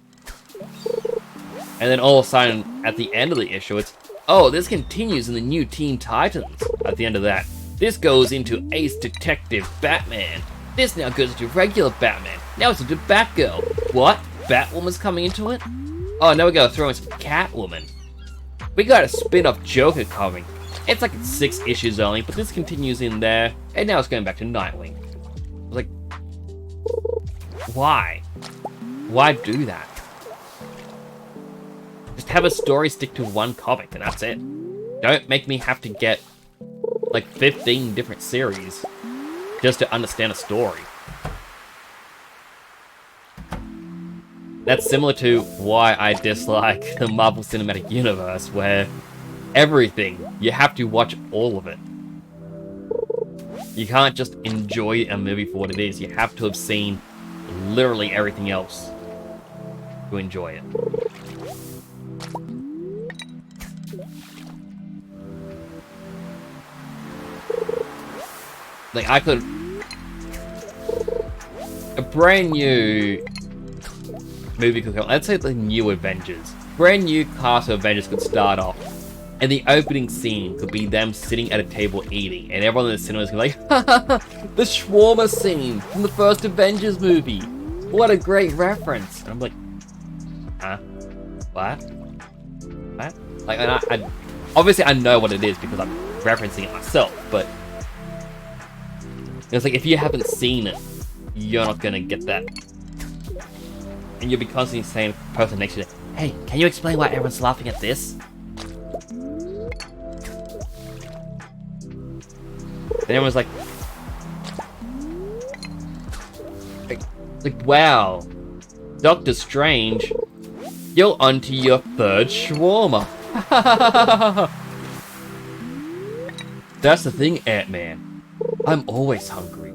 And then all of a sudden, at the end of the issue, it's, oh, this continues in the new Teen Titans. At the end of that, this goes into Ace Detective Batman. This now goes into regular Batman. Now it's into Batgirl. What? Batwoman's coming into it? Oh, now we gotta throw in some Catwoman. We got a spin-off Joker coming. It's like 6 issues only, but this continues in there, and now it's going back to Nightwing. I was like, why? Why do that? Just have a story stick to one comic, and that's it. Don't make me have to get like 15 different series just to understand a story. That's similar to why I dislike the Marvel Cinematic Universe, where everything, you have to watch all of it. You can't just enjoy a movie for what it is. You have to have seen literally everything else to enjoy it. Like, I could... A brand new movie could come... Let's say the new Avengers. Brand new cast of Avengers could start off. And the opening scene could be them sitting at a table eating. And everyone in the cinema is going to be like, the shawarma scene from the first Avengers movie. What a great reference. And I'm like, huh? What? What? Like, and I obviously I know what it is because I'm referencing it myself, but it's like, if you haven't seen it, you're not gonna get that. And you'll be constantly saying to the person next to you, hey, can you explain why everyone's laughing at this? And everyone's like, wow, Doctor Strange, you're onto your third shawarma. That's the thing, Ant-Man. I'm always hungry.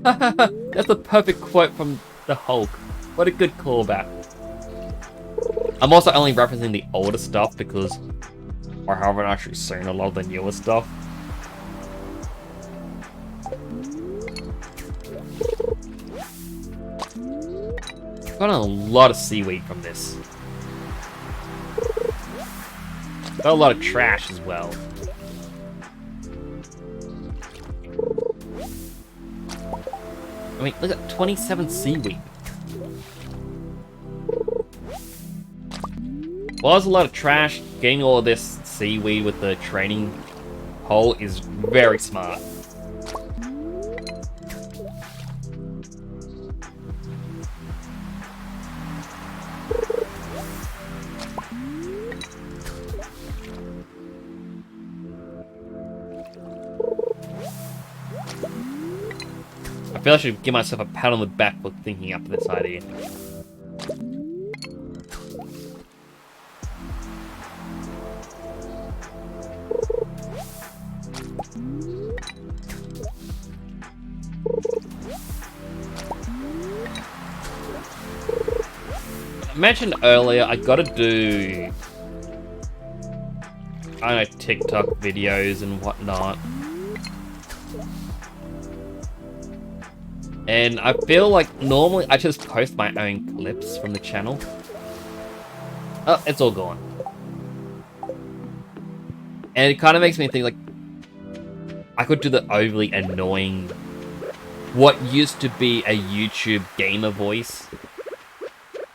That's the perfect quote from the Hulk. What a good callback. I'm also only referencing the older stuff because I haven't actually seen a lot of the newer stuff. Got a lot of seaweed from this. Got a lot of trash as well. I mean, look at 27 seaweed. Well, there's a lot of trash. Getting all of this seaweed with the training pole is very smart. I feel I should give myself a pat on the back for thinking up this idea. I mentioned earlier, I gotta do, I don't know, TikTok videos and whatnot. And I feel like normally I just post my own clips from the channel. Oh, it's all gone. And it kind of makes me think, like, I could do the overly annoying, what used to be a YouTube gamer voice.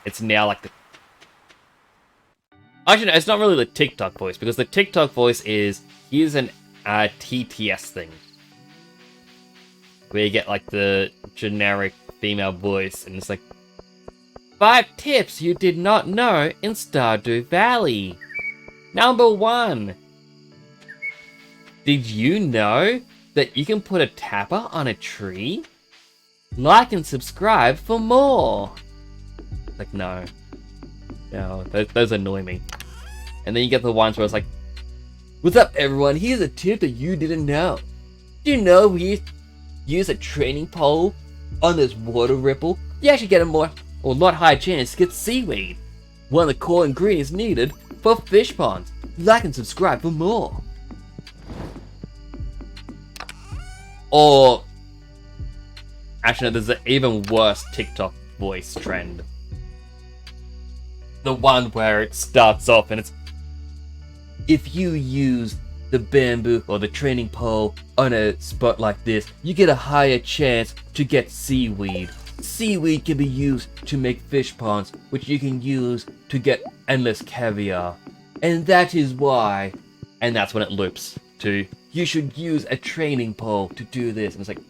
It's now like the... Actually, no, it's not really the TikTok voice, because the TikTok voice is an TTS thing. Where you get, like, the generic female voice, and it's like, 5 tips you did not know in Stardew Valley. Number 1. Did you know that you can put a tapper on a tree? Like and subscribe for more. Like, no. No, those annoy me. And then you get the ones where it's like, what's up, everyone? Here's a tip that you didn't know. Do you know we use a training pole on this water ripple? You actually get a lot higher chance to get seaweed. One of the core ingredients needed for fish ponds. Like and subscribe for more. Or, actually, no, there's an even worse TikTok voice trend. The one where it starts off and it's, if you use the bamboo or the training pole on a spot like this, you get a higher chance to get seaweed. Seaweed can be used to make fish ponds, which you can use to get endless caviar. And that is why, and that's when it loops to, you should use a training pole to do this. And it's like,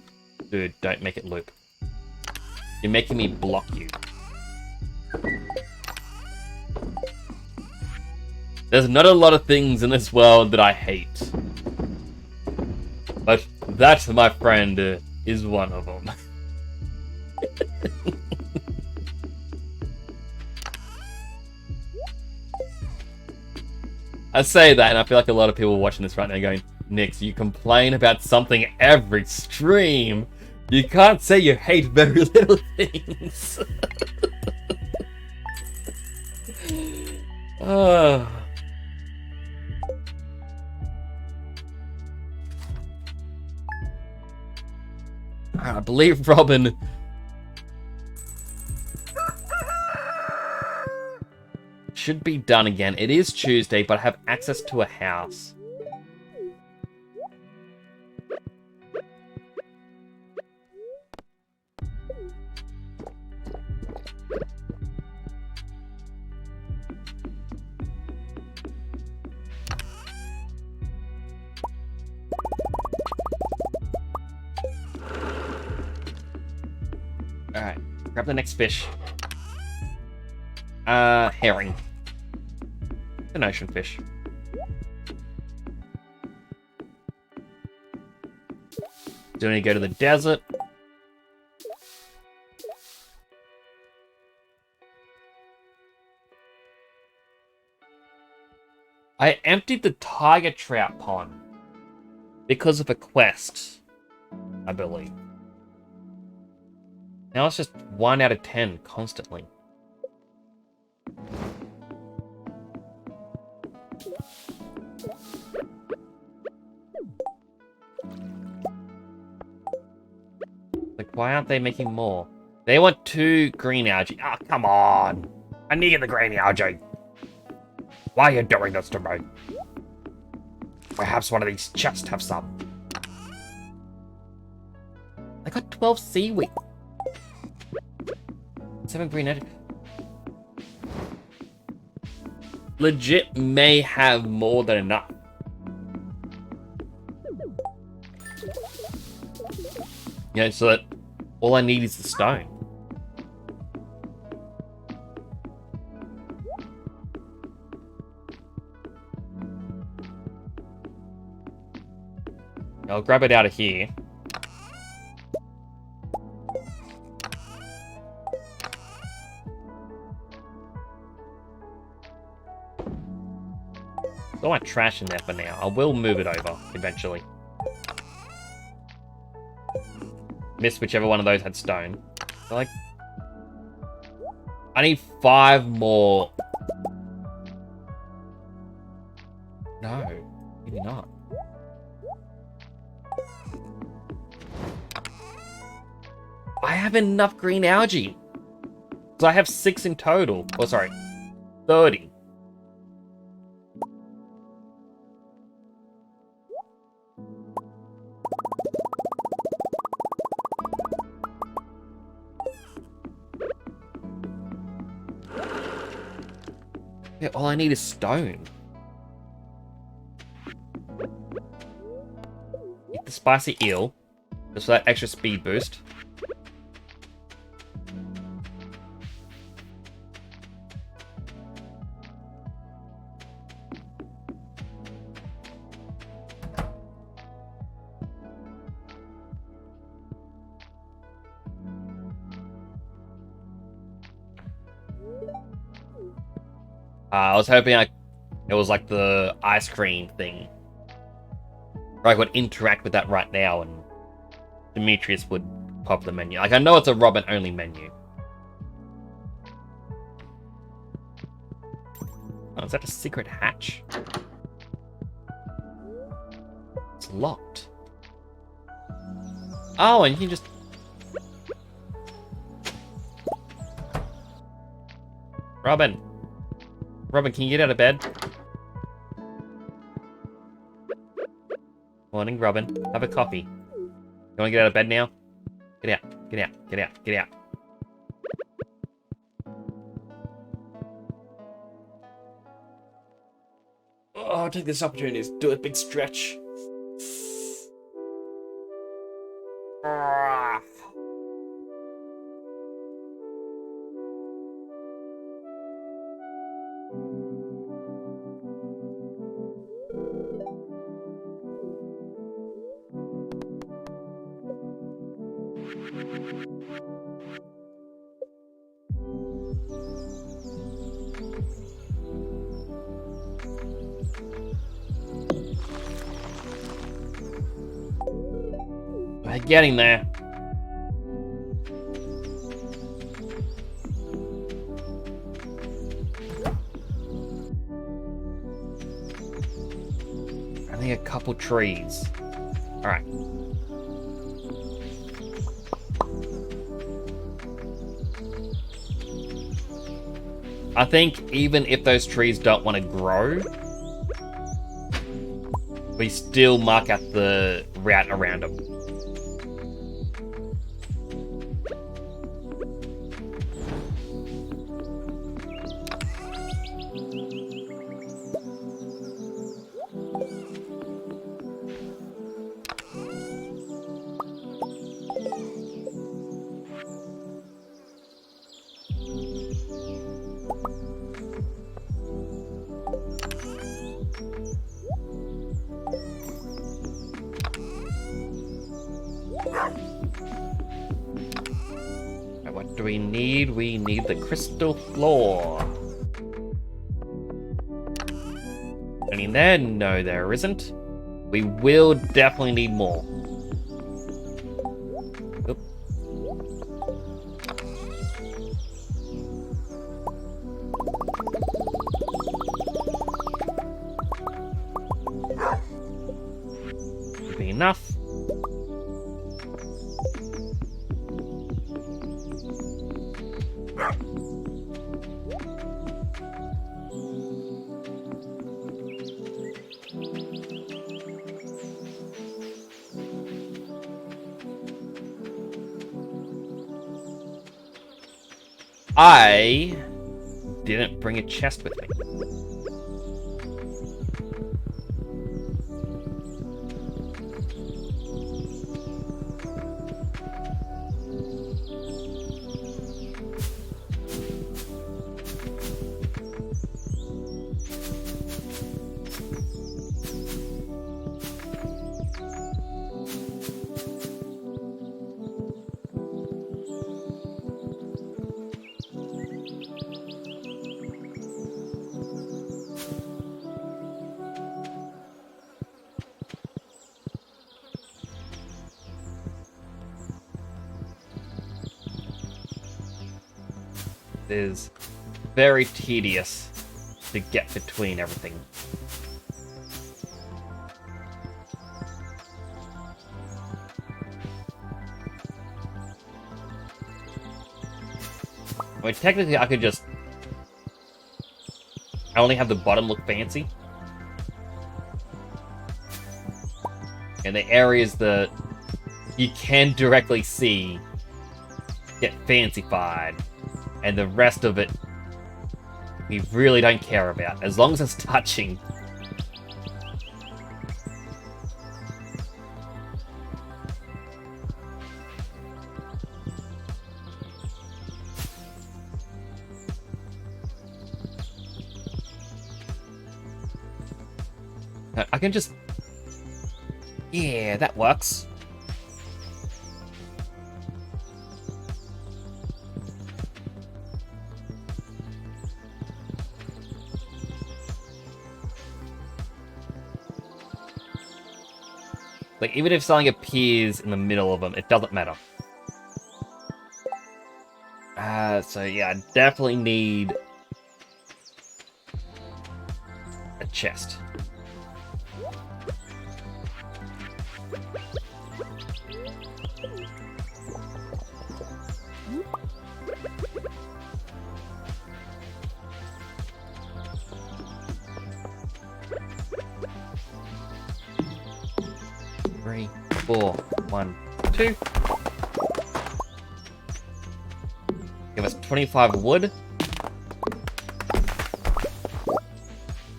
dude, don't make it loop. You're making me block you. There's not a lot of things in this world that I hate. That, my friend, is one of them. I say that, and I feel like a lot of people watching this right now going, Nix, you complain about something every stream. You can't say you hate very little things. I believe Robin should be done again. It is Tuesday, but I have access to a house. Alright, grab the next fish. Herring. An ocean fish. Do I need to go to the desert? I emptied the tiger trout pond because of a quest, I believe. Now it's just 1 out of 10 constantly. Like, why aren't they making more? They want 2 green algae. Ah, oh, come on. I need the green algae. Why are you doing this to me? Perhaps one of these chests have some. I got 12 seaweed. 7 green algae. Legit may have more than enough. You know, so that all I need is the stone. I'll grab it out of here. Don't want trash in there for now. I will move it over eventually. Missed whichever one of those had stone. So, like, I need 5 more. No, maybe not. I have enough green algae. So I have 6 in total. Oh, sorry, 30. Yeah, all I need is stone. Eat the spicy eel, just for that extra speed boost. I was hoping it was like the ice cream thing. Or I could interact with that right now and Demetrius would pop the menu. Like, I know it's a Robin only menu. Oh, is that a secret hatch? It's locked. Oh, and you can just... Robin, can you get out of bed? Morning, Robin. Have a coffee. You want to get out of bed now? Get out. Get out. Get out. Get out. Oh, I'll take this opportunity to do a big stretch. Getting there. Only a couple trees. Alright. I think even if those trees don't want to grow, we still mark out the route around them. What do we need? We need the crystal floor. Any there? No, there isn't. We will definitely need more. Oop. Should be enough. I didn't bring a chest with me. It is very tedious to get between everything. I mean, technically I could just... I only have the bottom look fancy. And the areas that you can directly see get fancified. And the rest of it, we really don't care about, as long as it's touching. I can just... Yeah, that works. Like, even if something appears in the middle of them, it doesn't matter. So yeah, I definitely need a chest. Three, 4, 1, 2. Give us 25 wood.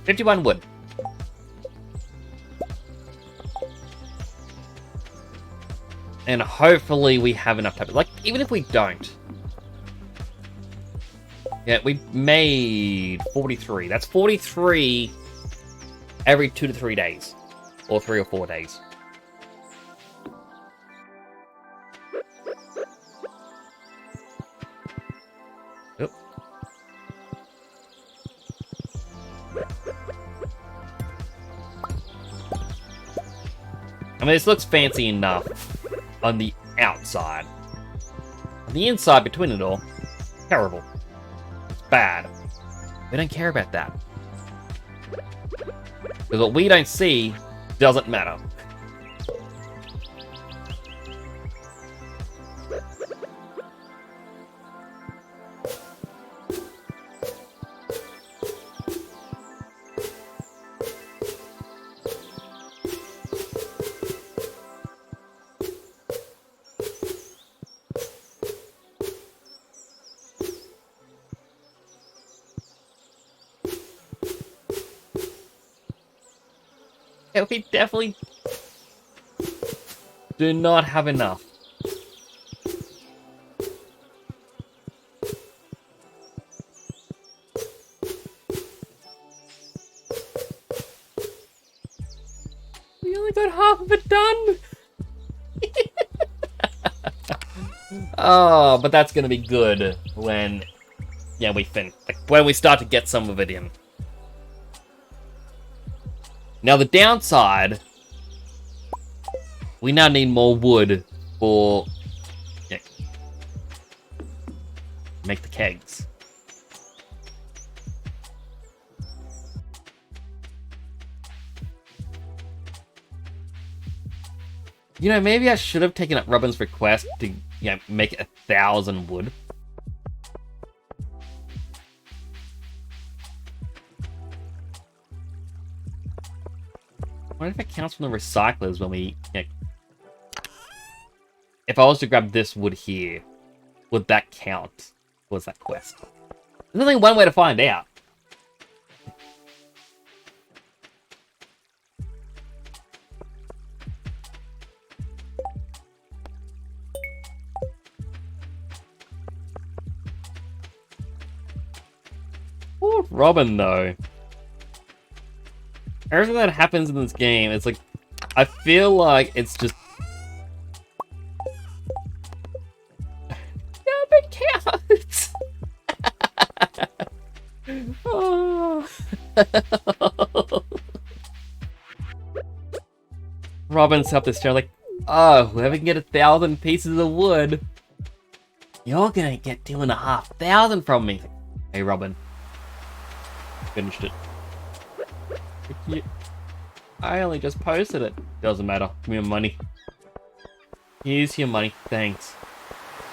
51 wood. And hopefully we have enough time. Like, even if we don't. Yeah, we made 43. That's 43 every 2 to 3 days. Or 3 or 4 days. Oop. I mean, this looks fancy enough. on the outside. On the inside, between it all, terrible. It's bad. We don't care about that. Because what we don't see doesn't matter. Yeah, we definitely do not have enough. We only got half of it done. Oh, but that's gonna be good when, yeah, when we start to get some of it in. Now the downside, we now need more wood for, yeah, make the kegs. You know, maybe I should have taken up Robin's request to, you know, make 1,000 wood. I wonder if it counts from the recyclers when we, you know, if I was to grab this wood here, would that count? What's that quest? There's only one way to find out. Poor Robin, though. Everything that happens in this game, it's like, I feel like it's just... Yeah, but counts! Oh. Robin's up this chair like, oh, whoever can get 1,000 pieces of wood, you're gonna get 2,500 from me. Hey, Robin. Finished it. I only just posted it. Doesn't matter. Give me your money. Here's your money. Thanks.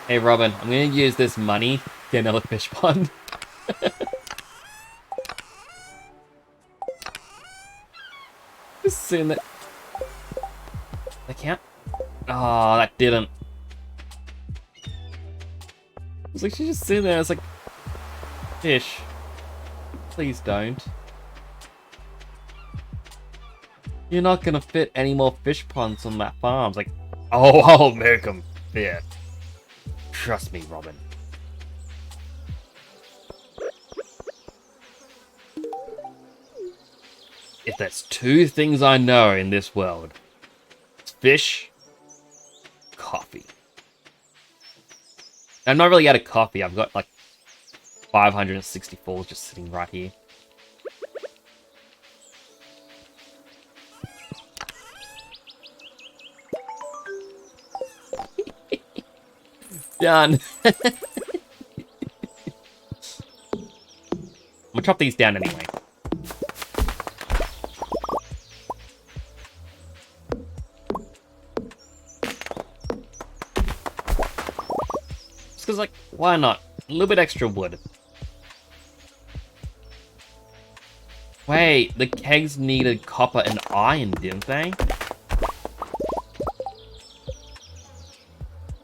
Hey, Robin, I'm gonna use this money to get another fish pond. Just seeing that. That count? Oh, that didn't. It's like she's just sitting there. It's like, fish. Please don't. You're not gonna fit any more fish ponds on that farm. It's like, oh, I'll make them fit. Trust me, Robin. If there's two things I know in this world, it's fish, coffee. I'm not really out of coffee. I've got like 564 just sitting right here. Done. I'm gonna chop these down anyway. Just because, like, why not? A little bit extra wood. Wait, the kegs needed copper and iron, didn't they?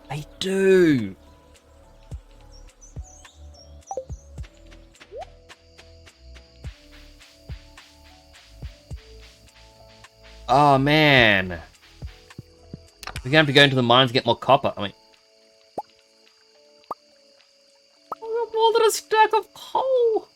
They do! Oh, man. We're gonna have to go into the mines to get more copper. I mean... I've got more than a stack of coal!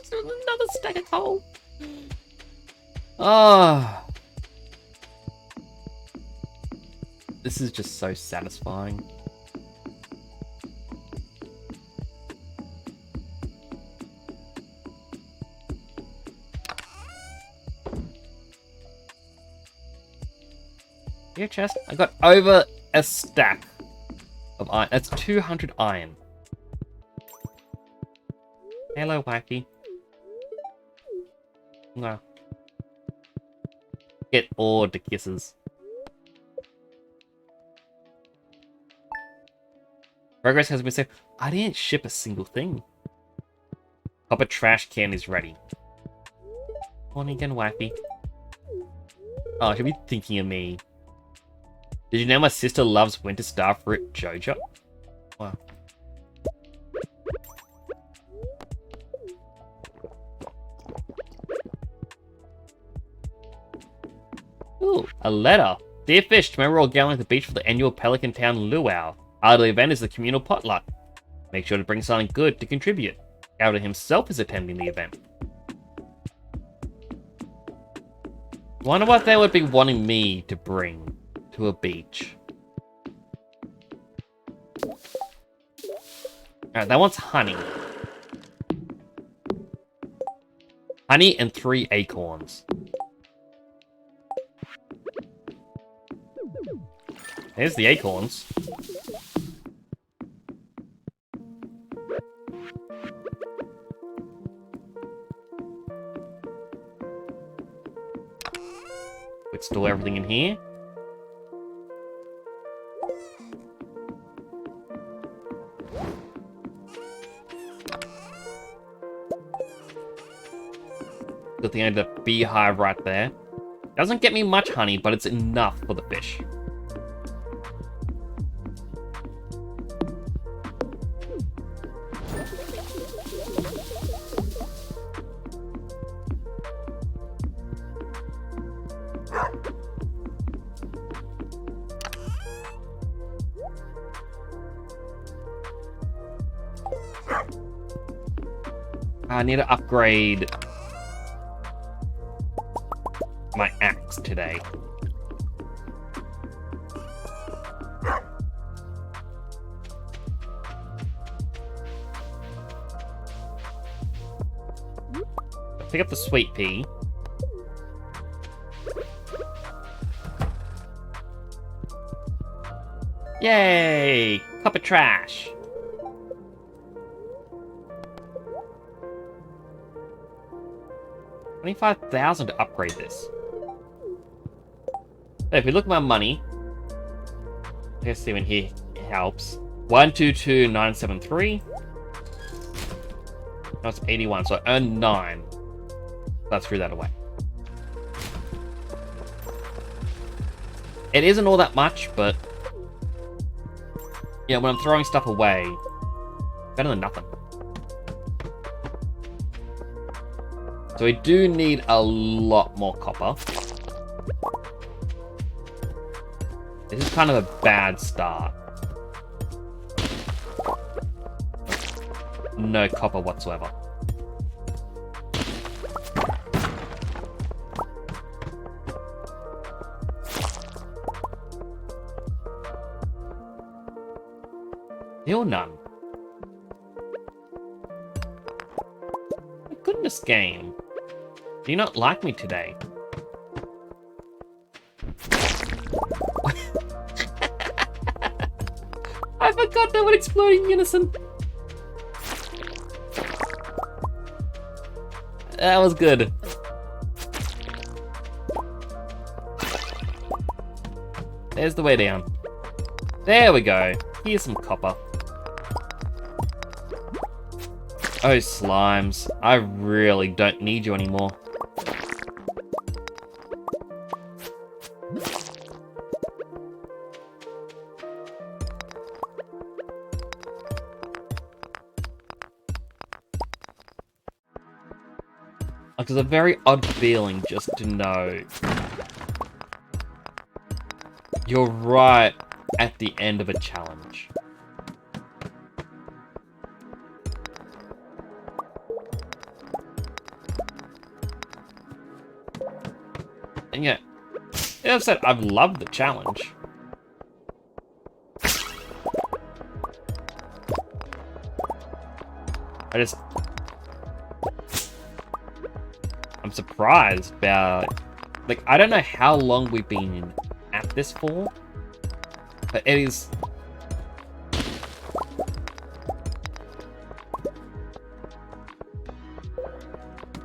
Another stack of coal. Oh, this is just so satisfying. Your chest? I got over a stack of iron. That's 200 iron. Hello, Wacky. No. Get all the kisses. Progress has been saved. I didn't ship a single thing. Copper trash can is ready. Morning again, Wacky. Oh, she'll be thinking of me. Did you know my sister loves winter starfruit Jojo? Wow. Ooh, a letter. Dear Fish, tomorrow we're all gathering at the beach for the annual Pelican Town Luau. Part of the event is the communal potluck. Make sure to bring something good to contribute. Gowder himself is attending the event. Wonder what they would be wanting me to bring to a beach. Alright, that one's honey. Honey and 3 acorns. There's the acorns. Let's store everything in here. Good thing I had a beehive right there. Doesn't get me much honey, but it's enough for the fish. I need to upgrade my axe today. Pick up the sweet pea. Yay! Cup of trash. $25,000 to upgrade this. If we look at my money, let's see when here helps. 122,973. That's 81, so I earned 9. I threw that away. It isn't all that much, but yeah, when I'm throwing stuff away, better than nothing. So we do need a lot more copper. This is kind of a bad start. No copper whatsoever. Still none. My goodness, game. Do you not like me today? I forgot that one exploding unison. That was good. There's the way down. There we go. Here's some copper. Oh, slimes. I really don't need you anymore. Like, it's a very odd feeling just to know you're right at the end of a challenge. And yeah, I've said I've loved the challenge. I'm surprised about, like, I don't know how long we've been at this for, but it is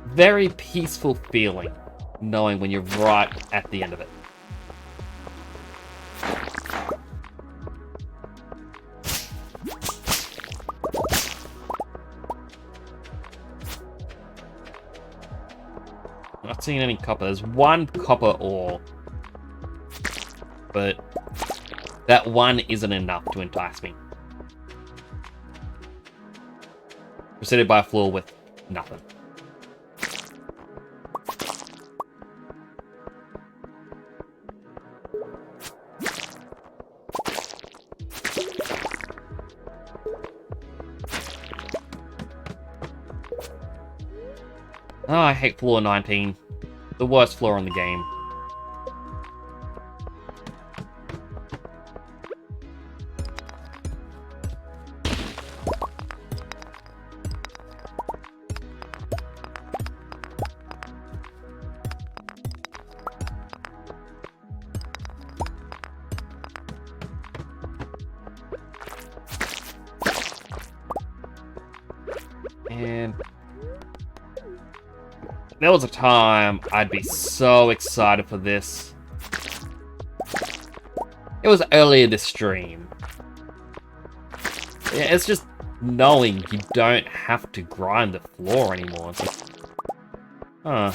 very peaceful feeling knowing when you're right at the end of it. Not seeing any copper. There's one copper ore, but that one isn't enough to entice me. Preceded by a floor with nothing. Oh, I hate floor 19. The worst floor in the game. And there was a time I'd be so excited for this. It was earlier this stream. Yeah, it's just knowing you don't have to grind the floor anymore. It's like, huh.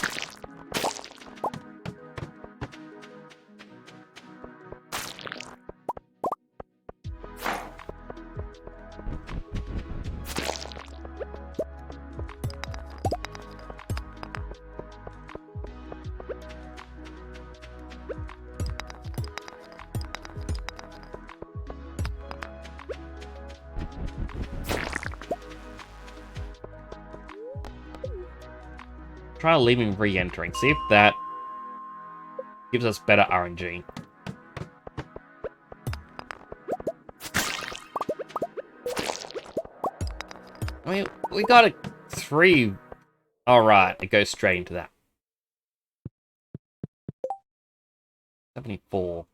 Try leaving re-entering. See if that gives us better RNG. I mean, we got a 3. Alright, it goes straight into that. 74.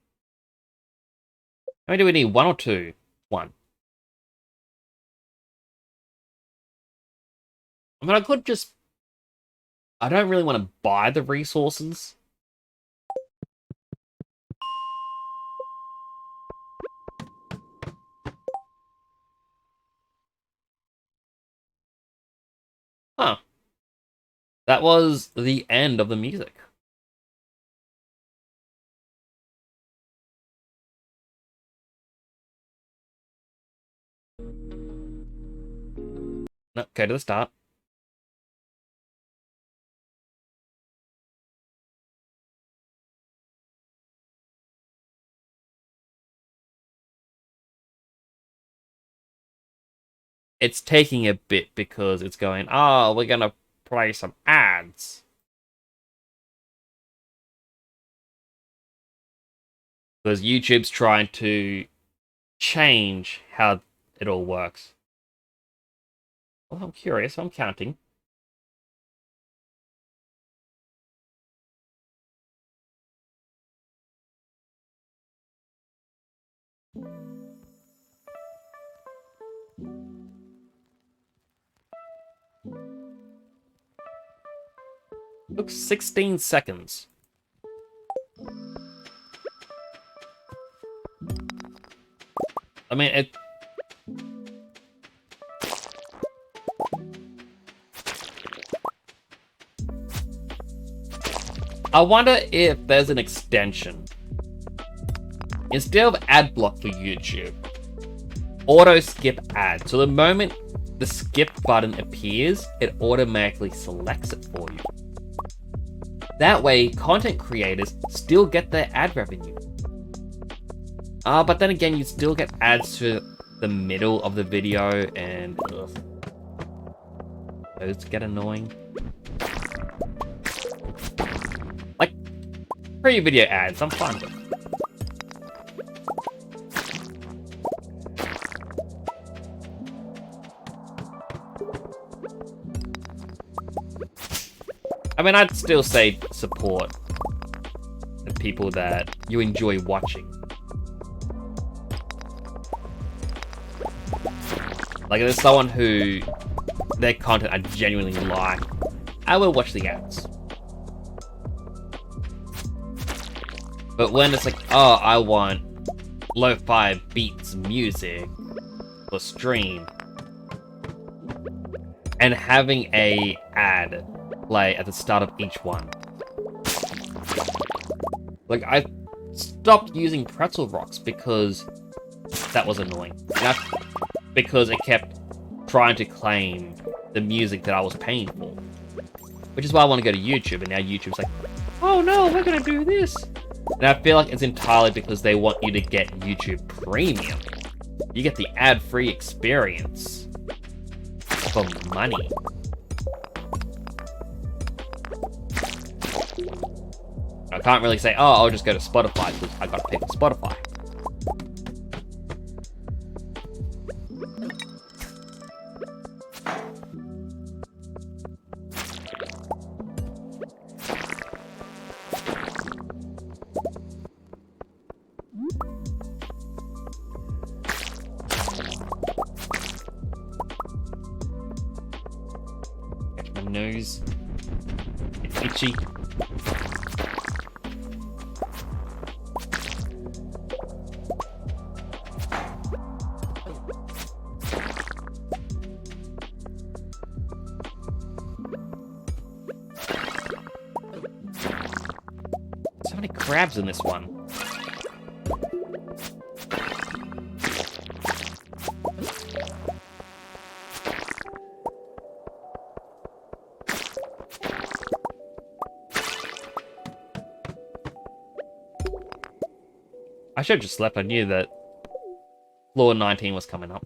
How many do we need? 1 or 2? 1. I mean, I could just... I don't really want to buy the resources. Huh. That was the end of the music. No, okay, to the start. It's taking a bit because it's going, oh, we're gonna play some ads. Because YouTube's trying to change how it all works. Well, I'm curious, I'm counting. Looks 16 seconds. I mean, it... I wonder if there's an extension. Instead of ad block for YouTube, auto skip ad. So the moment the skip button appears, it automatically selects it for you. That way, content creators still get their ad revenue. But then again, you still get ads to the middle of the video, and ugh, those get annoying. Like, Pre-video ads, I'm fine with. I mean, I'd still say support the people that you enjoy watching. Like, if there's someone who their content I genuinely like, I will watch the ads. But when it's like, oh, I want lo-fi beats music for stream, and having a ad play at the start of each one. Like, I stopped using Pretzel Rocks because that was annoying. Because it kept trying to claim the music that I was paying for. Which is why I want to go to YouTube, and now YouTube's like, oh no, we're gonna do this. And I feel like it's entirely because they want you to get YouTube Premium. You get the ad-free experience for money. I can't really say, oh, I'll just go to Spotify because I gotta pay for Spotify. Catch my nose. It's itchy. So many crabs in this one. I should have just slept. I knew that floor 19 was coming up.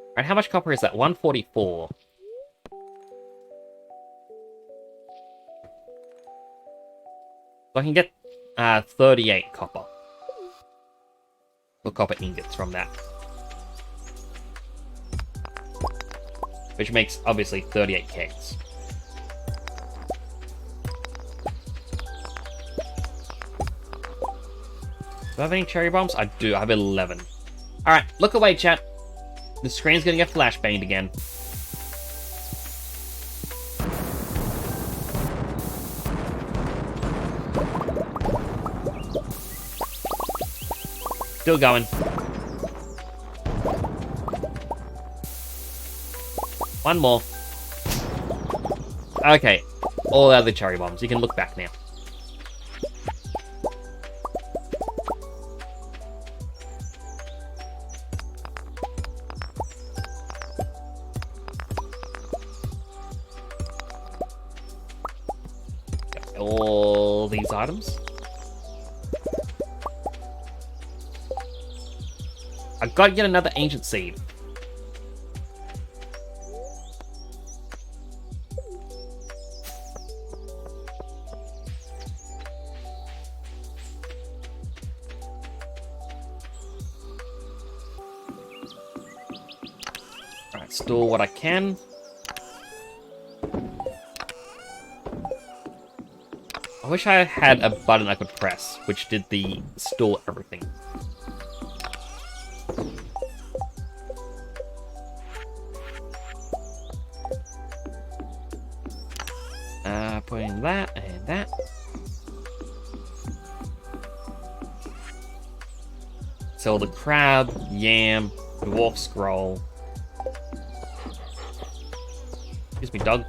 Alright, how much copper is that? 144. So I can get 38 copper. Or copper ingots from that. Which makes, obviously, 38 kegs. Do I have any cherry bombs? I do. I have 11. Alright, look away, chat. The screen's gonna get flashbanged again. Still going. One more. Okay. All the other cherry bombs. You can look back now. All these items. I gotta get another ancient seed. Alright, store what I can. I wish I had a button I could press, which did the store everything. Put in that and that. Sell the crab, yam, dwarf scroll. Excuse me, dog.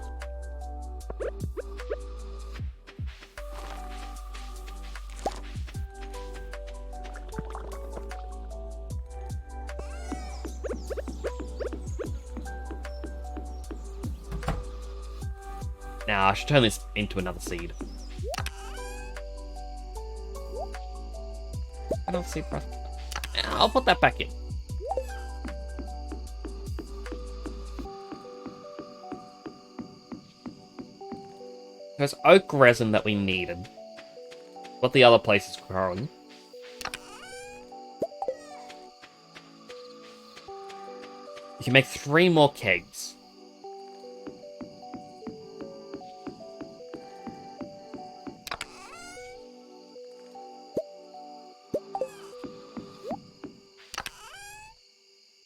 Now, I should turn this into another seed. Another seed, bro. I'll put that back in. There's oak resin that we needed. what the other place is growing. You can make 3 more kegs.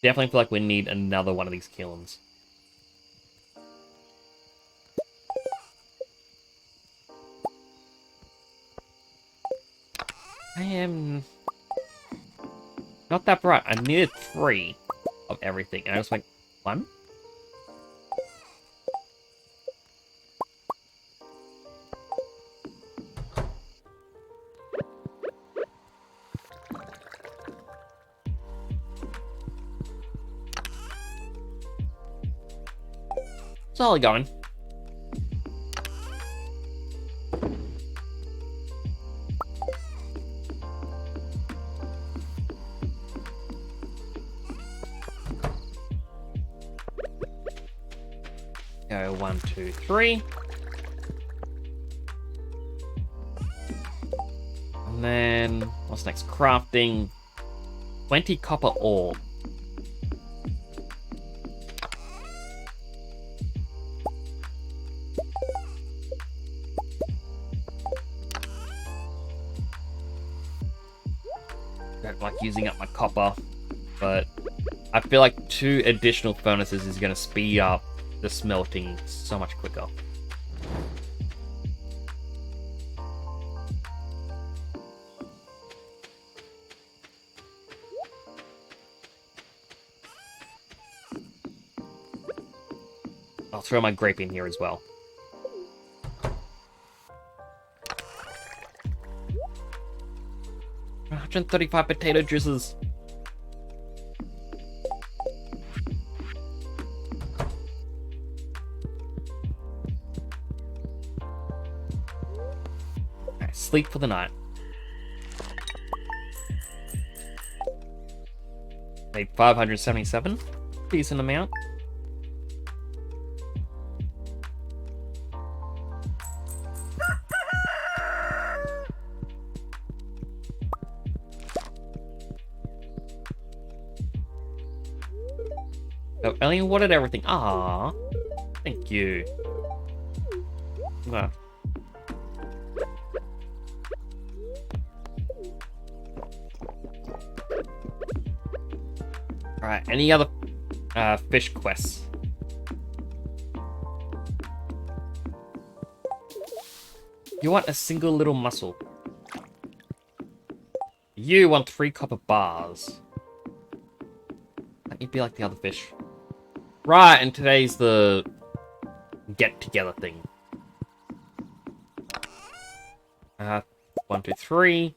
Definitely feel like we need another one of these kilns. I am not that bright. I needed 3 of everything, and I just went 1. Solid going. Go 1, 2, 3. And then, what's next? Crafting 20 copper ore. Don't like using up my copper, but I feel like 2 additional furnaces is going to speed up the smelting so much quicker. I'll throw my grape in here as well. $135 potato juices. Alright, sleep for the night. Made 577. Decent amount. Oh, Ellie watered everything. Ah, thank you. Wow. Alright, any other fish quests? You want a single little mussel. You want 3 copper bars. Let me be like the other fish. Right, and today's the get-together thing. 1, 2, 3.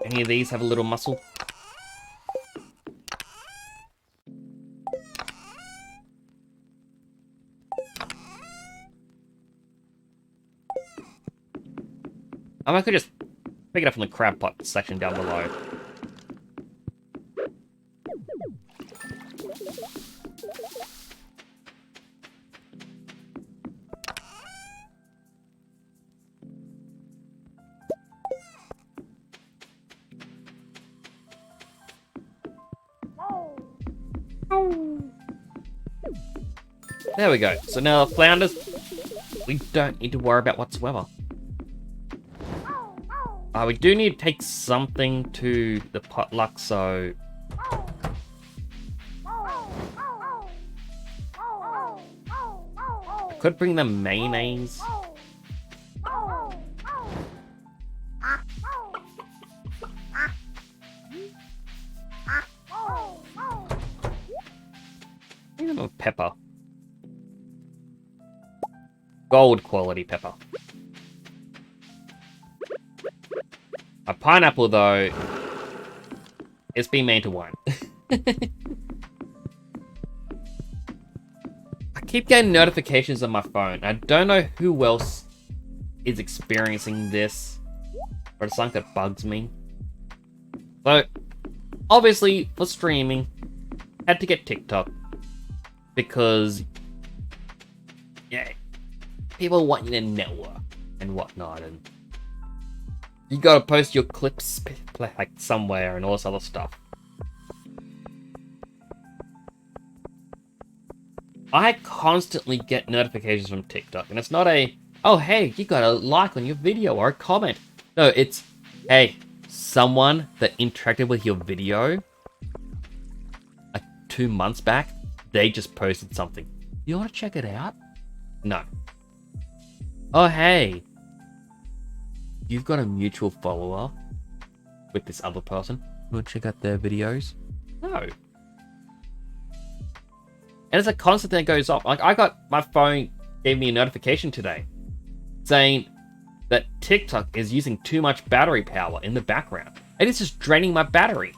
Any of these have a little muscle? I could just pick it up from the crab pot section down below. There we go. So now the flounders, we don't need to worry about whatsoever. We do need to take something to the potluck, so... I could bring them mayonnaise. Give them a pepper. Gold quality pepper. A pineapple, though, it's been made to wine. I keep getting notifications on my phone. I don't know who else is experiencing this, but it's something that bugs me. So, obviously, for streaming, had to get TikTok, because Yeah, people want you to network and whatnot, and you gotta post your clips like somewhere and all this other stuff. I constantly get notifications from TikTok, and it's not a, oh hey, you got a like on your video or a comment. No, it's, hey, someone that interacted with your video like 2 months back, they just posted something. You want to check it out? No. Oh hey, you've got a mutual follower with this other person. You want to check out their videos? No. And it's a constant thing that goes off. Like, I got, my phone gave me a notification today saying that TikTok is using too much battery power in the background. And it's just draining my battery.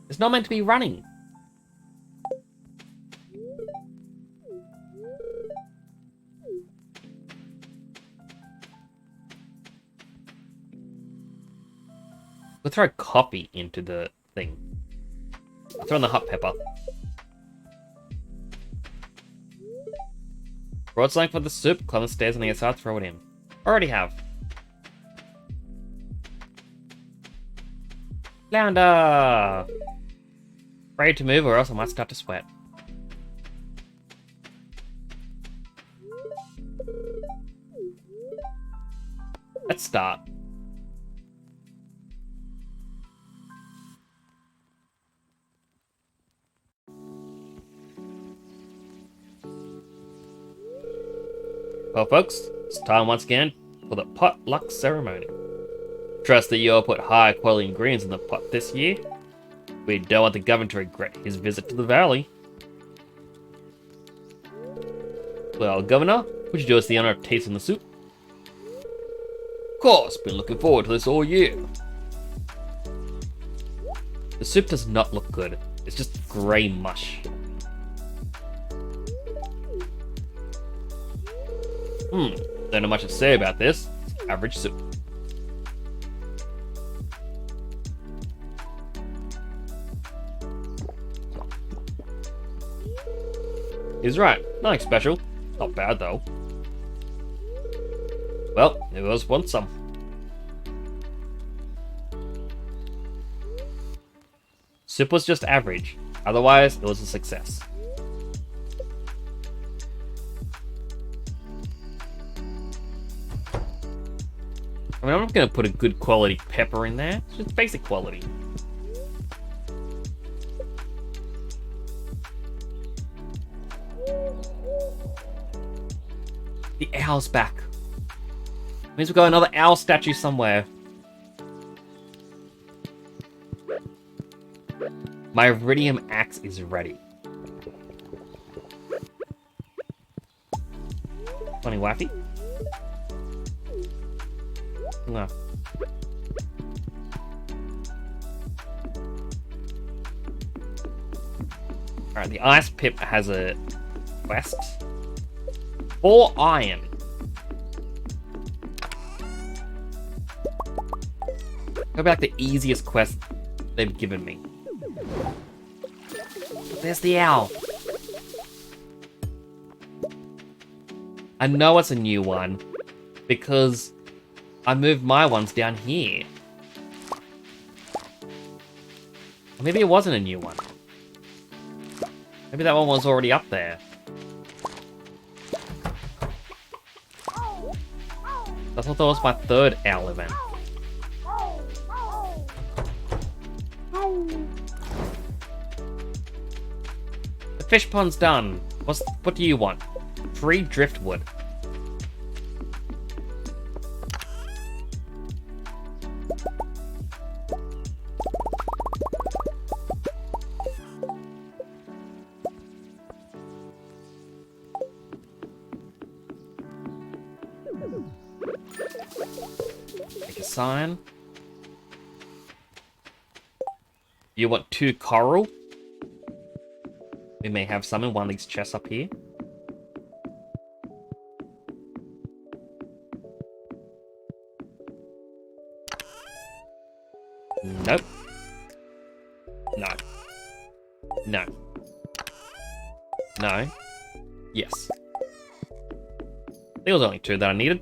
It's not meant to be running. We'll throw coffee into the thing. I'll throw in the hot pepper. Brought something for the soup. Climb the stairs on the outside, throw it in. Already have. Flounder! Ready to move or else I might start to sweat. Let's start. Well, folks, it's time once again for the potluck ceremony. Trust that you all put high quality ingredients in the pot this year. We don't want the governor to regret his visit to the valley. Well, Governor, would you do us the honor of tasting the soup? Of course, been looking forward to this all year. The soup does not look good. It's just grey mush. Don't know much to say about this. It's average soup. He's right. Nothing special. Not bad though. Well, who else wants some? Soup was just average. Otherwise, it was a success. I mean, I'm not going to put a good quality pepper in there. It's just basic quality. The owl's back. Means we've got another owl statue somewhere. My iridium axe is ready. Funny waffy? No. Alright, the ice pip has a quest. 4 iron. How about the easiest quest they've given me? There's the owl. I know it's a new one because I moved my ones down here. Or maybe it wasn't a new one. Maybe that one was already up there. I thought that was my 3rd owl event. The fish pond's done. What do you want? 3 driftwood. Make a sign. You want 2 coral? We may have some in one of these chests up here. Nope. No. No. No. Yes. There was only 2 that I needed.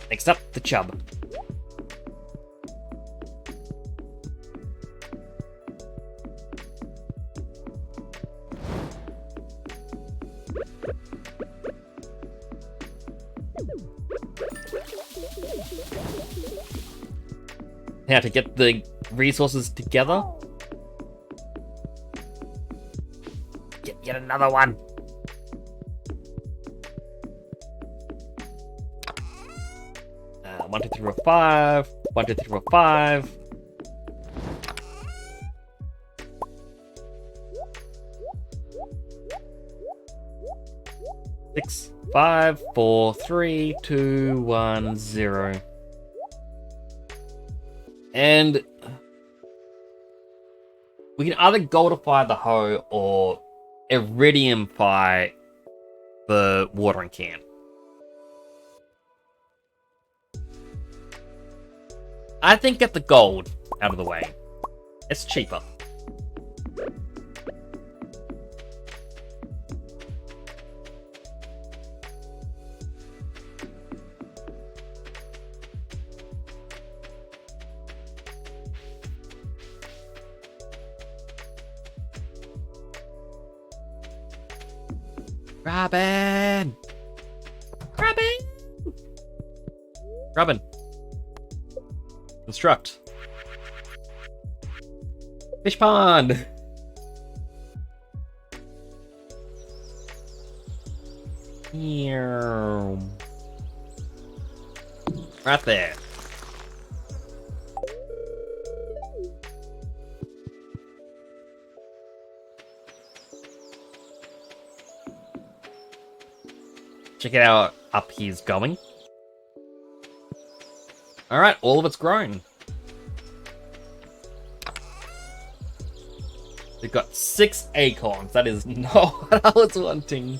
Next up, the chub. Now to get the resources together. Get yet another one. One, 2, 3, 4, 5. 1, 2, 3, 4, 5. Six, 5, 4, 3, 2, 1, 0. And we can either goldify the hoe or iridiumify the watering can. I think get the gold out of the way. It's cheaper. Robin! Robin! Robin. Construct. Fish pond! Right there. Check it out up he's going. Alright, all of it's grown. We've got 6 acorns. That is not what I was wanting.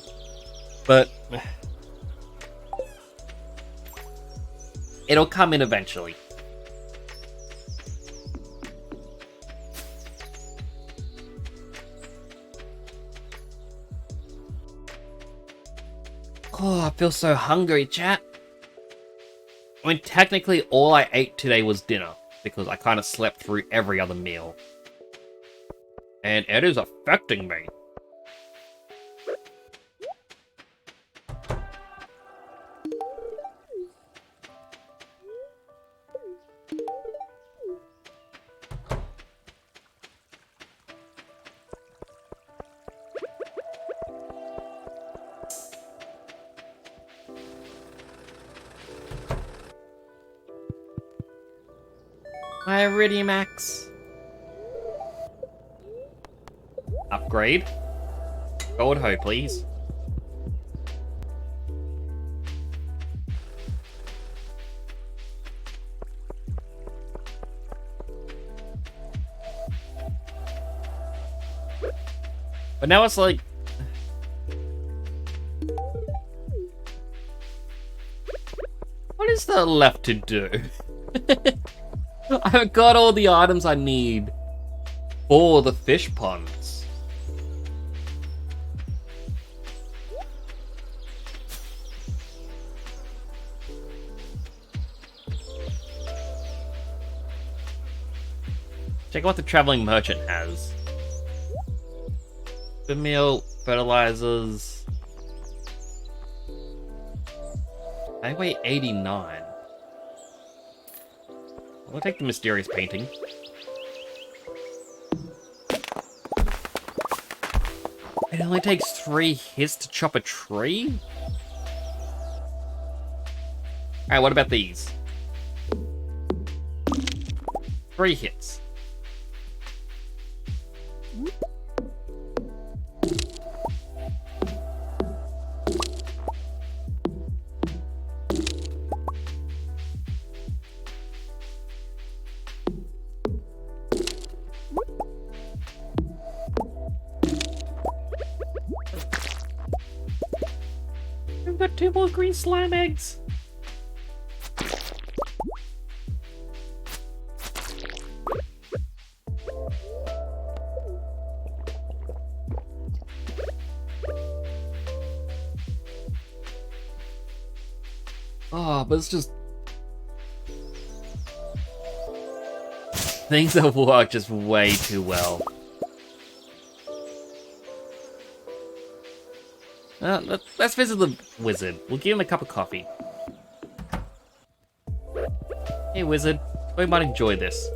But it'll come in eventually. Oh, I feel so hungry, chat. I mean, technically, all I ate today was dinner, because I kind of slept through every other meal. And it is affecting me. My Iridium Axe. Upgrade. Gold hoe, please. But now it's like... what is there left to do? I've got all the items I need for the fish ponds. Check out what the traveling merchant has. The meal, fertilizers. I weigh 89. I'll take the mysterious painting. It only takes 3 hits to chop a tree? Alright, what about these? 3 hits. We've got 2 more green slime eggs. but it's just... things that work just way too well. Let's visit the wizard. We'll give him a cup of coffee. Hey, wizard. We might enjoy this.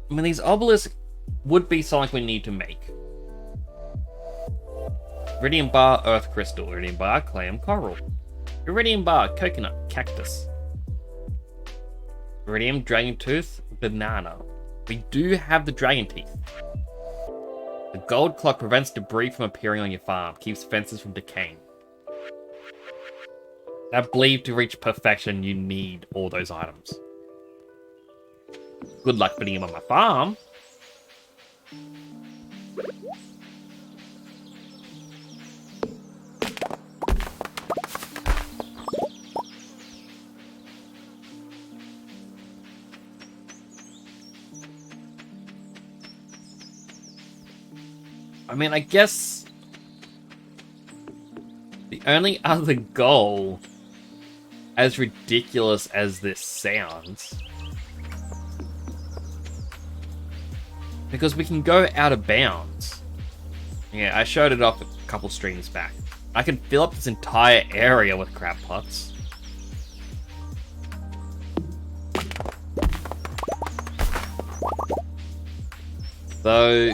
I mean, these obelisks would be something we need to make. Iridium bar, earth crystal. Iridium bar, clam, coral. Iridium bar, coconut, cactus. Iridium, dragon tooth, banana. We do have the dragon teeth. The gold clock prevents debris from appearing on your farm. Keeps fences from decaying. I believe to reach perfection, you need all those items. Good luck putting them on my farm. I mean, I guess the only other goal, as ridiculous as this sounds, because we can go out of bounds. Yeah, I showed it off a couple streams back. I can fill up this entire area with crab pots. Though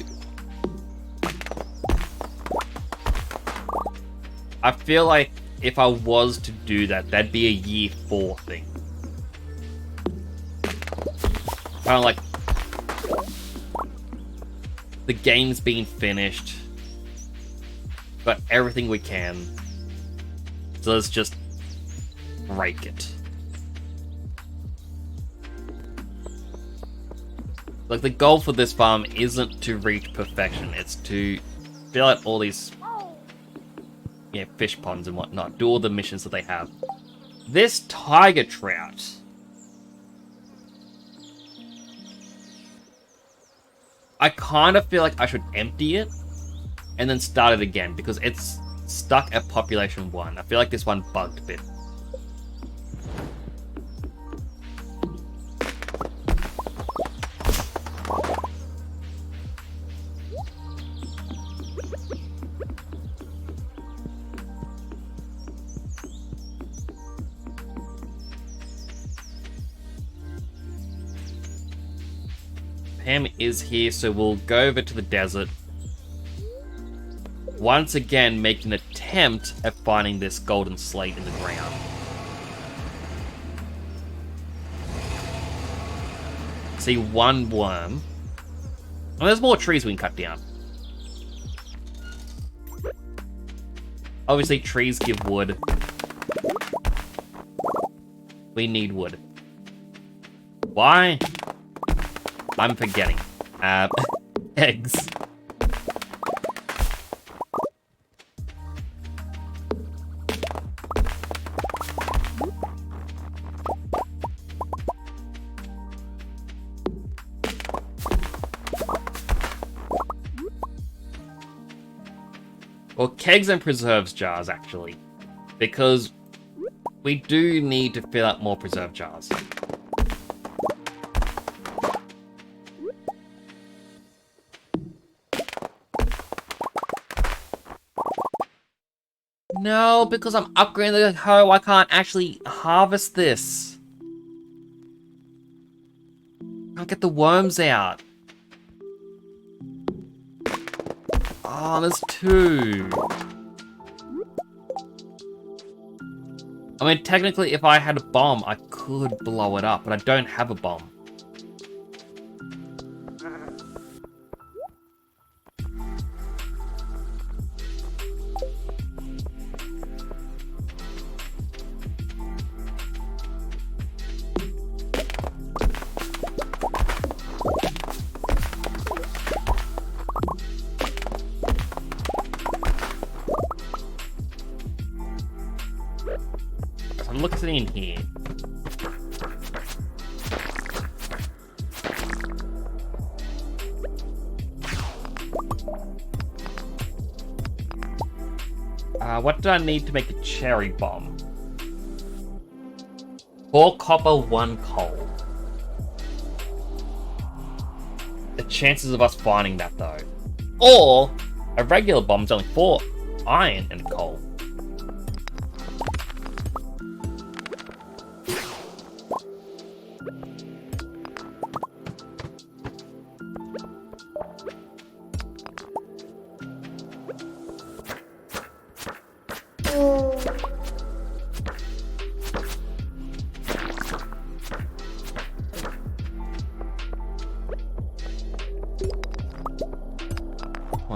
I feel like if I was to do that, that'd be a year 4 thing. Kind of like the game's been finished, got everything we can, so let's just break it. Like, the goal for this farm isn't to reach perfection, it's to fill out all these fish ponds and whatnot, do all the missions that they have. This tiger trout, I kind of feel like I should empty it and then start it again because it's stuck at population 1. I feel like this one bugged a bit. Pam is here, so we'll go over to the desert. Once again, make an attempt at finding this golden slate in the ground. See one worm. Oh, there's more trees we can cut down. Obviously, trees give wood. We need wood. Why? I'm forgetting. Eggs. Or kegs and preserves jars, actually. Because we do need to fill out more preserve jars. No, because I'm upgrading the hoe, I can't actually harvest this. Can't get the worms out. Oh, there's 2. I mean, technically, if I had a bomb, I could blow it up, but I don't have a bomb. I'm looking in here. what do I need to make a cherry bomb? 4 copper, 1 coal. The chances of us finding that, though. Or, a regular bomb's only 4 iron and coal.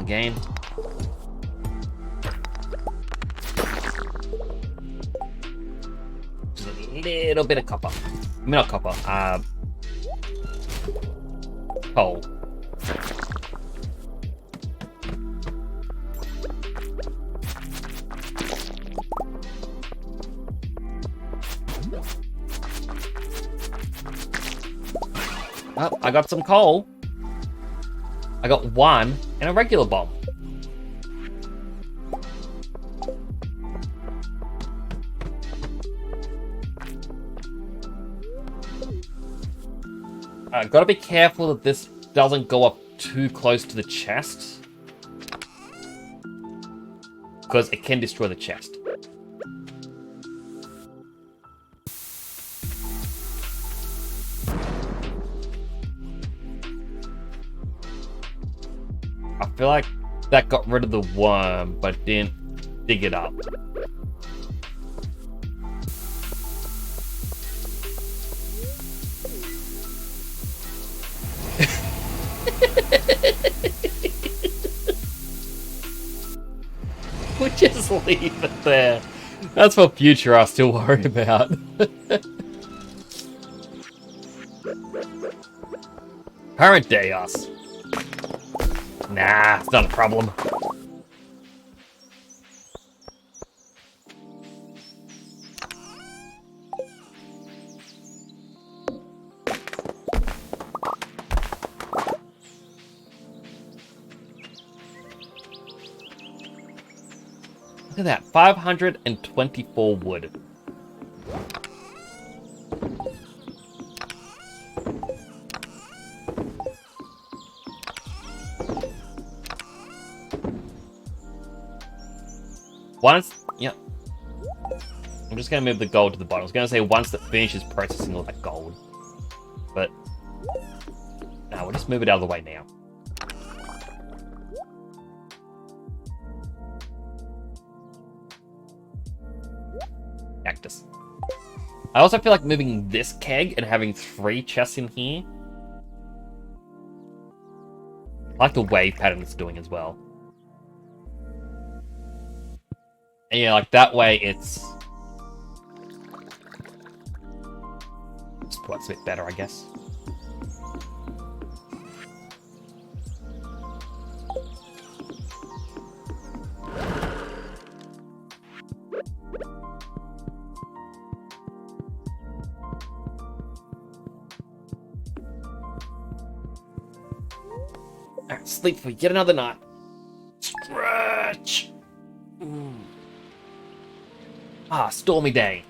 Game. Just a little bit of copper. I mean, not copper. Coal. Oh, I got some coal. I got 1 and a regular bomb. Gotta be careful that this doesn't go up too close to the chest, because it can destroy the chest. I feel like that got rid of the worm, but didn't dig it up. We'll just leave it there. That's for future us to worry about. Current day us. Nah, it's not a problem. Look at that, 524 wood. Once, yeah. I'm just gonna move the gold to the bottom. I was gonna say once it finishes processing all that gold. But, no, we'll just move it out of the way now. Cactus. I also feel like moving this keg and having 3 chests in here. I like the wave pattern it's doing as well. And yeah, like that way it's works a bit better, I guess. Alright, sleep for yet another night. Stretch! Ah, stormy day.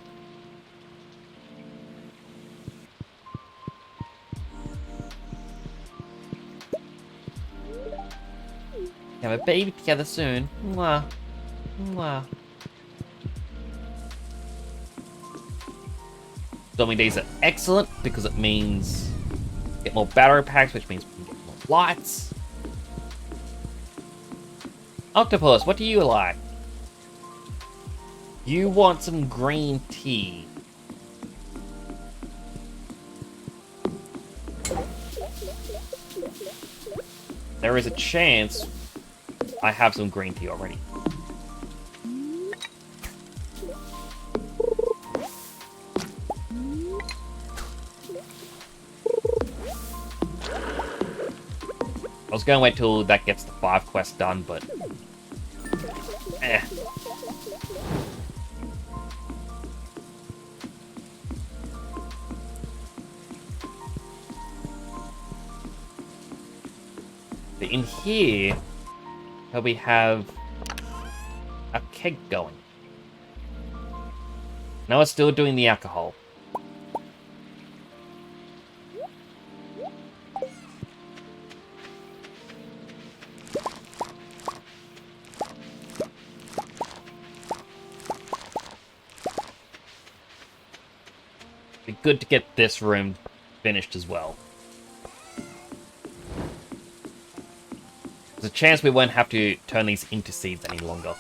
Have a baby together soon. Mwah. Mwah. Stormy days are excellent because it means get more battery packs, which means we can get more lights. Octopus, what do you like? You want some green tea. There is a chance I have some green tea already. I was gonna wait till that gets the 5 quests done, but in here, we have a keg going. Now it's still doing the alcohol. Be good to get this room finished as well. There's a chance we won't have to turn these into seeds any longer.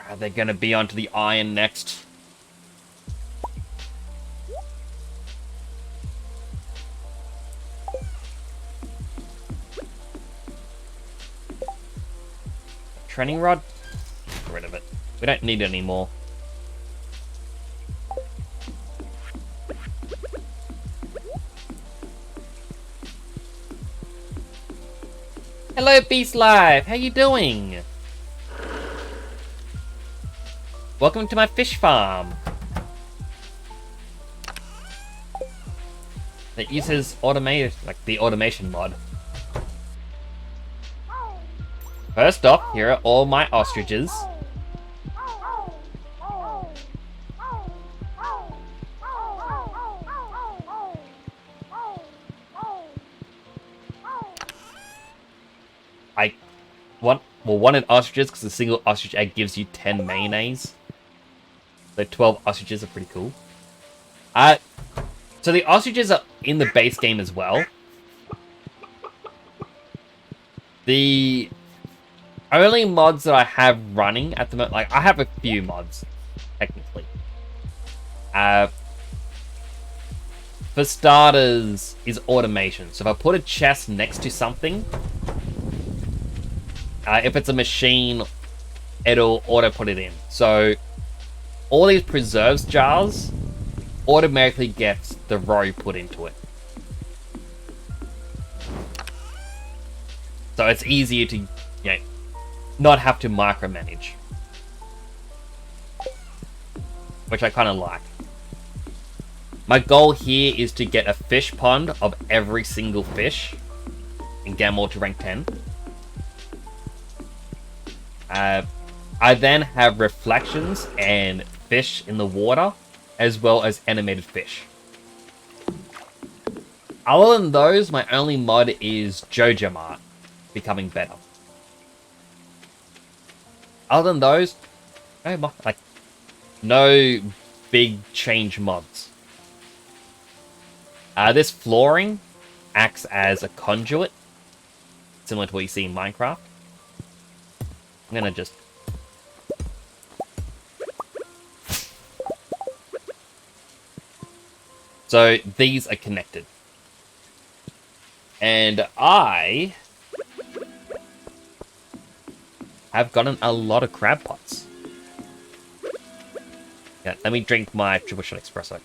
Are they going to be onto the iron next? Training rod? Get rid of it. We don't need it anymore. Hello, Beast Life! How you doing? Welcome to my fish farm. That uses automated, like the automation mod. First off, here are all my ostriches. Wanted ostriches because a single ostrich egg gives you 10 mayonnaise. So 12 ostriches are pretty cool. So the ostriches are in the base game as well. The only mods that I have running at the moment, like I have a few mods, technically. For starters, is automation. So if I put a chest next to something, if it's a machine, it'll auto put it in. So all these preserves jars automatically gets the row put into it. So it's easier to, not have to micromanage. Which I kind of like. My goal here is to get a fish pond of every single fish and get them all to rank 10. I then have reflections and fish in the water, as well as animated fish. Other than those, my only mod is Jojo Mart becoming better. Other than those, no big change mods. This flooring acts as a conduit, similar to what you see in Minecraft. I'm gonna just... So, these are connected. And I have gotten a lot of crab pots. Yeah, let me drink my triple shot espresso.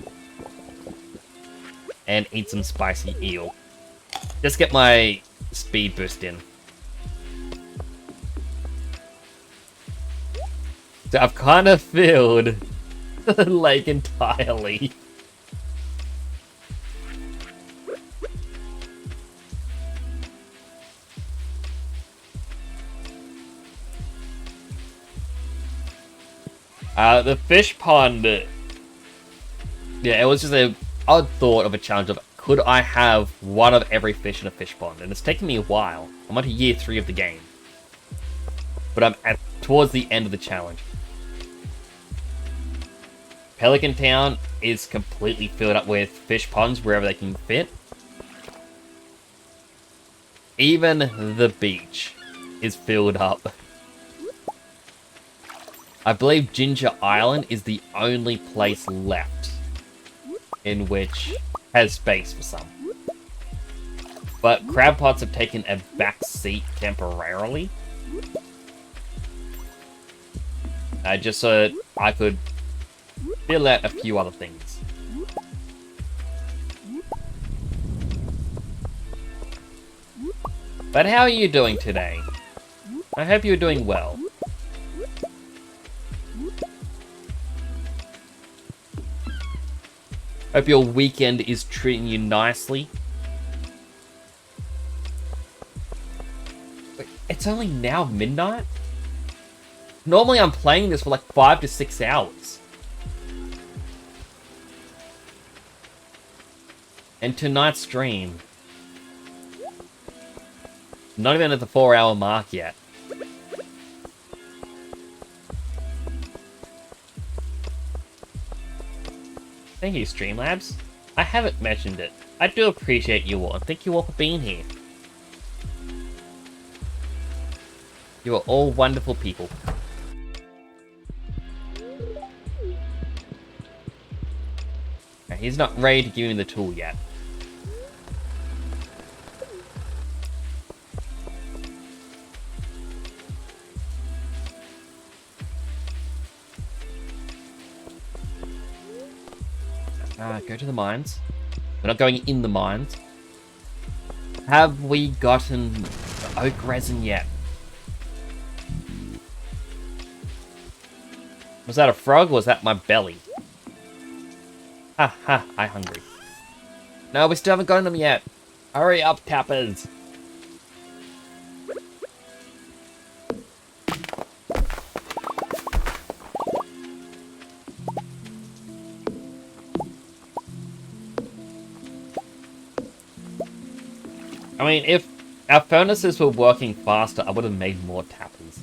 And eat some spicy eel. Just get my speed boost in. So I've kind of filled the lake entirely. The fish pond, yeah, it was just an odd thought of a challenge of, could I have one of every fish in a fish pond? And it's taken me a while. I'm on to year 3 of the game. But I'm towards the end of the challenge. Pelican Town is completely filled up with fish ponds wherever they can fit. Even the beach is filled up. I believe Ginger Island is the only place left in which has space for some. But crab pots have taken a back seat temporarily. Just so I could fill out a few other things. But how are you doing today? I hope you're doing well. Hope your weekend is treating you nicely. Wait, it's only now midnight? Normally I'm playing this for like 5 to 6 hours. And tonight's stream, not even at the 4-hour mark yet. Thank you, Streamlabs. I haven't mentioned it. I do appreciate you all, and thank you all for being here. You are all wonderful people. Okay, he's not ready to give me the tool yet. Go to the mines. We're not going in the mines. Have we gotten the oak resin yet? Was that a frog or was that my belly? Ha ha, I'm hungry. No, we still haven't gotten them yet. Hurry up, tappers. I mean, if our furnaces were working faster, I would have made more tappers.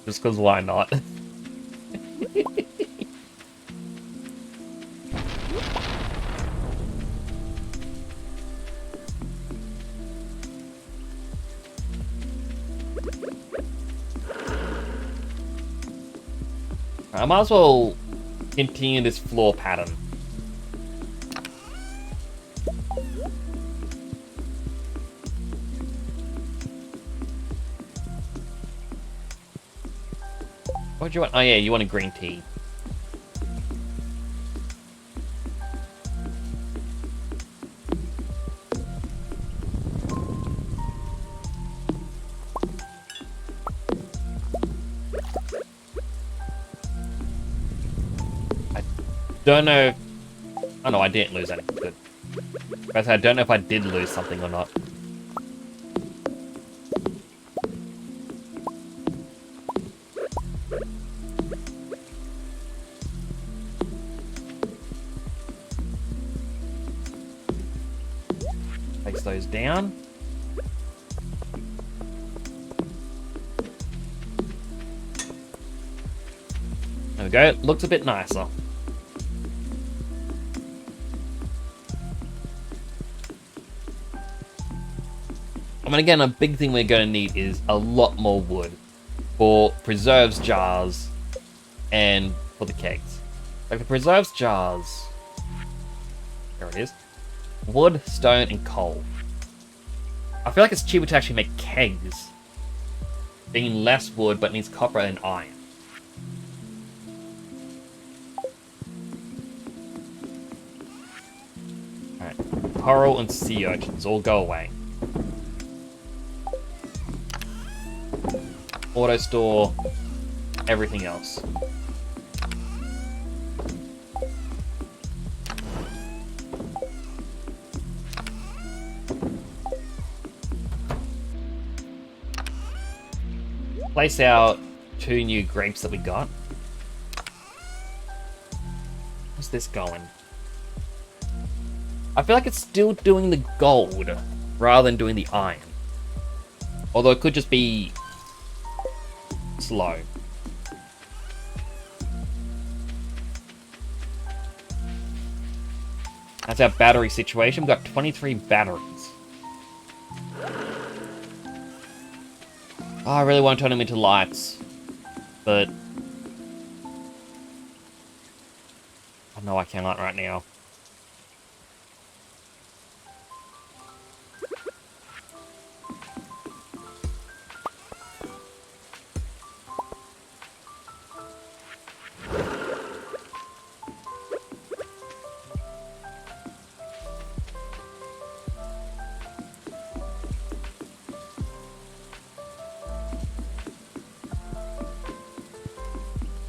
Just because why not? I might as well continue this floor pattern. What do you want? Oh yeah, you want a green tea. I don't know if... Oh no, I didn't lose anything. Good. But I don't know if I did lose something or not. Place those down. There we go. Looks a bit nicer. I mean, again, a big thing we're going to need is a lot more wood for preserves jars and for the kegs. Like the preserves jars, there it is. Wood, stone, and coal. I feel like it's cheaper to actually make kegs, being less wood but needs copper and iron. Alright, coral and sea urchins all go away. Auto store everything else. Place our 2 new grapes that we got. How's this going? I feel like it's still doing the gold rather than doing the iron. Although it could just be slow. That's our battery situation. We've got 23 batteries. Oh, I really want to turn them into lights, but I know I cannot right now.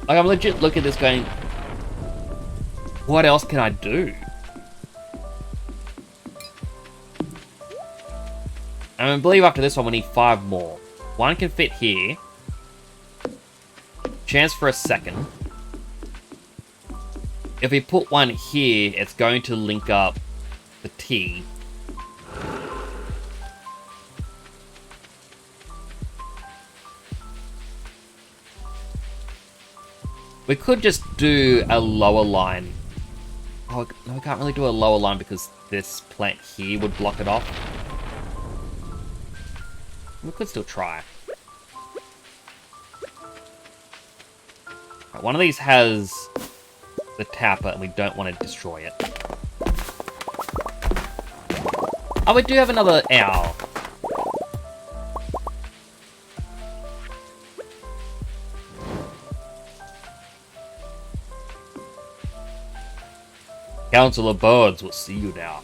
Like, I'm legit looking at this going, what else can I do? And I believe after this one we need 5 more. One can fit here. Chance for a second. If we put one here, it's going to link up the T. We could just do a lower line. Oh, no, we can't really do a lower line because this plant here would block it off. We could still try. Right, one of these has the tapper and we don't want to destroy it. Oh, we do have another owl. Council of Birds will see you now.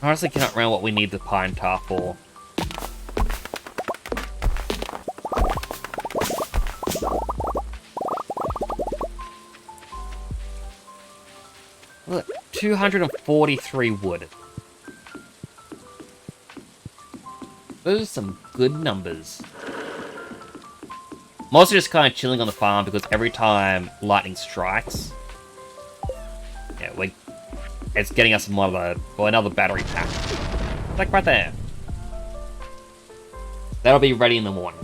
I honestly cannot remember what we need the pine tar for. Look, 243 wood. Those are some good numbers. I'm also just kind of chilling on the farm because every time lightning strikes, yeah, it's getting us another battery pack. Like right there. That'll be ready in the morning.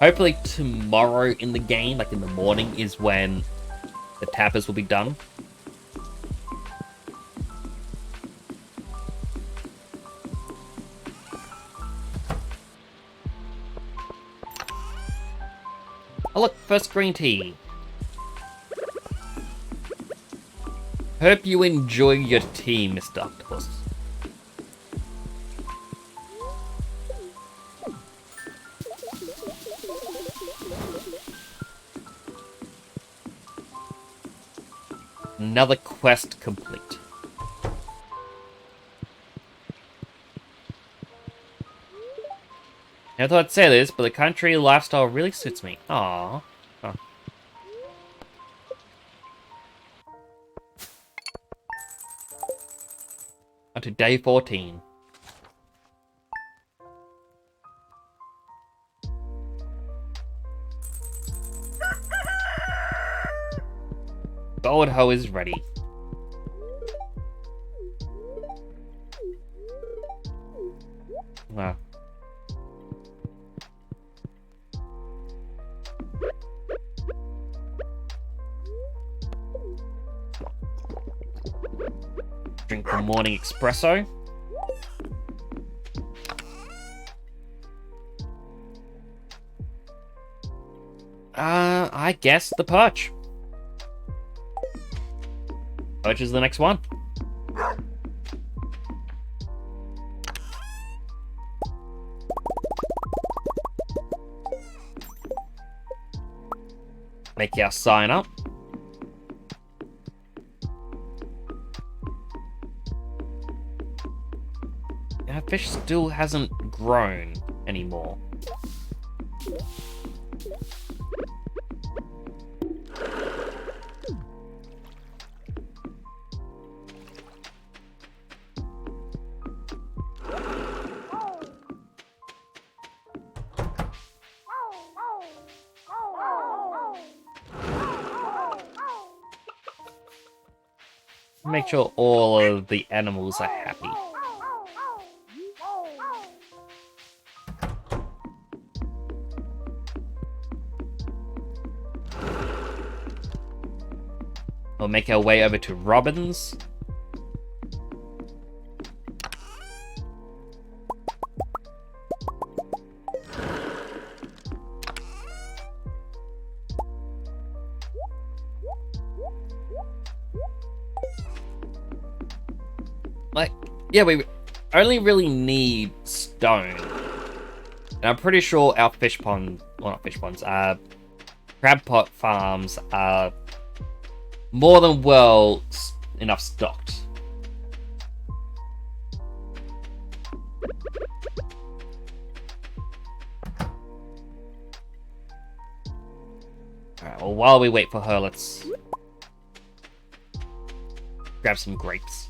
Hopefully tomorrow in the game, like in the morning, is when the tappers will be done. Oh look, first green tea. Hope you enjoy your tea, Mr. Octopus. Another quest complete. Never thought I'd say this, but the country lifestyle really suits me. Aww. Oh. On to day 14. Gold hoe is ready. Wow. Drink the morning espresso. I guess the perch. Perch is the next one. Make our sign up. Our fish still hasn't grown anymore. Make sure all of the animals are happy. We'll make our way over to Robin's. Yeah, only really need stone. And I'm pretty sure our fish pond, well not fish ponds, crab pot farms are more than well enough stocked. Alright, well while we wait for her, let's grab some grapes.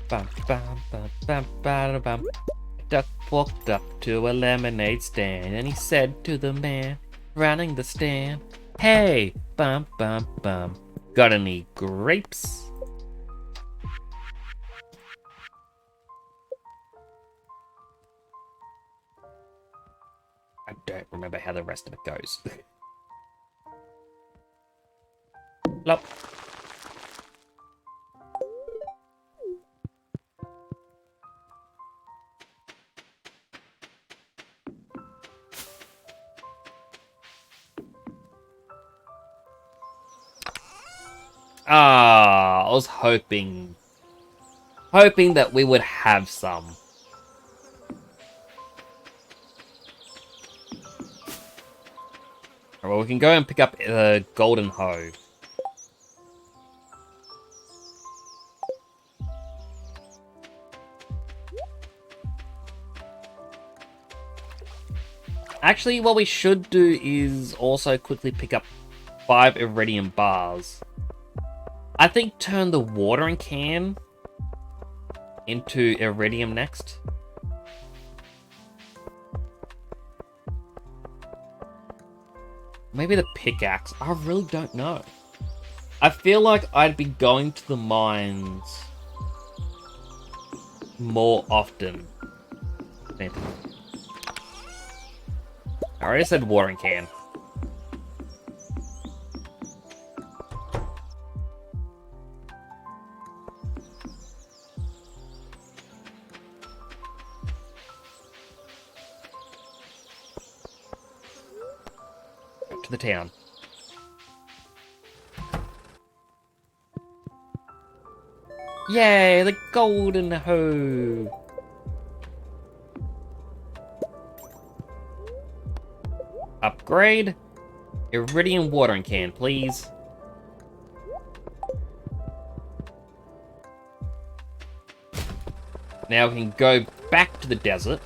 Bum, bum, bum, bum, bum, bum. A duck walked up to a lemonade stand and he said to the man running the stand, "Hey, bum bum bum, got any grapes?" I don't remember how the rest of it goes. Lop. Ah, I was hoping that we would have some. Well, we can go and pick up the golden hoe. Actually, what we should do is also quickly pick up 5 iridium bars. I think turn the watering can into iridium next. Maybe the pickaxe. I really don't know. I feel like I'd be going to the mines more often. I already said watering can. To the town. Yay, the golden hoe! Upgrade. Iridium watering can, please. Now we can go back to the desert.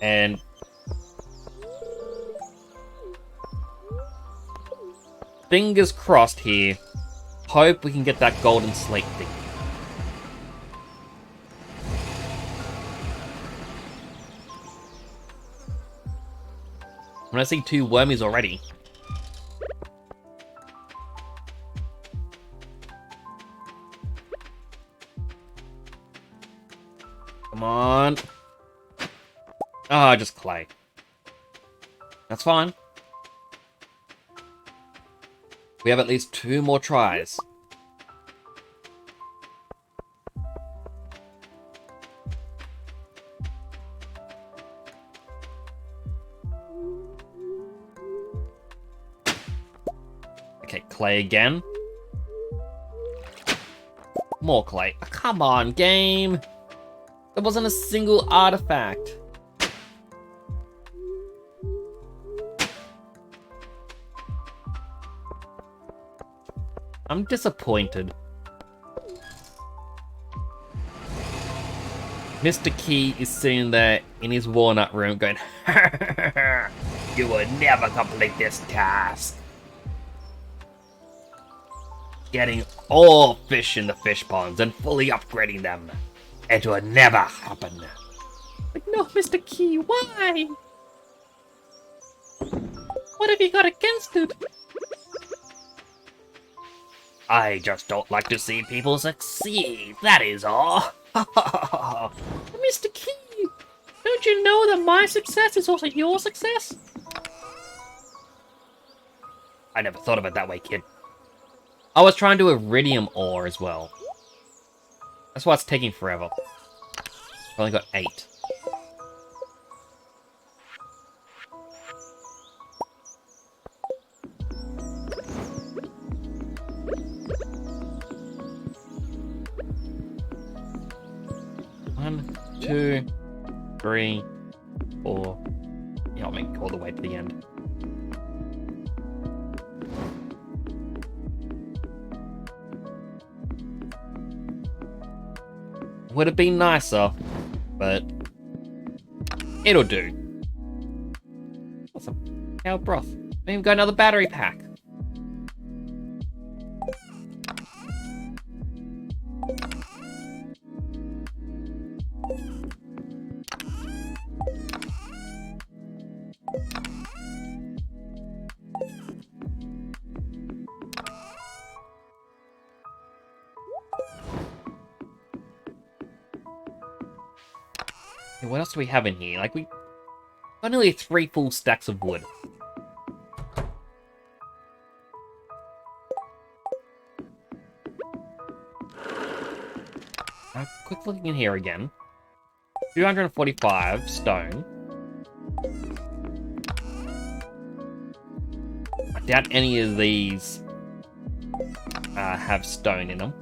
And fingers crossed here. Hope we can get that golden slate thing. When I see 2 wormies already. Come on. Ah, just clay. That's fine. We have at least 2 more tries. Okay, clay again. More clay. Oh, come on, game. There wasn't a single artifact. I'm disappointed. Mr. Key is sitting there in his walnut room going, "You will never complete this task." Getting all fish in the fish ponds and fully upgrading them. It will never happen. Like, no, Mr. Key, why? What have you got against it? I just don't like to see people succeed, that is all. Mr. Key, don't you know that my success is also your success? I never thought of it that way, kid. I was trying to iridium ore as well. That's why it's taking forever. I've only got 8. 1, 2, 3, 4. Yeah, I'll make it all the way to the end. Would have been nicer, but it'll do. Awesome. Cow broth. We even got another battery pack. Okay, what else do we have in here? Like, we got nearly 3 full stacks of wood. Quick looking in here again. 245 stone. I doubt any of these have stone in them.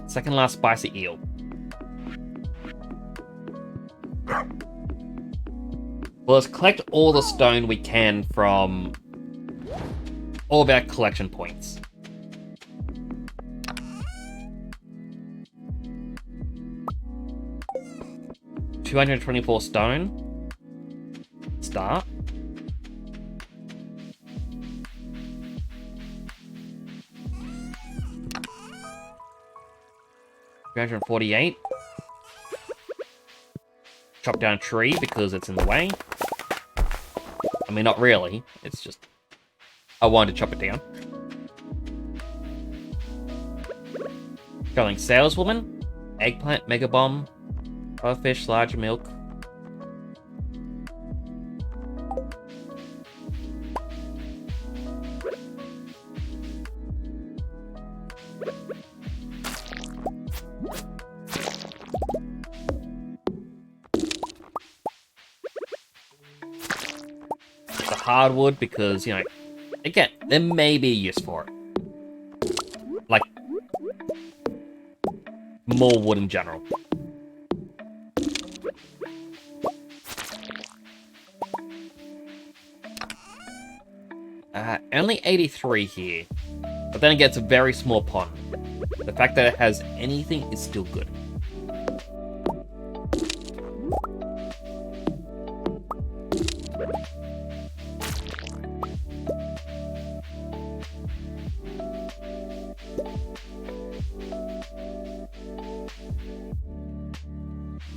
Second last spicy eel. Well, let's collect all the stone we can from all of our collection points. $224 stone. Start. $348. Chop down a tree because it's in the way. I mean, not really. It's just I wanted to chop it down. Selling saleswoman, eggplant, mega bomb, fish, larger milk. The hardwood because, you know, again, there may be a use for it. Like, more wood in general. Only 83 here. But then it gets a very small pond. The fact that it has anything is still good.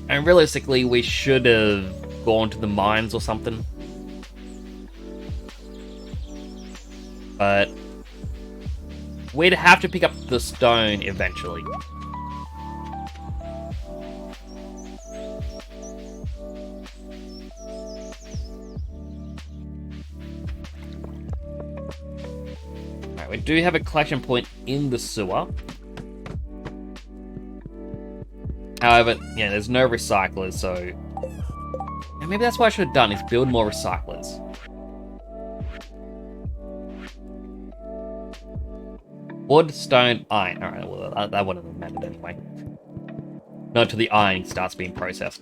And realistically, we should have gone to the mines or something. But we'd have to pick up the stone eventually. Alright, we do have a collection point in the sewer. However, yeah, there's no recyclers, so... And maybe that's what I should have done, is build more recyclers. Wood, stone, iron. Alright, well, that wouldn't have mattered anyway. Not until the iron starts being processed.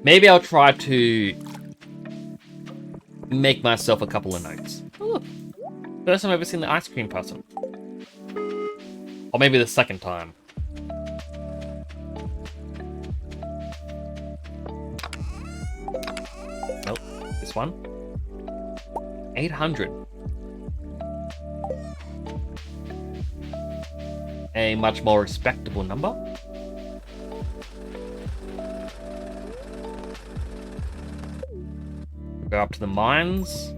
Maybe I'll try to make myself a couple of notes. Oh, look. First time I've ever seen the ice cream person. Or maybe the second time. Nope, this one. 800. A much more respectable number. Go up to the mines.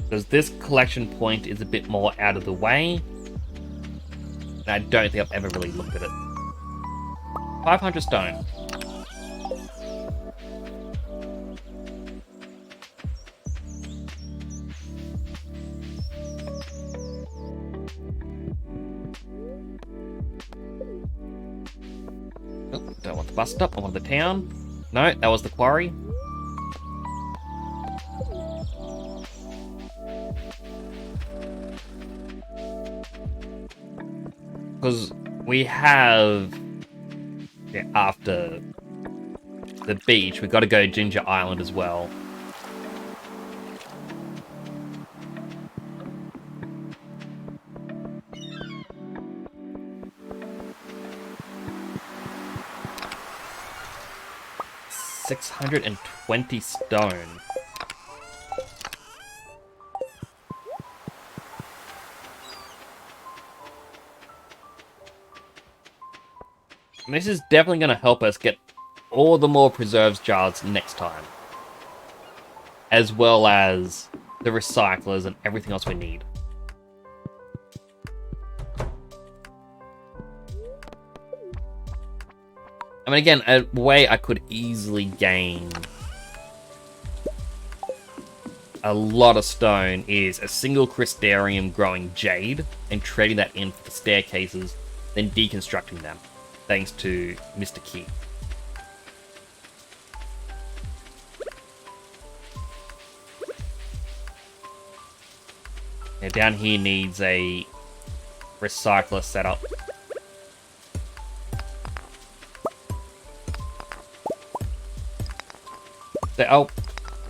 Because this collection point is a bit more out of the way. And I don't think I've ever really looked at it. 500 stone. Oh, don't want the bus stop, I want the town. No, that was the quarry. Because we have... Yeah, after the beach, we've got to go Ginger Island as well. $620 stone. And this is definitely going to help us get all the more preserves jars next time. As well as the recyclers and everything else we need. I mean, again, a way I could easily gain a lot of stone is a single crystarium growing jade and trading that in for the staircases, then deconstructing them, thanks to Mr. Key. Now, down here needs a recycler setup. So I'll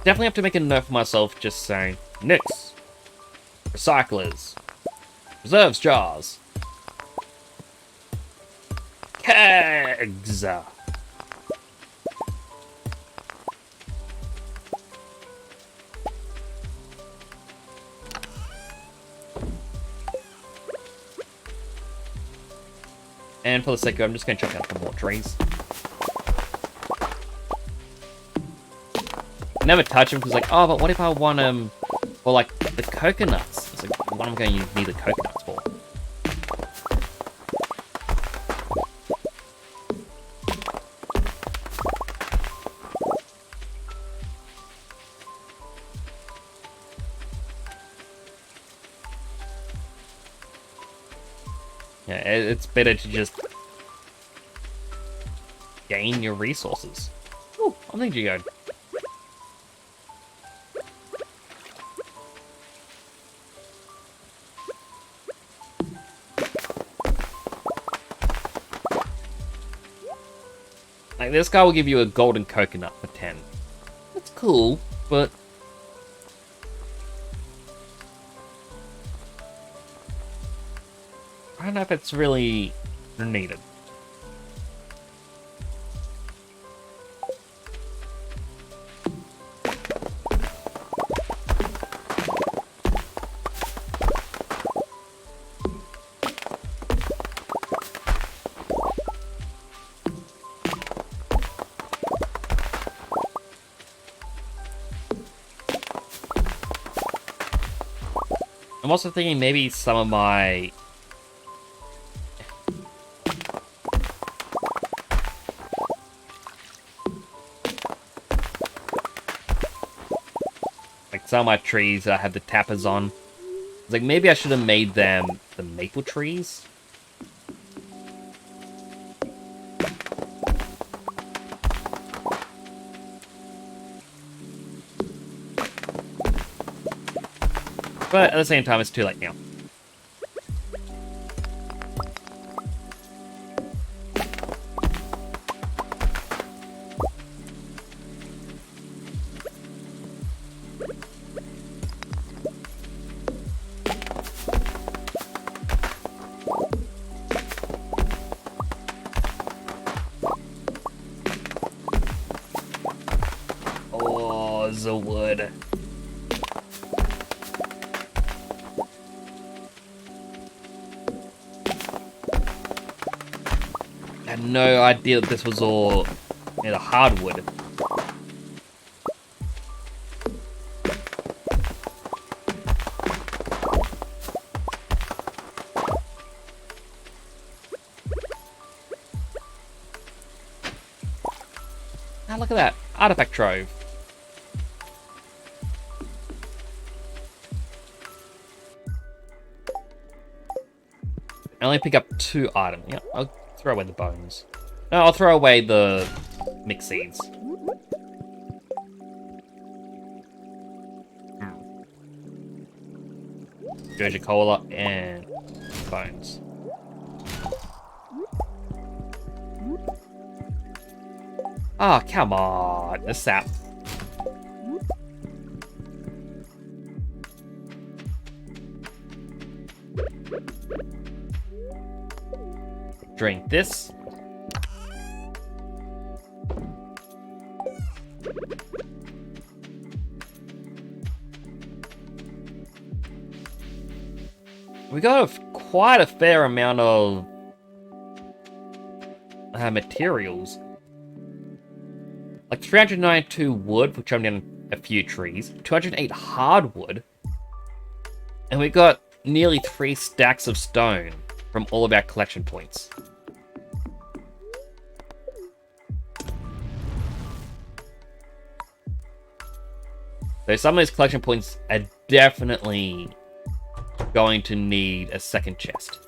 definitely have to make a note for myself just saying, Nix, recyclers, reserves jars, kegs. And for the sake of it, I'm just going to check out some more trees. Never touch them because, like, oh, but what if I want them for, like, the coconuts? It's like, what am I going to need the coconuts for? Yeah, it's better to just gain your resources. Ooh, I think you go. Like, this guy will give you a golden coconut for 10. That's cool, but... I don't know if it's really needed. I'm also thinking maybe some of my... like some of my trees that I have the tappers on. It's like maybe I should have made them the maple trees. But at the same time, it's too late now. Oh, the wood. I had no idea that this was all made of hardwood. Ah, look at that. Artifact trove. I only pick up 2 items. Yeah, I'll throw away the bones. No, I'll throw away the mixed seeds. Joja Cola and bones. Oh, come on. The sap. Drink this. We got quite a fair amount of materials. Like 392 wood, which I'm down a few trees. 208 hardwood. And we got nearly 3 stacks of stone from all of our collection points. So some of these collection points are definitely going to need a second chest.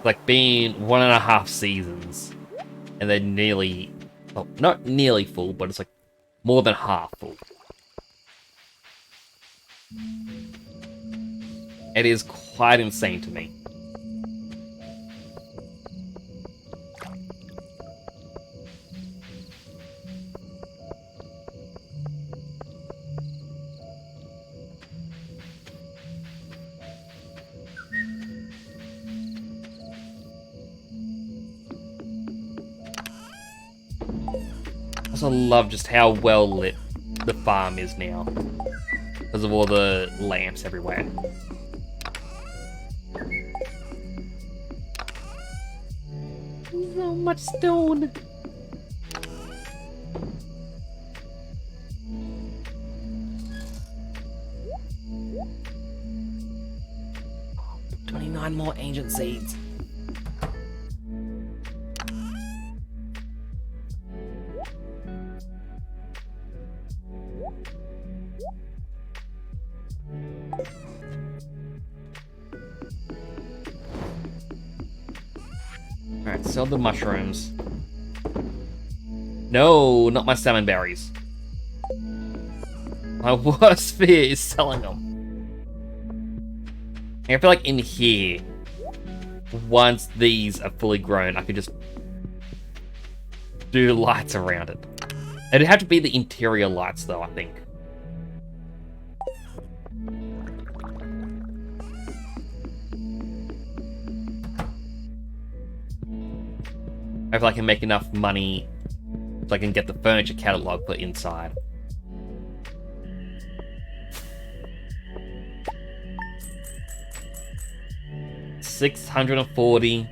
Like being 1.5 seasons, and they're nearly, well, not nearly full, but it's like more than half full. It is quite insane to me. I also love just how well lit the farm is now, because of all the lamps everywhere. So much stone. $29 more ancient seeds. Alright, sell the mushrooms. No, not my salmon berries. My worst fear is selling them. I feel like in here, once these are fully grown, I could just do lights around it. It'd have to be the interior lights though, I think. Hopefully I can make enough money so I can get the furniture catalog put inside. $640.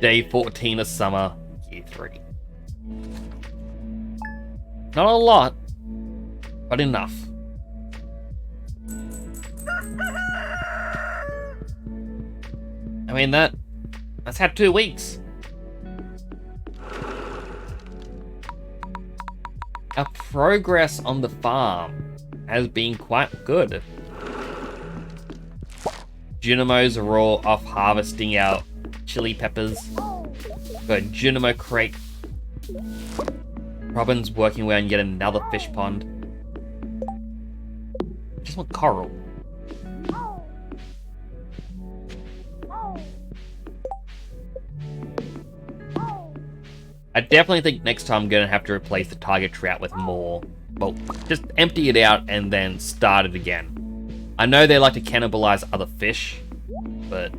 Day 14 of summer, year 3. Not a lot, but enough. I mean, that's had 2 weeks. Our progress on the farm has been quite good. Junimos are all off harvesting our chili peppers. Got Junimo Creek. Robin's working away on yet another fish pond. I just want coral. I definitely think next time I'm going to have to replace the tiger trout with more. Well, just empty it out and then start it again. I know they like to cannibalize other fish, but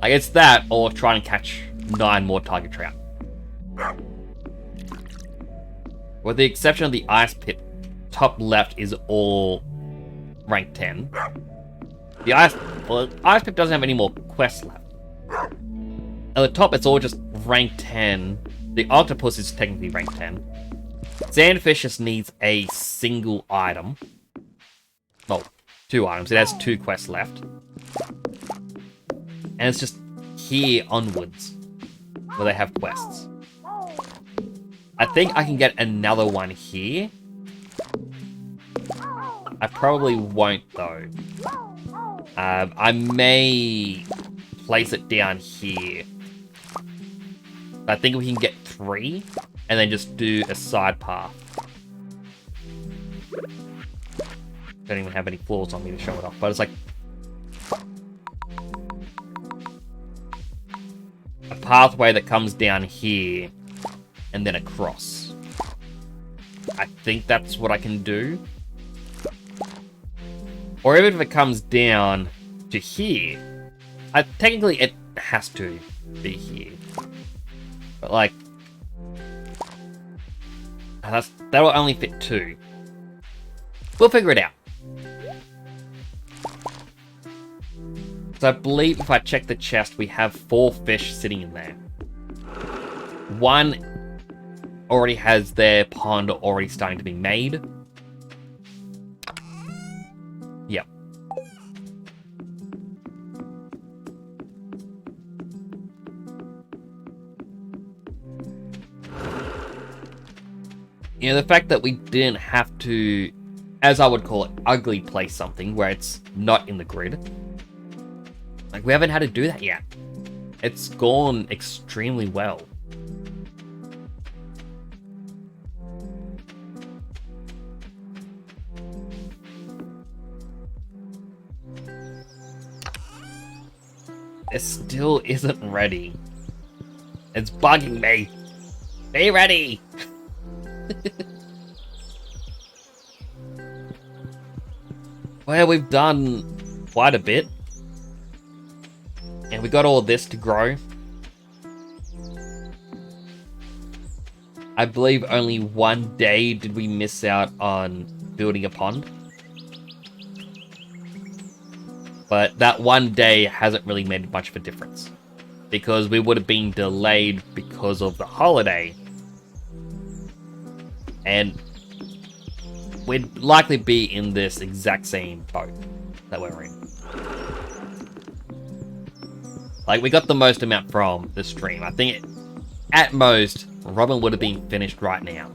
like it's that or try and catch 9 more tiger trout. With the exception of the ice pit, top left is all rank 10. The ice pit doesn't have any more quests left. At the top, it's all just rank 10. The octopus is technically rank 10. Sandfish just needs a single item. Well, 2 items. It has 2 quests left. And it's just here onwards where they have quests. I think I can get another one here. I probably won't, though. I may place it down here. I think we can get 3, and then just do a side path. don't even have any floors on me to show it off, but it's like a pathway that comes down here and then across. I think that's what I can do. Or even if it comes down to here, technically it has to be here. But like, that'll only fit 2. We'll figure it out. So I believe if I check the chest, we have 4 fish sitting in there. 1 already has their pond already starting to be made. Yep. You know, the fact that we didn't have to, as I would call it, ugly place something where it's not in the grid. Like, we haven't had to do that yet. It's gone extremely well. It still isn't ready. It's bugging me. Be ready! Well, we've done quite a bit. And we got all this to grow. I believe only 1 day did we miss out on building a pond. But that 1 day hasn't really made much of a difference. Because we would have been delayed because of the holiday. And we'd likely be in this exact same boat that we're in. Like, we got the most amount from the stream. I think, at most, Robin would have been finished right now.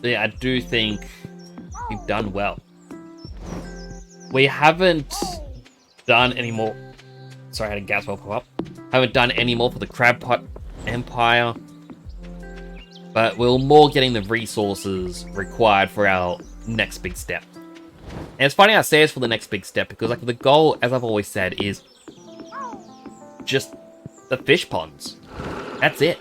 So yeah, I do think we've done well. We haven't done any more. Sorry, I had a gas well pop up. Haven't done any more for the Crab Pot Empire. But we're more getting the resources required for our next big step. And it's funny I say it's for the next big step, because like the goal, as I've always said, is just the fish ponds. That's it.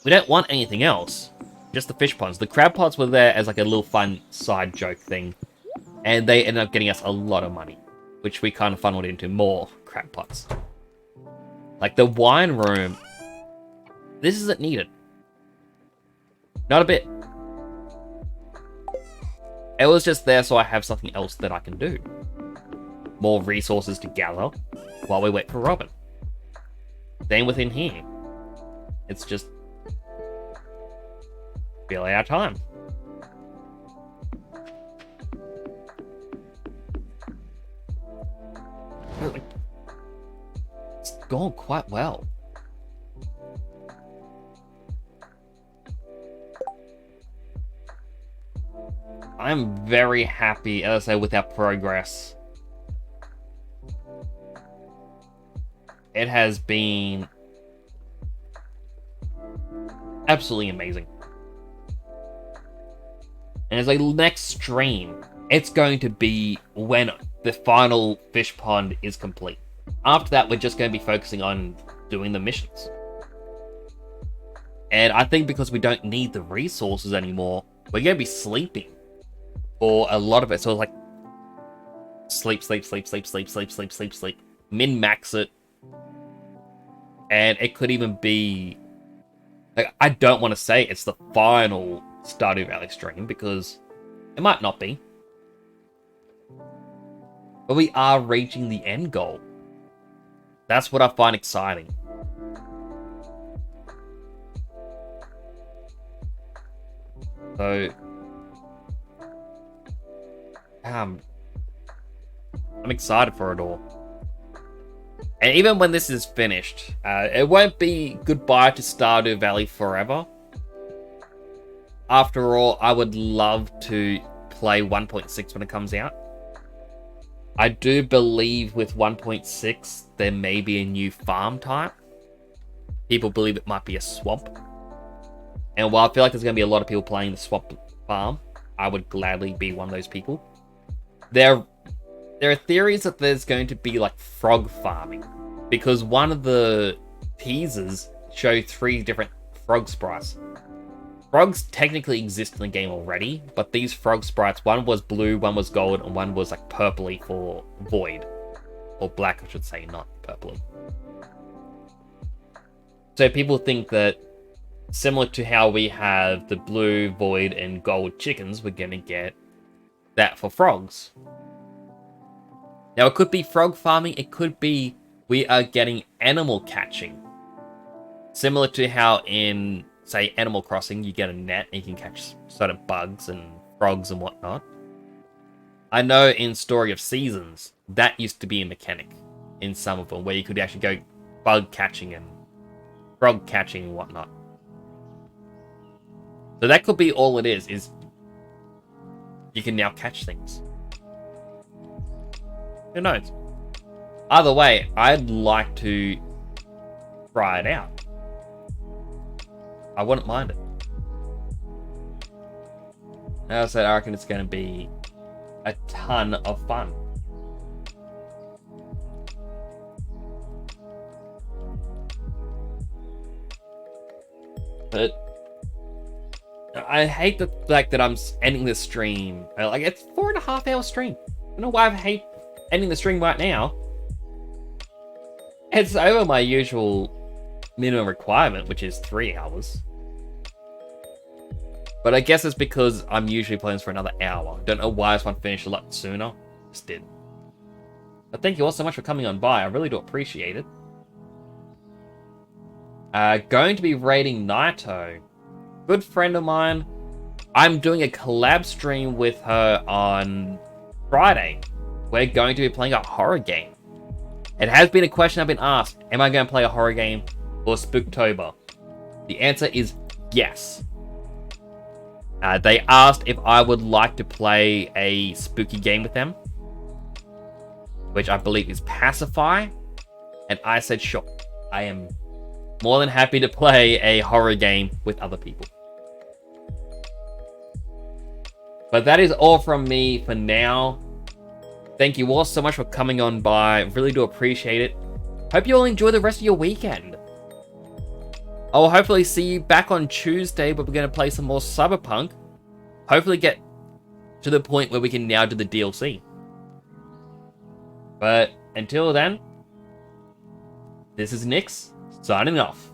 We don't want anything else. Just the fish ponds. The crab pots were there as like a little fun side joke thing. And they ended up getting us a lot of money, which we kind of funneled into more crab pots. Like the wine room, this isn't needed. Not a bit. It was just there so I have something else that I can do. More resources to gather while we wait for Robin. Same within here. It's just barely our time. It's gone quite well. I'm very happy, as I say, with our progress. It has been absolutely amazing. And as a next stream, it's going to be when the final fish pond is complete. After that, we're just going to be focusing on doing the missions. And I think because we don't need the resources anymore, we're going to be sleeping for a lot of it. So it's like sleep, sleep, sleep, sleep, sleep, sleep, sleep, sleep, sleep. Min-max it. And it could even be... like, I don't want to say it's the final Stardew Valley stream, because it might not be. But we are reaching the end goal. That's what I find exciting. So... I'm excited for it all. And even when this is finished, it won't be goodbye to Stardew Valley forever. After all, I would love to play 1.6 when it comes out. I do believe with 1.6, there may be a new farm type. people believe it might be a swamp. And while I feel like there's going to be a lot of people playing the swamp farm, I would gladly be one of those people. There are theories that there's going to be like frog farming, because one of the teasers show 3 different frog sprites. Frogs technically exist in the game already, but these frog sprites, one was blue, one was gold, and one was like purpley for void. Or black, I should say, not purpley. So people think that, similar to how we have the blue, void, and gold chickens, we're going to get that for frogs. Now, it could be frog farming, it could be we are getting animal catching. Similar to how in, say, Animal Crossing, you get a net and you can catch certain bugs and frogs and whatnot. I know in Story of Seasons, that used to be a mechanic in some of them, where you could actually go bug catching and frog catching and whatnot. So that could be all it is you can now catch things. Who knows? Either way, I'd like to try it out. I wouldn't mind it. As I said, I reckon it's going to be a ton of fun. But I hate the fact that I'm ending the stream. Like, it's 4.5 hour stream. I don't know why I hate ending the stream right now. It's over my usual minimum requirement, which is 3 hours. But I guess it's because I'm usually playing for another hour. Don't know why this one finished a lot sooner. Just did. But thank you all so much for coming on by. I really do appreciate it. Going to be raiding Naito. Good friend of mine. I'm doing a collab stream with her on Friday. We're going to be playing a horror game. It has been a question I've been asked. Am I going to play a horror game for Spooktober? The answer is yes. They asked if I would like to play a spooky game with them, which I believe is Pacify, and I said sure. I am more than happy to play a horror game with other people. But that is all from me for now. Thank you all so much for coming on by. Really do appreciate it. Hope you all enjoy the rest of your weekend. I will hopefully see you back on Tuesday, where we're going to play some more Cyberpunk. Hopefully get to the point where we can now do the DLC. But until then, this is Nix, signing off.